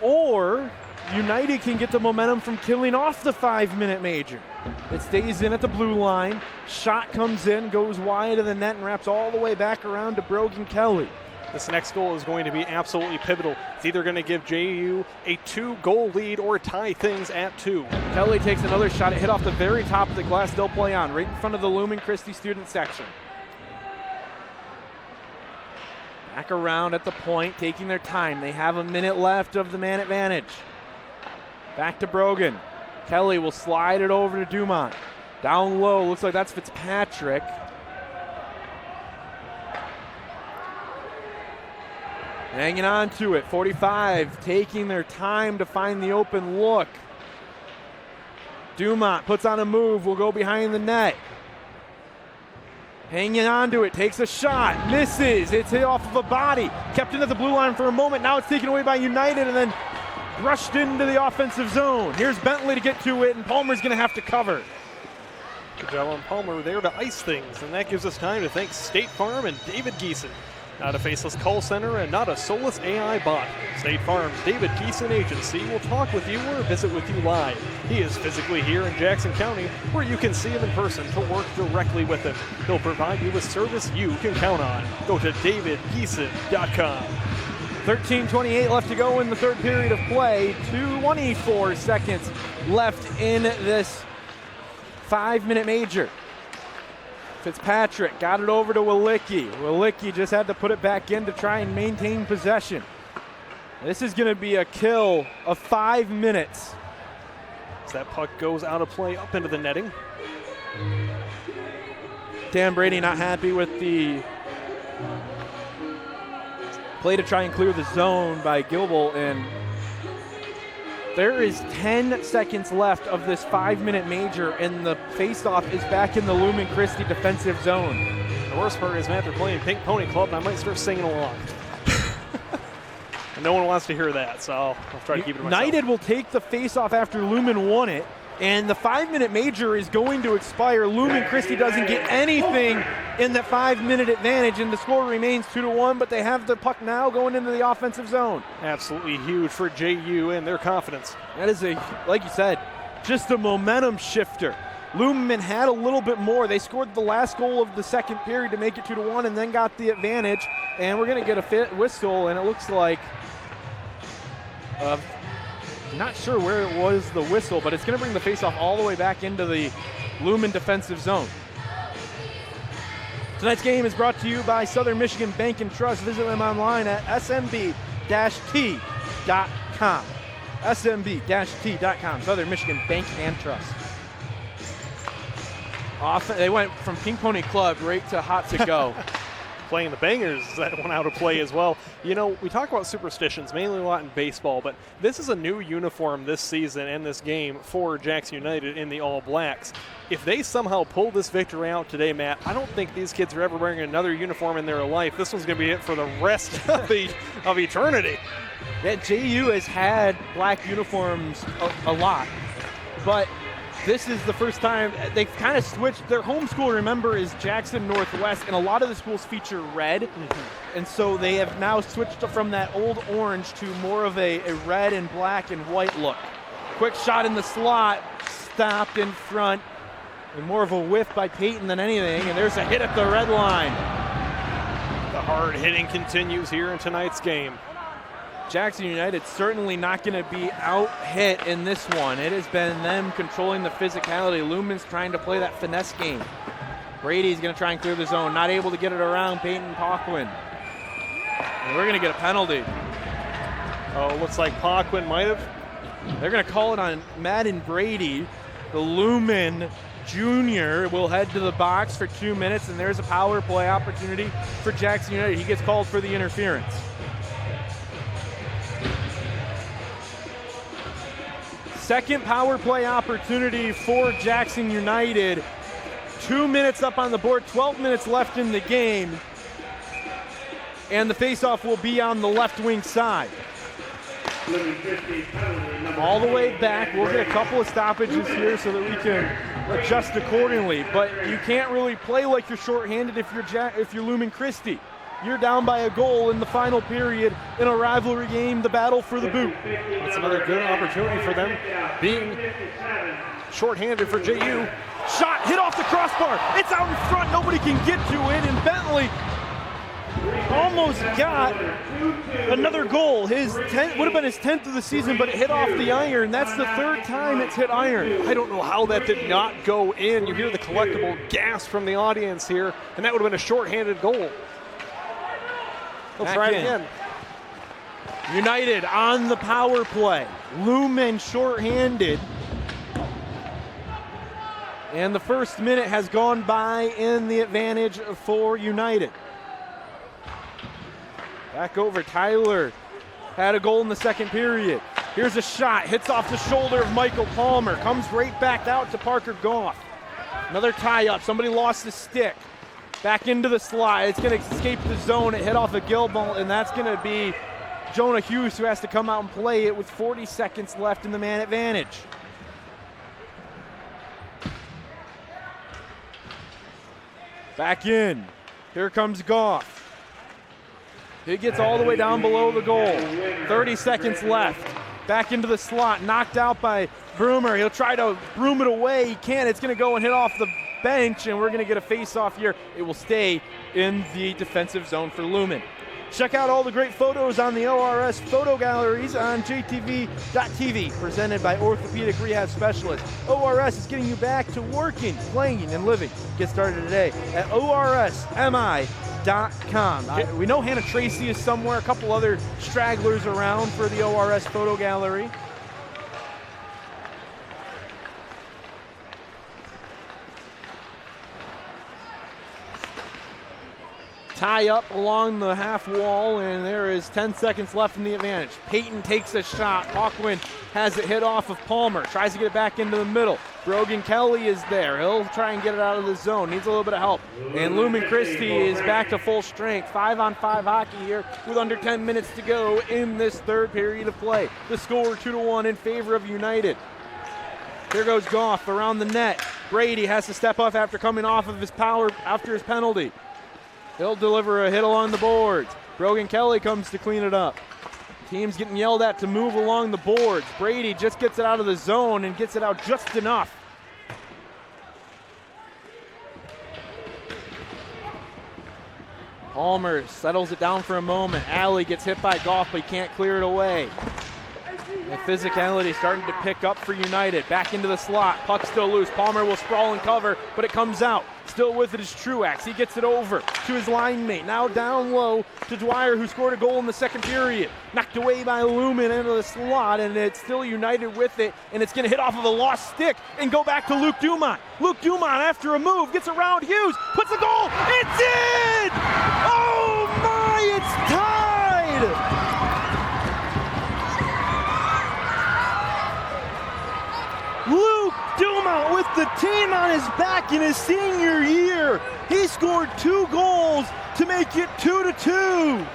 or United can get the momentum from killing off the 5-minute major. It stays in at the blue line. Shot comes in, goes wide of the net, and wraps all the way back around to Brogan Kelly. This next goal is going to be absolutely pivotal. It's either going to give JU a 2-goal lead or tie things at 2. Kelly takes another shot. It hit off the very top of the glass they'll play on, right in front of the Lumen Christi student section. Back around at the point, taking their time. They have a minute left of the man advantage. Back to Brogan. Kelly will slide it over to Dumont. Down low, looks like that's Fitzpatrick. Hanging on to it, 45, taking their time to find the open look. Dumont puts on a move, will go behind the net. Hanging on to it, takes a shot, misses, it's hit off of a body. Kept into the blue line for a moment, now it's taken away by United and then rushed into the offensive zone. Here's Bentley to get to it, and Palmer's going to have to cover. Cagello and Palmer there to ice things, and that gives us time to thank State Farm and David Geeson. Not a faceless call center and not a soulless AI bot. State Farm's David Geeson Agency will talk with you or visit with you live. He is physically here in Jackson County, where you can see him in person to work directly with him. He'll provide you with service you can count on. Go to davidgeeson.com. 13:28 left to go in the third period of play. 24 seconds left in this 5-minute major. Fitzpatrick got it over to Walicki. Walicki just had to put it back in to try and maintain possession. This is going to be a kill of 5 minutes. As that puck goes out of play up into the netting. Dan Brady not happy with the play to try and clear the zone by Gilbel, and there is 10 seconds left of this 5-minute major, and the faceoff is back in the Lumen Christi defensive zone. The worst part is, Matt, they're playing Pink Pony Club, and I might start singing along. And no one wants to hear that, so I'll try to keep it to myself. United will take the faceoff after Lumen won it, and the 5-minute major is going to expire. Lumen Christi doesn't get anything in that 5-minute advantage, and the score remains 2-1, but they have the puck now going into the offensive zone. Absolutely huge for JU and their confidence. That is, like you said, just a momentum shifter. Lumen had a little bit more. They scored the last goal of the second period to make it 2-1 and then got the advantage, and we're going to get a whistle, and it looks like not sure where it was the whistle, but it's going to bring the faceoff all the way back into the Lumen defensive zone. Tonight's game is brought to you by Southern Michigan Bank and Trust. Visit them online at smb-t.com. smb-t.com. Southern Michigan Bank and Trust. They went from Pink Pony Club right to Hot to Go. Playing the bangers, that went out of play as well. You know, we talk about superstitions mainly a lot in baseball, but this is a new uniform this season and this game for Jackson United in the All Blacks. If they somehow pull this victory out today, Matt, I don't think these kids are ever wearing another uniform in their life. This one's going to be it for the rest of eternity. Yeah, JU has had black uniforms a lot, but this is the first time they've kind of switched. Their home school, remember, is Jackson Northwest, and a lot of the schools feature red. And so they have now switched from that old orange to more of a red and black and white look. Quick shot in the slot, stopped in front, and more of a whiff by Peyton than anything, and there's a hit at the red line. The hard hitting continues here in tonight's game. Jackson United certainly not going to be out-hit in this one. It has been them controlling the physicality. Lumen's trying to play that finesse game. Brady's going to try and clear the zone. Not able to get it around Peyton Pauquin. And we're going to get a penalty. Oh, looks like Pauquin might have. They're going to call it on Madden Brady. The Lumen Junior will head to the box for 2 minutes, and there's a power play opportunity for Jackson United. He gets called for the interference. Second power play opportunity for Jackson United. 2 minutes up on the board, 12 minutes left in the game. And the faceoff will be on the left wing side. All the way back. We'll get a couple of stoppages here so that we can adjust accordingly. But you can't really play like you're shorthanded if you're Lumen Christi. You're down by a goal in the final period in a rivalry game, the battle for the boot. It's another good opportunity for them, being shorthanded for JU. Shot hit off the crossbar. It's out in front. Nobody can get to it, and Bentley almost got another goal. His 10th would have been his 10th of the season, but it hit off the iron. That's the third time it's hit iron. I don't know how that did not go in. You hear the collectible gasp from the audience here, and that would have been a shorthanded goal. Let's try it again. United on the power play. Lumen shorthanded. And the first minute has gone by in the advantage for United. Back over, Tyler had a goal in the second period. Here's a shot, hits off the shoulder of Michael Palmer, comes right back out to Parker Goff. Another tie-up, somebody lost the stick. Back into the slide, it's gonna escape the zone, it hit off a gill ball, and that's gonna be Jonah Hughes who has to come out and play it with 40 seconds left in the man advantage. Back in, here comes Goff. He gets all the way down below the goal. 30 seconds left. Back into the slot, knocked out by Broomer. He'll try to broom it away. He can't. It's going to go and hit off the bench, and we're going to get a face-off here. It will stay in the defensive zone for Lumen. Check out all the great photos on the ORS photo galleries on JTV.tv, presented by Orthopedic Rehab Specialists. ORS is getting you back to working, playing, and living. Get started today at ORSMI.com. We know Hannah Tracy is somewhere, a couple other stragglers around for the ORS photo gallery. Tie up along the half wall, and there is 10 seconds left in the advantage. Peyton takes a shot. Hawkwind has it hit off of Palmer, tries to get it back into the middle. Brogan Kelly is there. He'll try and get it out of the zone. Needs a little bit of help. And Lumen Christi is back to full strength. 5-on-5 hockey here with under 10 minutes to go in this third period of play. The score 2-1 in favor of United. Here goes Goff around the net. Brady has to step up after coming off of his penalty. He'll deliver a hit along the boards. Brogan Kelly comes to clean it up. Team's getting yelled at to move along the boards. Brady just gets it out of the zone and gets it out just enough. Palmer settles it down for a moment. Alley gets hit by Goff, but he can't clear it away. The physicality starting to pick up for United. Back into the slot. Puck still loose. Palmer will sprawl and cover, but it comes out. Still with it is Truax. He gets it over to his line mate. Now down low to Dwyer, who scored a goal in the second period. Knocked away by Lumen into the slot, and it's still United with it, and it's going to hit off of a lost stick and go back to Luke Dumont. Luke Dumont, after a move, gets around Hughes, puts a goal. It's in! Oh my, it's tied! Luke Dumont with the team on his back in his senior year. He scored 2 goals to make it 2-2.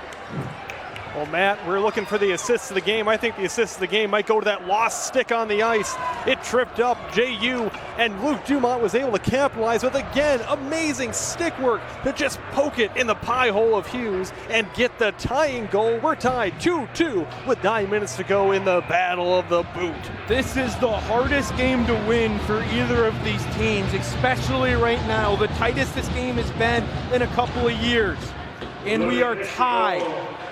Well, Matt, we're looking for the assist of the game. I think the assist of the game might go to that lost stick on the ice. It tripped up JU, and Luke Dumont was able to capitalize with, again, amazing stick work to just poke it in the pie hole of Hughes and get the tying goal. We're tied 2-2 with 9 minutes to go in the battle of the boot. This is the hardest game to win for either of these teams, especially right now. The tightest this game has been in a couple of years. And we are tied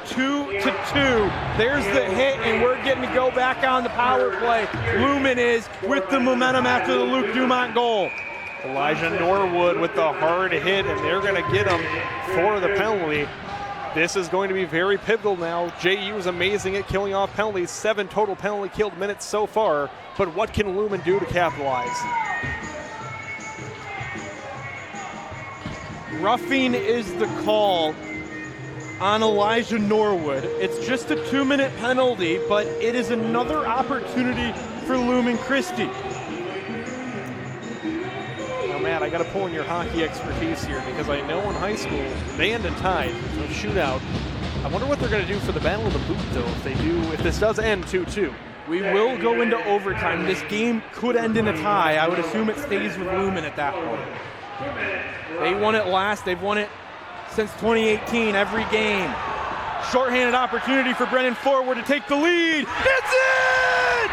2-2. There's the hit, and we're getting to go back on the power play. Lumen is with the momentum after the Luke Dumont goal. Elijah Norwood with the hard hit, and they're going to get him for the penalty. This is going to be very pivotal now. JU is amazing at killing off penalties, 7 total penalty killed minutes so far, but what can Lumen do to capitalize? Roughing is the call on Elijah Norwood. It's just a 2-minute penalty, but it is another opportunity for Lumen Christi. Now, Matt, I got to pull in your hockey expertise here because I know in high school, band and tied, so shootout. I wonder what they're going to do for the Battle of the Boot, though, if this does end 2-2. We will go into overtime. This game could end in a tie. I would assume it stays with Lumen at that point. They won it last. They've won it since 2018, every game. Shorthanded opportunity for Brennan Forward to take the lead. It's in!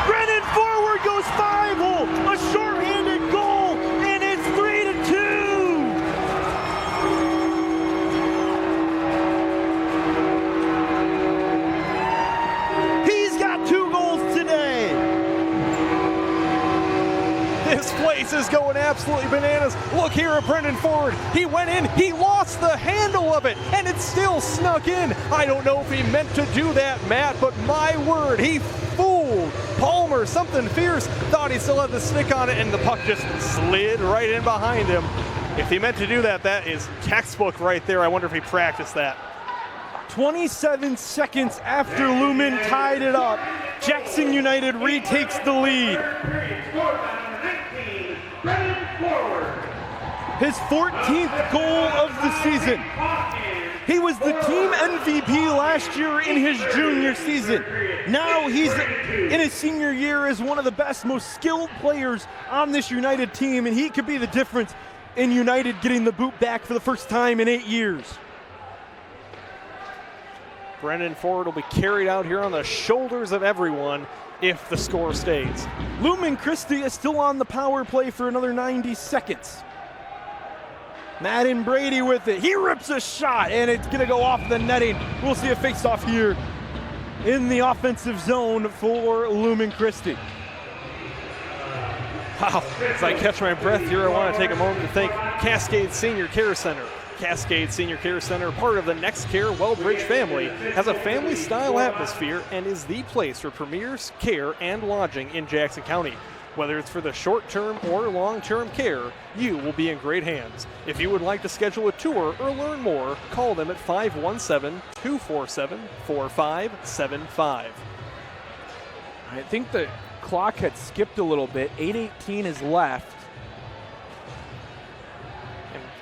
Brennan Forward goes 5-hole, a shorthanded goal, and it's 3-2. He's got 2 goals today. This place is going absolutely bananas. Look here at Brendan Forward. He went in, he lost the handle of it, and it still snuck in. I don't know if he meant to do that, Matt, but my word, he fooled Palmer. Something fierce. Thought he still had the stick on it, and the puck just slid right in behind him. If he meant to do that, that is textbook right there. I wonder if he practiced that. 27 seconds after Lumen tied it up, Jackson United retakes the lead. His 14th goal of the season. He was the team MVP last year in his junior season. Now he's in his senior year as one of the best, most skilled players on this United team, and he could be the difference in United getting the boot back for the first time in 8 years. Brendan Forward will be carried out here on the shoulders of everyone if the score stays. Lumen Christi is still on the power play for another 90 seconds. Madden Brady with it. He rips a shot, and it's going to go off the netting. We'll see a face-off here in the offensive zone for Lumen Christi. Wow, as I catch my breath here, I want to take a moment to thank Cascade Senior Care Center. Cascade Senior Care Center, part of the Next Care Wellbridge family, has a family-style atmosphere and is the place for premier care and lodging in Jackson County. Whether it's for the short-term or long-term care, you will be in great hands. If you would like to schedule a tour or learn more, call them at 517-247-4575. I think the clock had skipped a little bit. 8:18 is left.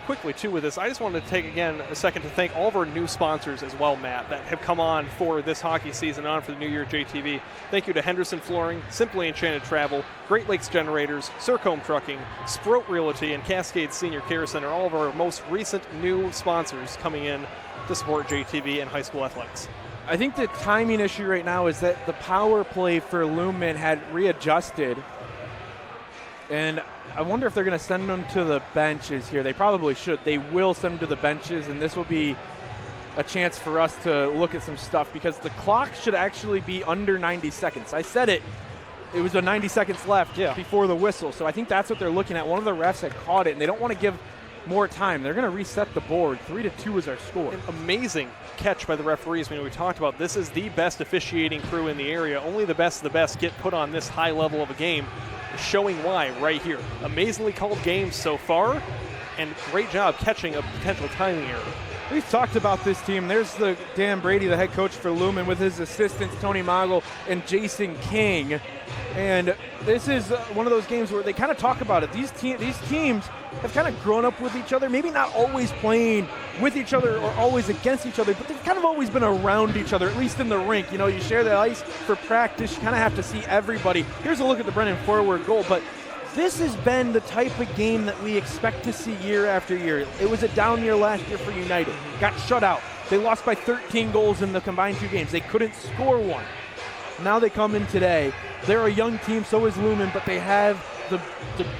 Quickly, too, with this, I just wanted to take, again, a second to thank all of our new sponsors as well, Matt, that have come on for this hockey season on for the new year JTV. Thank you to Henderson Flooring, Simply Enchanted Travel, Great Lakes Generators, Circom Trucking, Sproat Realty, and Cascade Senior Care Center, all of our most recent new sponsors coming in to support JTV and high school athletics. I think the timing issue right now is that the power play for Lumen had readjusted, and I wonder if they're going to send them to the benches here. They probably should. They will send them to the benches, and this will be a chance for us to look at some stuff because the clock should actually be under 90 seconds. I said it. It was a 90 seconds left before the whistle, so I think that's what they're looking at. One of the refs had caught it, and they don't want to give more time. They're going to reset the board. 3-2 is our score. An amazing catch by the referees. We talked about this is the best officiating crew in the area. Only the best of the best get put on this high level of a game. Showing why right here. Amazingly called games so far, and great job catching a potential timing error. We've talked about this team. There's the Dan Brady, the head coach for Lumen, with his assistants Tony Mogul and Jason King. And this is one of those games where they kind of talk about it. These teams have kind of grown up with each other, maybe not always playing with each other or always against each other, but they've kind of always been around each other, at least in the rink. You know, you share the ice for practice. You kind of have to see everybody. Here's a look at the Brennan Forward goal, but this has been the type of game that we expect to see year after year. It was a down year last year for United. Got shut out. They lost by 13 goals in the combined 2 games. They couldn't score one. Now they come in today. They're a young team, so is Lumen, but they have the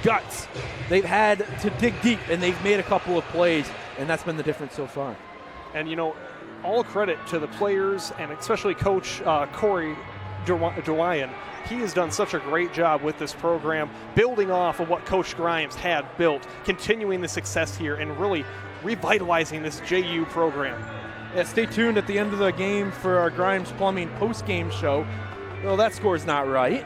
guts. They've had to dig deep, and they've made a couple of plays, and that's been the difference so far. And, all credit to the players and especially Coach Corey DeWyan. He has done such a great job with this program, building off of what Coach Grimes had built, continuing the success here, and really revitalizing this JU program. Yeah, stay tuned at the end of the game for our Grimes Plumbing post-game show. Well, that score's not right.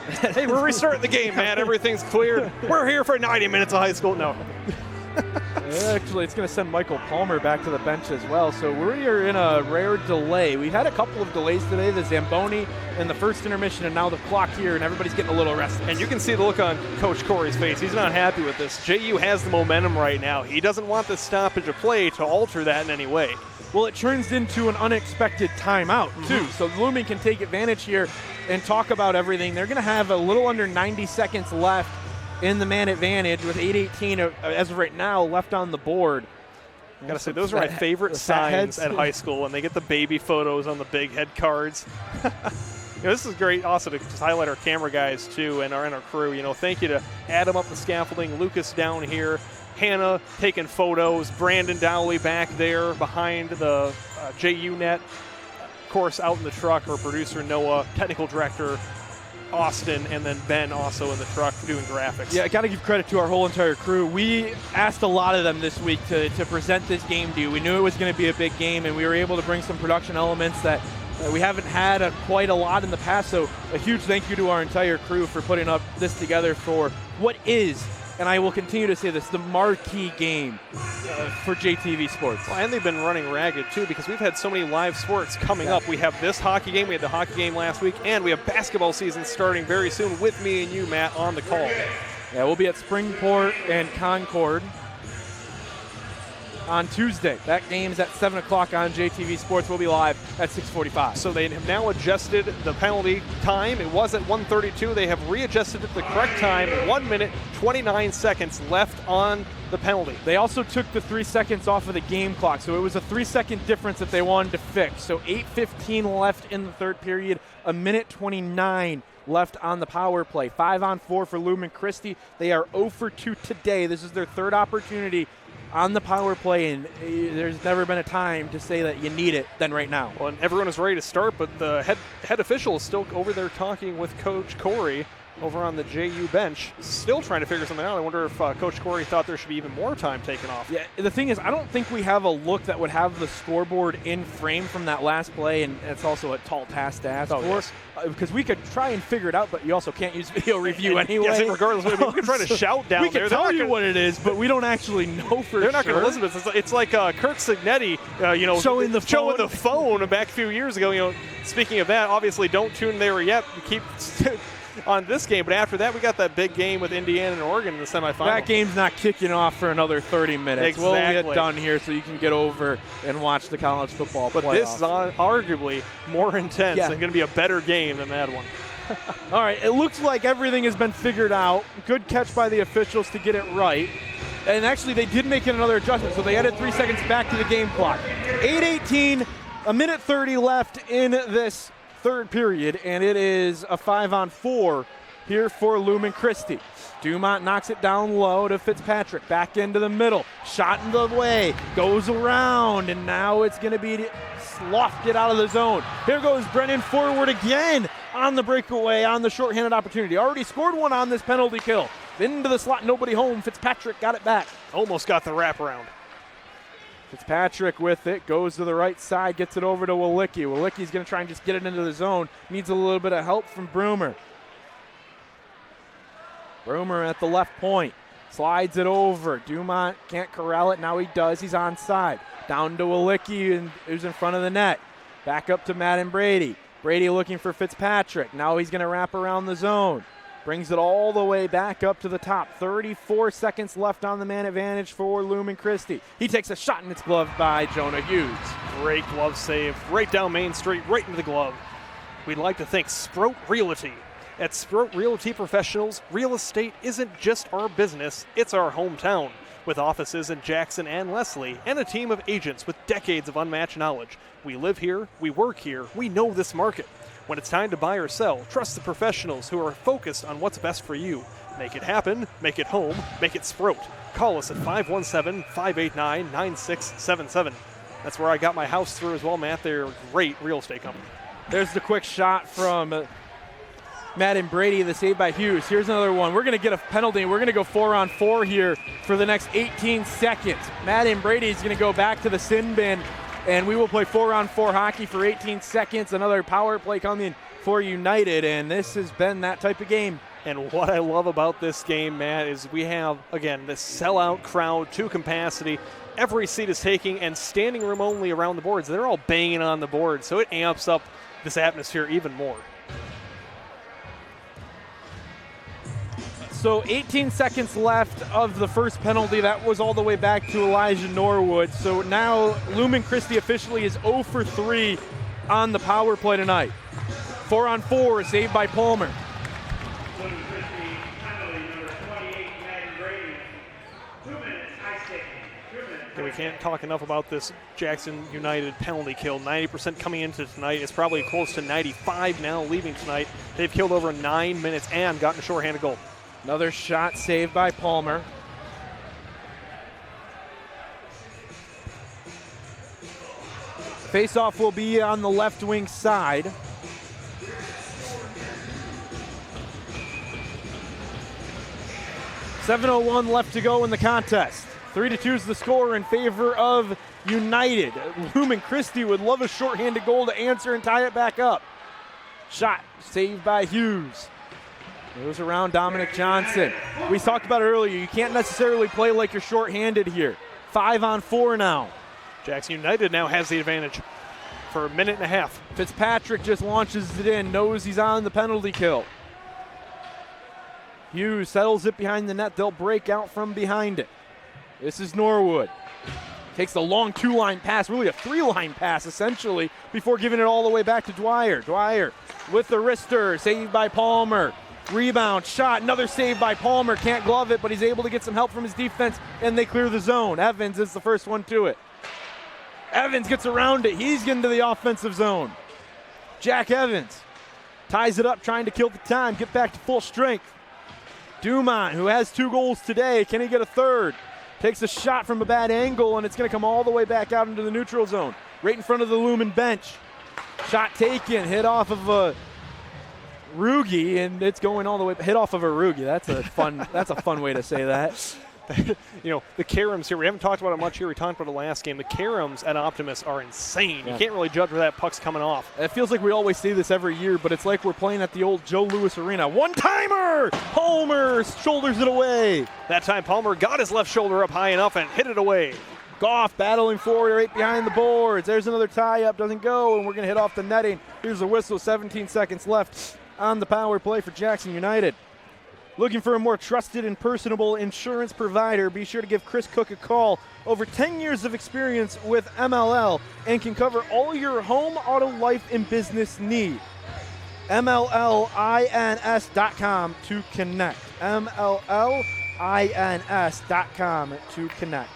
Hey, we're restarting the game, man. Everything's clear. We're here for 90 minutes of high school. No. Actually, it's going to send Michael Palmer back to the bench as well. So we are in a rare delay. We've had a couple of delays today, the Zamboni and the first intermission, and now the clock here, and everybody's getting a little restless. And you can see the look on Coach Corey's face. He's not happy with this. JU has the momentum right now. He doesn't want this stoppage of play to alter that in any way. Well, it turns into an unexpected timeout, too. So Lumen can take advantage here and talk about everything. They're going to have a little under 90 seconds left in the man advantage with 8:18 as of right now left on the board. I gotta say, those are my favorite signs at high school when they get the baby photos on the big head cards. This is great also to just highlight our camera guys too and our crew. Thank you to Adam up the scaffolding, Lucas down here, Hannah taking photos, Brandon Dowley back there behind the JU net. Of course, out in the truck, our producer Noah, technical director Austin, and then Ben also in the truck doing graphics. Yeah, I got to give credit to our whole entire crew. We asked a lot of them this week to present this game to you. We knew it was going to be a big game, and we were able to bring some production elements that we haven't had quite a lot in the past. So a huge thank you to our entire crew for putting up this together for what is, and I will continue to say this, the marquee game for JTV Sports. Well, and they've been running ragged, too, because we've had so many live sports coming up. We have this hockey game, we had the hockey game last week, and we have basketball season starting very soon with me and you, Matt, on the call. Yeah, we'll be at Springport and Concord on Tuesday. That game's at 7 o'clock on JTV Sports. We'll be live at 6:45. So they have now adjusted the penalty time. It was at 1:32. They have readjusted it to the correct time. 1 minute, 29 seconds left on the penalty. They also took the 3 seconds off of the game clock, so it was a 3-second difference that they wanted to fix. So 8:15 left in the third period, a minute 29 left on the power play. 5-on-4 for Lumen Christi. They are 0 for 2 today. This is their third opportunity on the power play, and there's never been a time to say that you need it than right now. Well, and everyone is ready to start, but the head official is still over there talking with Coach Corey over on the JU bench, still trying to figure something out. I wonder if Coach Corey thought there should be even more time taken off. Yeah, the thing is, I don't think we have a look that would have the scoreboard in frame from that last play, and it's also a tall task to ask for. Because we could try and figure it out, but you also can't use video review anyway. Yes, regardless, we can try to shout down there. We can tell you what it is, but we don't actually know for sure. They're not going to listen to this. It's like Kirk Signetti, showing the phone back a few years ago. Speaking of that, obviously don't tune there yet. Keep on this game, but after that we got that big game with Indiana and Oregon in the semifinal. That game's not kicking off for another 30 minutes. Exactly. We'll get done here so you can get over and watch the college football playoff. But this is arguably more intense and going to be a better game than that one. All right, it looks like everything has been figured out. Good catch by the officials to get it right. And actually they did make another adjustment, so they added 3 seconds back to the game clock. 8:18, a minute 30 left in this third period, and it is a 5-on-4 here for Lumen Christi. Dumont knocks it down low to Fitzpatrick, back into the middle, shot in the way, goes around, and now it's going to be lofted out of the zone. Here goes Brennan forward again on the breakaway, on the shorthanded opportunity. Already scored one on this penalty kill. Into the slot, nobody home. Fitzpatrick got it back. Almost got the wraparound. Fitzpatrick with it, goes to the right side, gets it over to Walicki. Walicki's going to try and just get it into the zone. Needs a little bit of help from Broomer. Broomer at the left point. Slides it over. Dumont can't corral it. Now he does. He's onside. Down to Walicki, who's in front of the net. Back up to Matt and Brady. Brady looking for Fitzpatrick. Now he's going to wrap around the zone. Brings it all the way back up to the top. 34 seconds left on the man advantage for Lumen Christi. He takes a shot and it's gloved by Jonah Hughes. Great glove save. Right down Main Street, right into the glove. We'd like to thank Sprout Realty. At Sprout Realty Professionals, real estate isn't just our business, it's our hometown. With offices in Jackson and Leslie, and a team of agents with decades of unmatched knowledge. We live here, we work here, we know this market. When it's time to buy or sell, trust the professionals who are focused on what's best for you. Make it happen, make it home, make it Sprout. Call us at 517-589-9677. That's where I got my house through as well, Matt. They're a great real estate company. There's the quick shot from Matt and Brady, the save by Hughes. Here's another one. We're going to get a penalty. We're going to go 4-on-4 here for the next 18 seconds. Matt and Brady is going to go back to the sin bin, and we will play 4-on-4 hockey for 18 seconds. Another power play coming for United, and this has been that type of game. And what I love about this game, Matt, is we have, again, this sellout crowd to capacity. Every seat is taking, and standing room only around the boards. They're all banging on the board, so it amps up this atmosphere even more. So 18 seconds left of the first penalty. That was all the way back to Elijah Norwood. So now Lumen Christi officially is 0 for 3 on the power play tonight. 4-on-4, saved by Palmer. Lumen Christi, penalty number 28, Madden Brady. 2 minutes, ice taking. 2 minutes. And we can't talk enough about this Jackson United penalty kill. 90% coming into tonight. It's probably close to 95 now leaving tonight. They've killed over 9 minutes and gotten a shorthanded goal. Another shot saved by Palmer. Face-off will be on the left wing side. .701 left to go in the contest. 3-2 is the score in favor of United. Lumen Christi would love a shorthanded goal to answer and tie it back up. Shot saved by Hughes. Goes around Dominic Johnson. We talked about it earlier. You can't necessarily play like you're shorthanded here. 5-on-4 now. Jackson United now has the advantage for a minute and a half. Fitzpatrick just launches it in, knows he's on the penalty kill. Hughes settles it behind the net. They'll break out from behind it. This is Norwood. Takes the long 2-line pass, really a 3-line pass essentially, before giving it all the way back to Dwyer. Dwyer with the wrister, saved by Palmer. Rebound, shot, another save by Palmer. Can't glove it, but he's able to get some help from his defense, and they clear the zone. Evans is the first one to it. Evans gets around it. He's getting to the offensive zone. Jack Evans ties it up, trying to kill the time, get back to full strength. Dumont, who has 2 goals today, can he get a third? Takes a shot from a bad angle, and it's going to come all the way back out into the neutral zone, right in front of the Lumen bench. Shot taken, hit off of a Rugi, and it's going all the way. Hit off of a Rugi. That's a fun. That's a fun way to say that. You know, the caroms here, we haven't talked about it much here. We talked about it last game. The caroms at Optimus are insane. Yeah. You can't really judge where that puck's coming off. It feels like we always say this every year, but it's like we're playing at the old Joe Louis Arena. One-timer! Palmer shoulders it away. That time Palmer got his left shoulder up high enough and hit it away. Goff battling forward right behind the boards. There's another tie-up, doesn't go, and we're going to hit off the netting. Here's the whistle, 17 seconds left on the power play for Jackson United. Looking for a more trusted and personable insurance provider? Be sure to give Chris Cook a call. Over 10 years of experience with MLL and can cover all your home, auto, life, and business needs. MLLINS.com to connect. MLLINS.com to connect.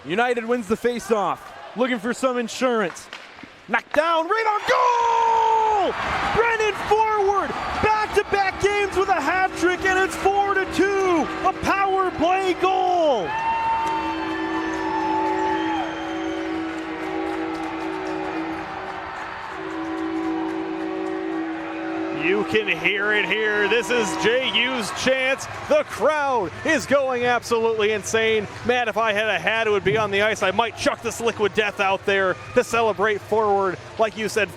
United wins the face-off. Looking for some insurance. Knocked down, rebound, goal! Brennan Forward, back-to-back games with a hat trick, and it's 4-2, a power play goal. You can hear it here. This is JU's chance. The crowd is going absolutely insane. Matt, if I had a hat, it would be on the ice. I might chuck this liquid death out there to celebrate Forward. Like you said,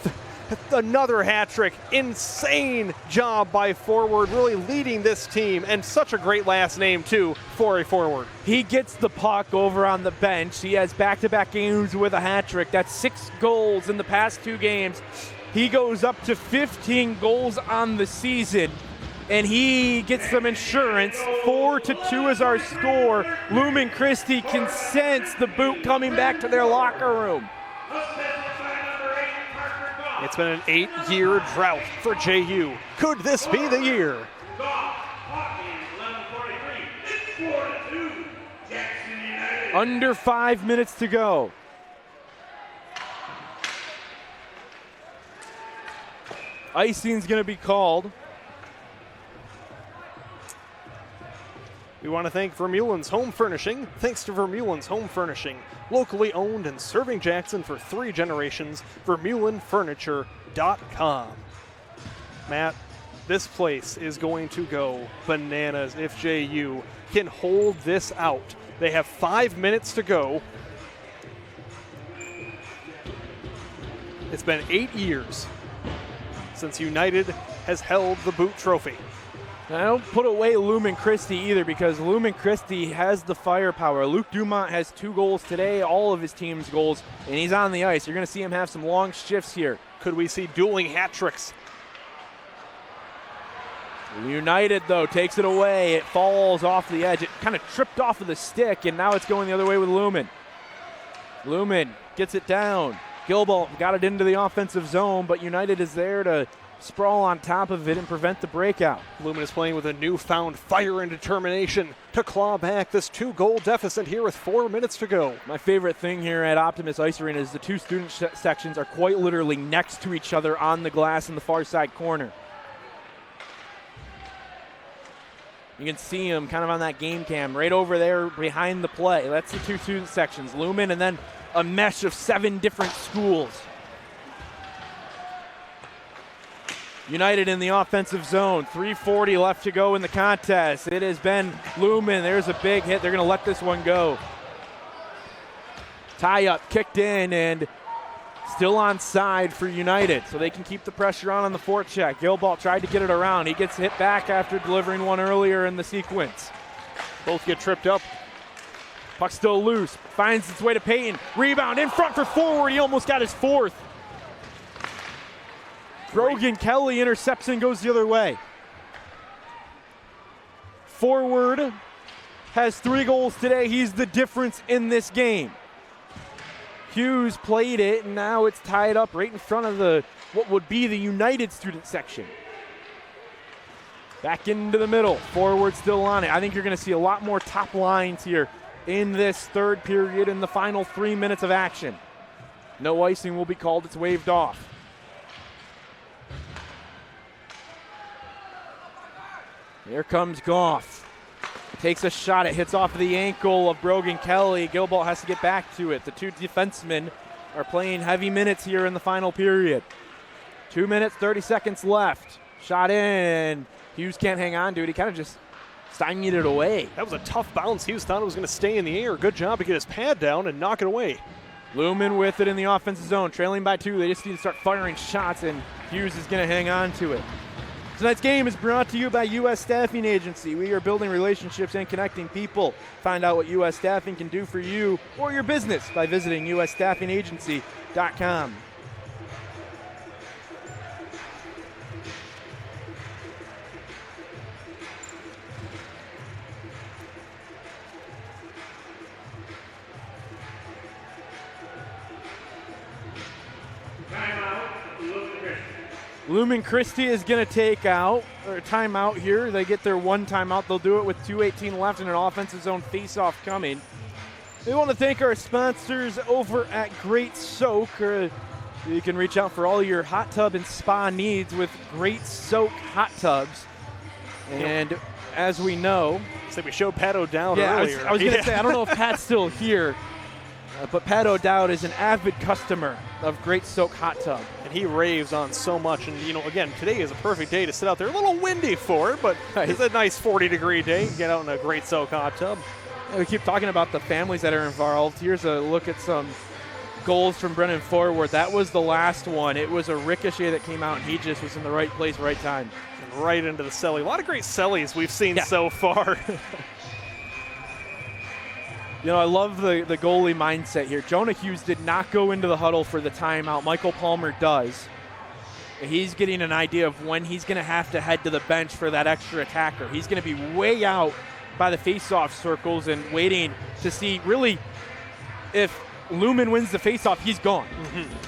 another hat trick. Insane job by Forward, really leading this team, and such a great last name, too, for a forward. He gets the puck over on the bench. He has back-to-back games with a hat trick. That's 6 goals in the past 2 games. He goes up to 15 goals on the season, and he gets some insurance. 4-2 is our score. Lumen Christi can sense the boot coming back to their locker room. It's been an 8-year drought for JU. Could this be the year? Under 5 minutes to go. Icing's going to be called. We want to thank Vermeulen's Home Furnishing. Thanks to Vermeulen's Home Furnishing, locally owned and serving Jackson for 3 generations, VermeulenFurniture.com. Matt, this place is going to go bananas if JU can hold this out. They have 5 minutes to go. It's been 8 years since United has held the Boot Trophy. I don't put away Lumen Christi either, because Lumen Christi has the firepower. Luke Dumont has 2 goals today, all of his team's goals, and he's on the ice. You're going to see him have some long shifts here. Could we see dueling hat tricks? United, though, takes it away. It falls off the edge. It kind of tripped off of the stick, and now it's going the other way with Lumen. Lumen gets it down. Gilbert got it into the offensive zone, but United is there to sprawl on top of it and prevent the breakout. Lumen is playing with a newfound fire and determination to claw back this 2-goal deficit here with 4 minutes to go. My favorite thing here at Optimus Ice Arena is the 2 student sections are quite literally next to each other on the glass in the far side corner. You can see them kind of on that game cam right over there behind the play. That's the 2 student sections, Lumen, and then a mesh of 7 different schools. United in the offensive zone, 3:40 left to go in the contest. It has been Lumen. There's a big hit. They're going to let this one go. Tie up, kicked in, and still onside for United, so they can keep the pressure on the forecheck. Gilbert tried to get it around. He gets hit back after delivering one earlier in the sequence. Both get tripped up. Puck still loose. Finds its way to Payton. Rebound in front for forward. He almost got his 4th. Brogan Kelly intercepts and goes the other way. Forward has 3 goals today. He's the difference in this game. Hughes played it, and now it's tied up right in front of what would be the United student section. Back into the middle. Forward still on it. I think you're going to see a lot more top lines here in this third period in the final 3 minutes of action. No icing will be called. It's waved off. Here comes Goff. Takes a shot. It hits off the ankle of Brogan Kelly. Gilbert has to get back to it. The 2 defensemen are playing heavy minutes here in the final period. 2 minutes, 30 seconds left. Shot in. Hughes can't hang on to it. He kind of just stymied it away. That was a tough bounce. Hughes thought it was going to stay in the air. Good job to get his pad down and knock it away. Lumen with it in the offensive zone, trailing by 2. They just need to start firing shots, and Hughes is going to hang on to it. Tonight's game is brought to you by U.S. Staffing Agency. We are building relationships and connecting people. Find out what U.S. Staffing can do for you or your business by visiting usstaffingagency.com. Lumen Christi is going to take out or timeout here. They get their 1 timeout. They'll do it with 2:18 left and an offensive zone face-off coming. We want to thank our sponsors over at Great Soak. You can reach out for all your hot tub and spa needs with Great Soak hot tubs. And as we know, so we showed Pat O'Dowd earlier. I was going to say, I don't know if Pat's still here, but Pat O'Dowd is an avid customer of Great Soak hot tub. And he raves on so much. And, again, today is a perfect day to sit out there. A little windy for it, but it's a nice 40-degree day. Get out in a Great Soak hot tub. Yeah, we keep talking about the families that are involved. Here's a look at some goals from Brennan Forward. That was the last one. It was a ricochet that came out, and he just was in the right place, right time. And right into the celly. A lot of great cellies we've seen so far. I love the goalie mindset here. Jonah Hughes did not go into the huddle for the timeout. Michael Palmer does. He's getting an idea of when he's going to have to head to the bench for that extra attacker. He's going to be way out by the face-off circles and waiting to see really if Lumen wins the face-off, he's gone.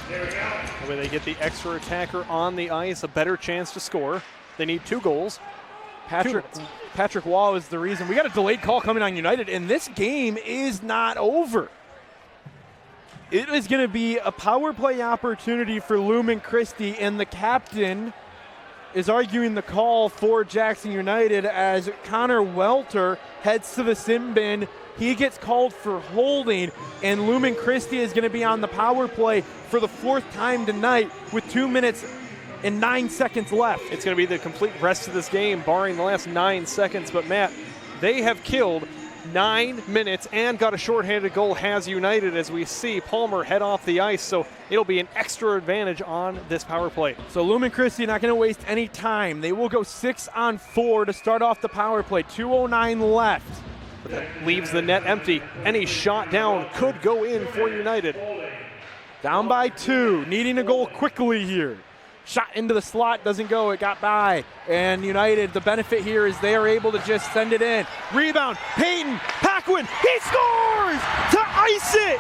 There we go. When they get the extra attacker on the ice, a better chance to score. They need 2 goals. Patrick Wall is the reason. We got a delayed call coming on United, and this game is not over. It is going to be a power play opportunity for Lumen Christi, and the captain is arguing the call for Jackson United as Connor Welter heads to the sin bin. He gets called for holding, and Lumen Christi is going to be on the power play for the 4th time tonight with 2 minutes and 9 seconds left. It's going to be the complete rest of this game, barring the last 9 seconds. But, Matt, they have killed 9 minutes and got a shorthanded goal, has United, as we see Palmer head off the ice. So it'll be an extra advantage on this power play. So Lumen Christi not going to waste any time. They will go 6-on-4 to start off the power play. 2:09 left. But that leaves the net empty. Any shot down could go in for United. Down by 2, needing a goal quickly here. Shot into the slot, doesn't go, it got by. And United, the benefit here is they are able to just send it in. Rebound, Peyton, Paquin, he scores to ice it!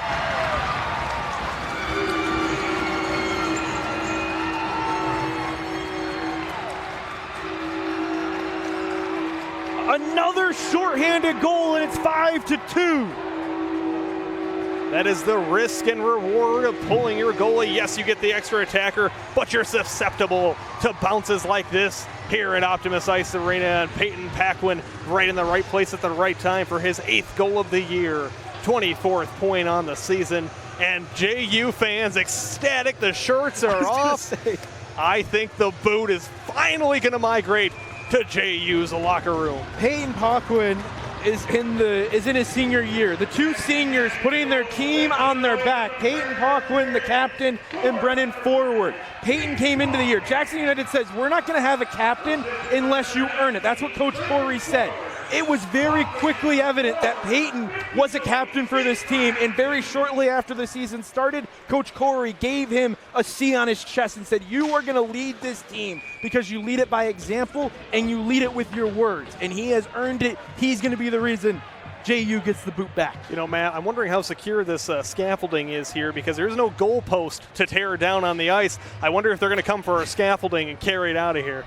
Another shorthanded goal, and it's 5-2. That is the risk and reward of pulling your goalie. Yes, you get the extra attacker, but you're susceptible to bounces like this here at Optimus Ice Arena. And Peyton Paquin right in the right place at the right time for his 8th goal of the year. 24th point on the season. And JU fans ecstatic. The shirts are off. I think the boot is finally going to migrate to JU's locker room. Peyton Paquin is in his senior year. The 2 seniors putting their team on their back. Peyton Paquin, the captain, and Brennan Forward. Peyton came into the year. Jackson United says, we're not going to have a captain unless you earn it. That's what Coach Corey said. It was very quickly evident that Peyton was a captain for this team, and very shortly after the season started, Coach Corey gave him a C on his chest and said, you are going to lead this team because you lead it by example and you lead it with your words, and he has earned it. He's going to be the reason JU gets the boot back. You know, Matt, I'm wondering how secure this scaffolding is here, because there's no goalpost to tear down on the ice. I wonder if they're going to come for our scaffolding and carry it out of here.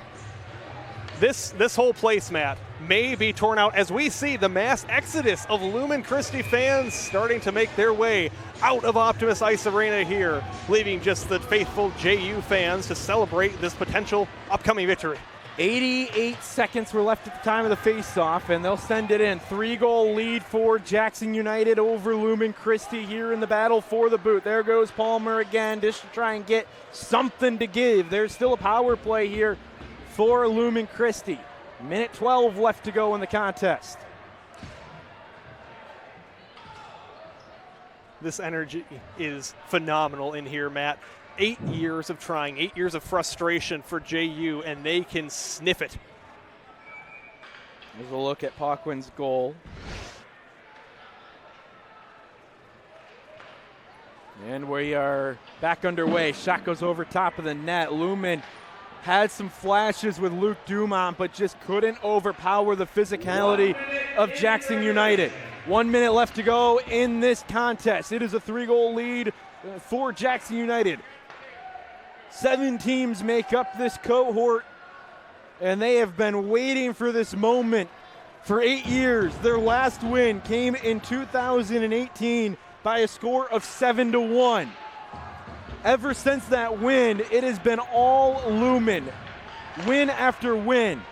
This whole place, Matt, may be torn out as we see the mass exodus of Lumen Christi fans starting to make their way out of Optimus Ice Arena here, leaving just the faithful JU fans to celebrate this potential upcoming victory. 88 seconds were left at the time of the face-off, and they'll send it in. 3-goal lead for Jackson United over Lumen Christi here in the battle for the boot. There goes Palmer again, just to try and get something to give. There's still a power play here for Lumen Christi. Minute 12 left to go in the contest. This energy is phenomenal in here, Matt. 8 years of trying, 8 years of frustration for JU, and they can sniff it. There's a look at Paquin's goal. And we are back underway. Shot goes over top of the net. Lumen had some flashes with Luke Dumont, but just couldn't overpower the physicality of Jackson United. 1 minute left to go in this contest. It is a 3-goal lead for Jackson United. 7 teams make up this cohort, and they have been waiting for this moment for 8 years. Their last win came in 2018 by a score of 7-1. Ever since that win, it has been all Lumen, win after win.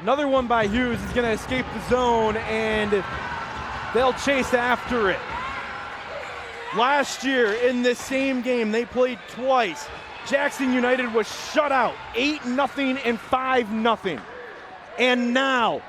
Another one by Hughes is going to escape the zone, and they'll chase after it. Last year in this same game, they played twice. Jackson United was shut out, 8-0 and 5-0. And now,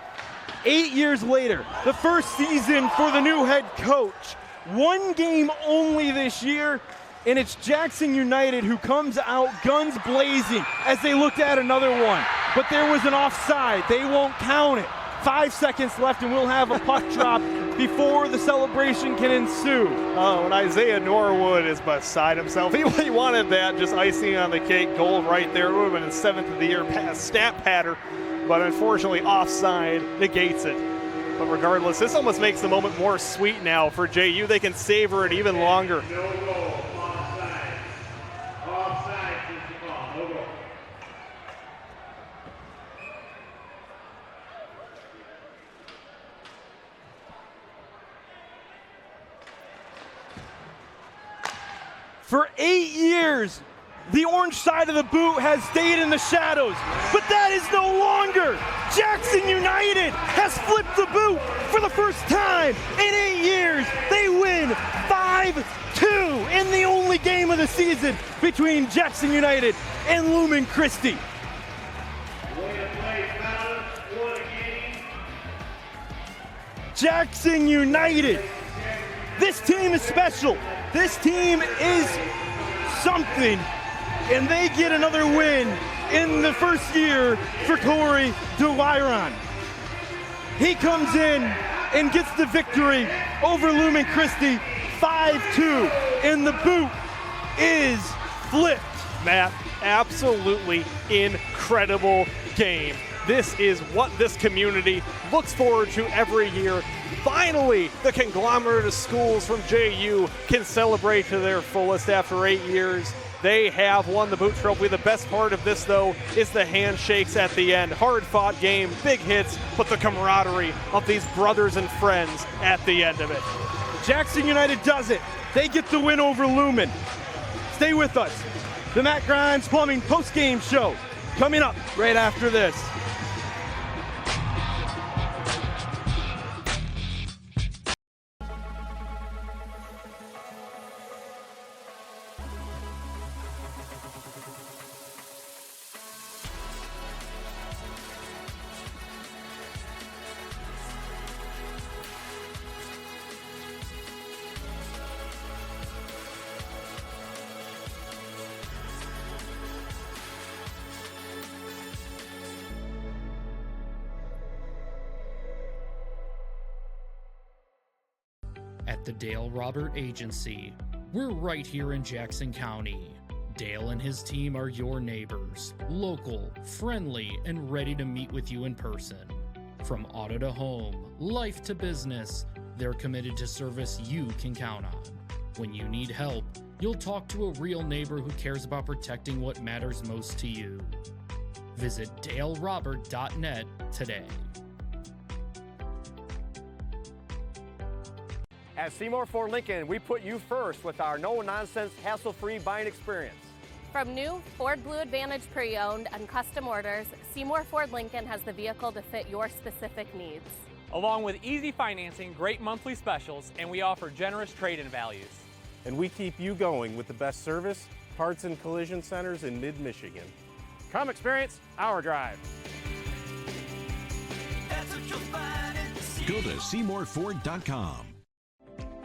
8 years later, the first season for the new head coach. 1 game only this year, and it's Jackson United who comes out guns blazing as they looked at another one. But there was an offside. They won't count it. 5 seconds left, and we'll have a puck drop before the celebration can ensue. Oh, and Isaiah Norwood is beside himself. He wanted that, just icing on the cake goal right there. It would have been his 7th of the year stat pattern, but unfortunately offside negates it. But regardless, this almost makes the moment more sweet now for JU. They can savor it even longer. For 8 years, The orange side of the boot has stayed in the shadows, but that is no longer. Jackson United has flipped the boot for the first time in 8 years. They win 5-2 in the only game of the season between Jackson United and Lumen Christi. Jackson United. This team is special. This team is something. And they get another win in the first year for Corey DeWiron. He comes in and gets the victory over Lumen Christi 5-2, and the boot is flipped. Matt, absolutely incredible game. This is what this community looks forward to every year. Finally, the conglomerate of schools from JU can celebrate to their fullest after 8 years. They have won the boot trophy. The best part of this, though, is the handshakes at the end. Hard-fought game, big hits, but the camaraderie of these brothers and friends at the end of it. Jackson United does it. They get the win over Lumen. Stay with us. The Matt Grimes Plumbing post-game show coming up right after this. At the Dale Robert Agency, we're right here in Jackson County. Dale and his team are your neighbors, local, friendly, and ready to meet with you in person. From auto to home, life to business, they're committed to service you can count on. When you need help, you'll talk to a real neighbor who cares about protecting what matters most to you. Visit DaleRobert.net today. At Seymour Ford Lincoln, we put you first with our no-nonsense, hassle-free buying experience. From new Ford Blue Advantage pre-owned and custom orders, Seymour Ford Lincoln has the vehicle to fit your specific needs. Along with easy financing, great monthly specials, and we offer generous trade-in values. And we keep you going with the best service, parts and collision centers in mid-Michigan. Come experience our drive. Go to SeymourFord.com.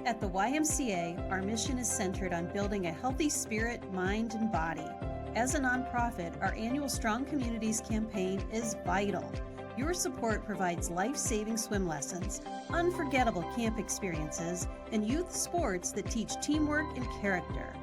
At the YMCA, our mission is centered on building a healthy spirit, mind, and body. As a nonprofit, our annual Strong Communities campaign is vital. Your support provides life-saving swim lessons, unforgettable camp experiences, and youth sports that teach teamwork and character.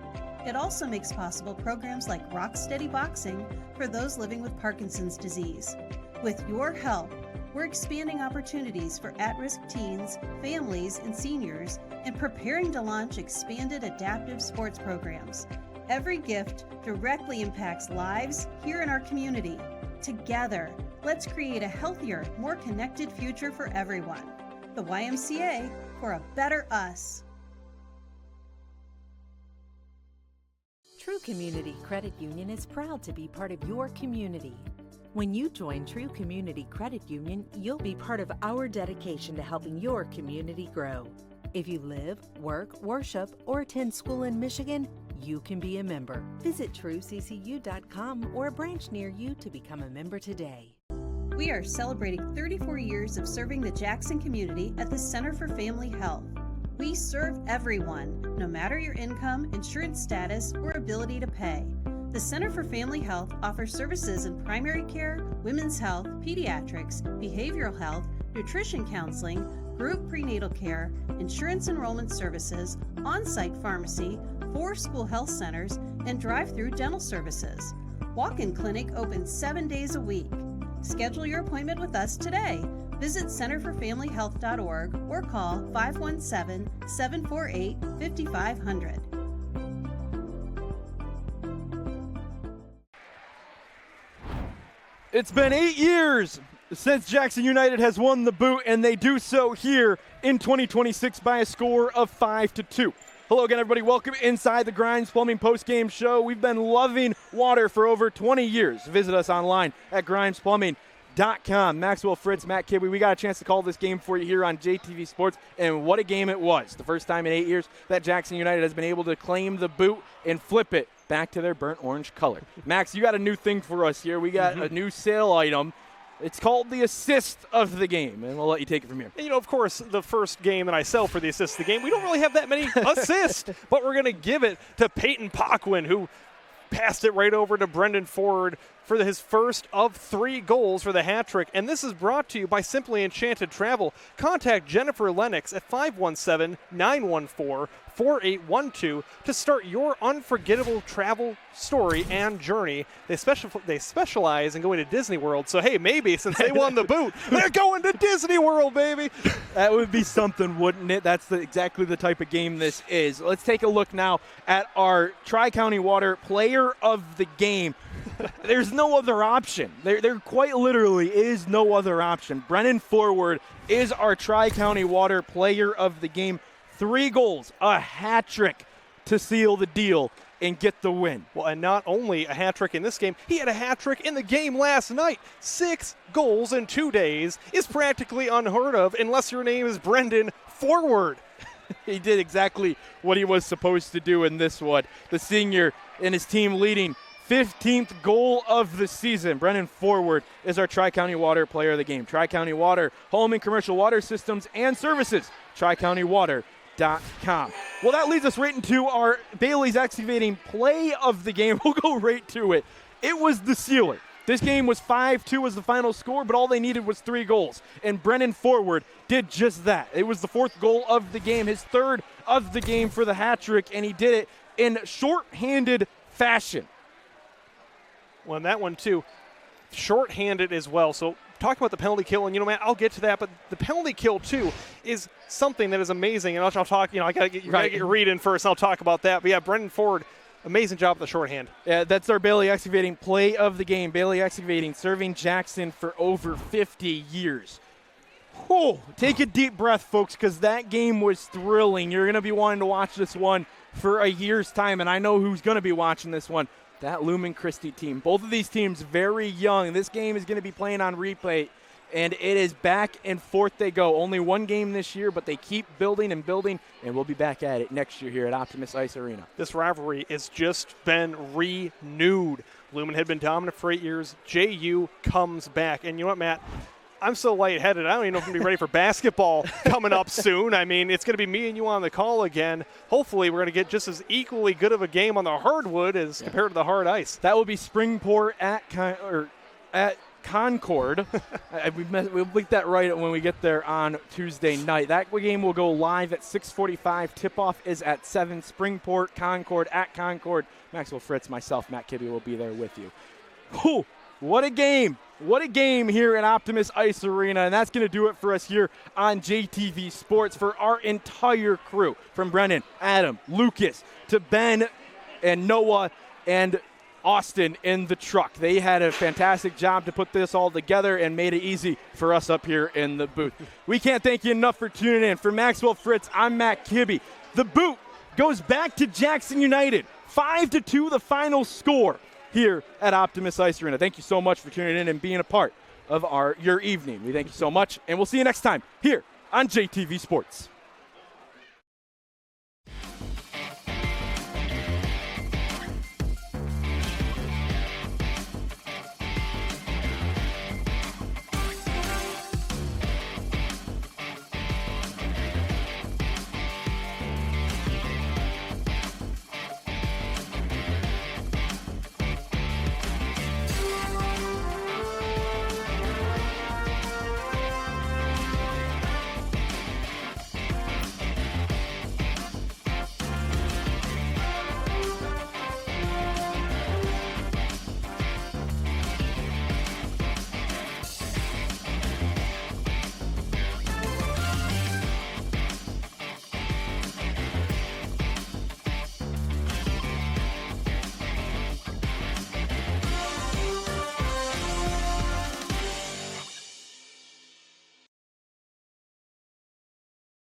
It also makes possible programs like Rock Steady Boxing for those living with Parkinson's disease. With your help, we're expanding opportunities for at-risk teens, families, and seniors, and preparing to launch expanded adaptive sports programs. Every gift directly impacts lives here in our community. Together, let's create a healthier, more connected future for everyone. The YMCA for a better us. True Community Credit Union is proud to be part of your community. When you join True Community Credit Union, you'll be part of our dedication to helping your community grow. If you live, work, worship, or attend school in Michigan, you can be a member. Visit trueccu.com or a branch near you to become a member today. We are celebrating 34 years of serving the Jackson community at the Center for Family Health. We serve everyone, no matter your income, insurance status, or ability to pay. The Center for Family Health offers services in primary care, women's health, pediatrics, behavioral health, nutrition counseling, group prenatal care, insurance enrollment services, on-site pharmacy, 4 school health centers, and drive-through dental services. Walk-in clinic open 7 days a week. Schedule your appointment with us today. Visit centerforfamilyhealth.org or call 517-748-5500. It's been 8 years since Jackson United has won the boot, and they do so here in 2026 by a score of 5-2. Hello again, everybody. Welcome inside the Grimes Plumbing postgame show. We've been loving water for over 20 years. Visit us online at grimesplumbing.com. Maxwell Fritz, Matt Kibbe, we got a chance to call this game for you here on JTV Sports, and what a game it was. The first time in 8 years that Jackson United has been able to claim the boot and flip it back to their burnt orange color. Max, you got a new thing for us here. We got a new sale item. It's called the assist of the game, and we'll let you take it from here. And, of course, the first game that I sell for the assist of the game, we don't really have that many assists, but we're going to give it to Peyton Poquin, who passed it right over to Brendan Ford for his first of 3 goals for the hat trick. And this is brought to you by Simply Enchanted Travel. Contact Jennifer Lennox at 517-914-4812 to start your unforgettable travel story and journey. They specialize in going to Disney World. So, hey, maybe since they won the boot, they're going to Disney World, baby. That would be something, wouldn't it? That's exactly the type of game this is. Let's take a look now at our Tri-County Water Player of the Game. There's no other option. There quite literally is no other option. Brennan Forward is our Tri-County Water Player of the Game. 3 goals, a hat trick to seal the deal and get the win. Well, and not only a hat trick in this game, he had a hat trick in the game last night. 6 goals in 2 days is practically unheard of unless your name is Brendan Forward. He did exactly what he was supposed to do in this one. The senior and his team leading 15th goal of the season. Brennan Forward is our Tri-County Water Player of the Game. Tri-County Water, home and commercial water systems and services. TriCountyWater.com. Well, that leads us right into our Bailey's Excavating Play of the Game. We'll go right to it. It was the sealer. This game was 5-2 as the final score, but all they needed was 3 goals. And Brennan Forward did just that. It was the 4th goal of the game, his 3rd of the game for the hat trick, and he did it in short-handed fashion. Well, and that one, too, short-handed as well. So talking about the penalty kill, and, Matt, I'll get to that, but the penalty kill, too, is something that is amazing. And I'll talk, I got to get your read in first, and I'll talk about that. But, yeah, Brendan Ford, amazing job with the shorthand. Yeah, that's our Bailey Excavating Play of the Game. Bailey Excavating, serving Jackson for over 50 years. Whew, take a deep breath, folks, because that game was thrilling. You're going to be wanting to watch this one for a year's time, and I know who's going to be watching this one. That Lumen Christi team. Both of these teams very young. This game is going to be playing on replay, and it is back and forth they go. Only 1 game this year, but they keep building and building, and we'll be back at it next year here at Optimus Ice Arena. This rivalry has just been renewed. Lumen had been dominant for 8 years. JU comes back. And you know what, Matt? I'm so lightheaded. I don't even know if I'm going to be ready for basketball coming up soon. I mean, it's going to be me and you on the call again. Hopefully, we're going to get just as equally good of a game on the hardwood as compared to the hard ice. That will be Springport at Concord. We'll make that right when we get there on Tuesday night. That game will go live at 6:45. Tip-off is at 7. Springport, Concord at Concord. Maxwell Fritz, myself, Matt Kibbe will be there with you. Whew, what a game. What a game here at Optimus Ice Arena, and that's going to do it for us here on JTV Sports for our entire crew, from Brennan, Adam, Lucas, to Ben and Noah and Austin in the truck. They had a fantastic job to put this all together and made it easy for us up here in the booth. We can't thank you enough for tuning in. For Maxwell Fritz, I'm Matt Kibbe. The boot goes back to Jackson United. 5-2 the final score here at Optimus Ice Arena. Thank you so much for tuning in and being a part of your evening. We thank you so much, and we'll see you next time here on JTV Sports.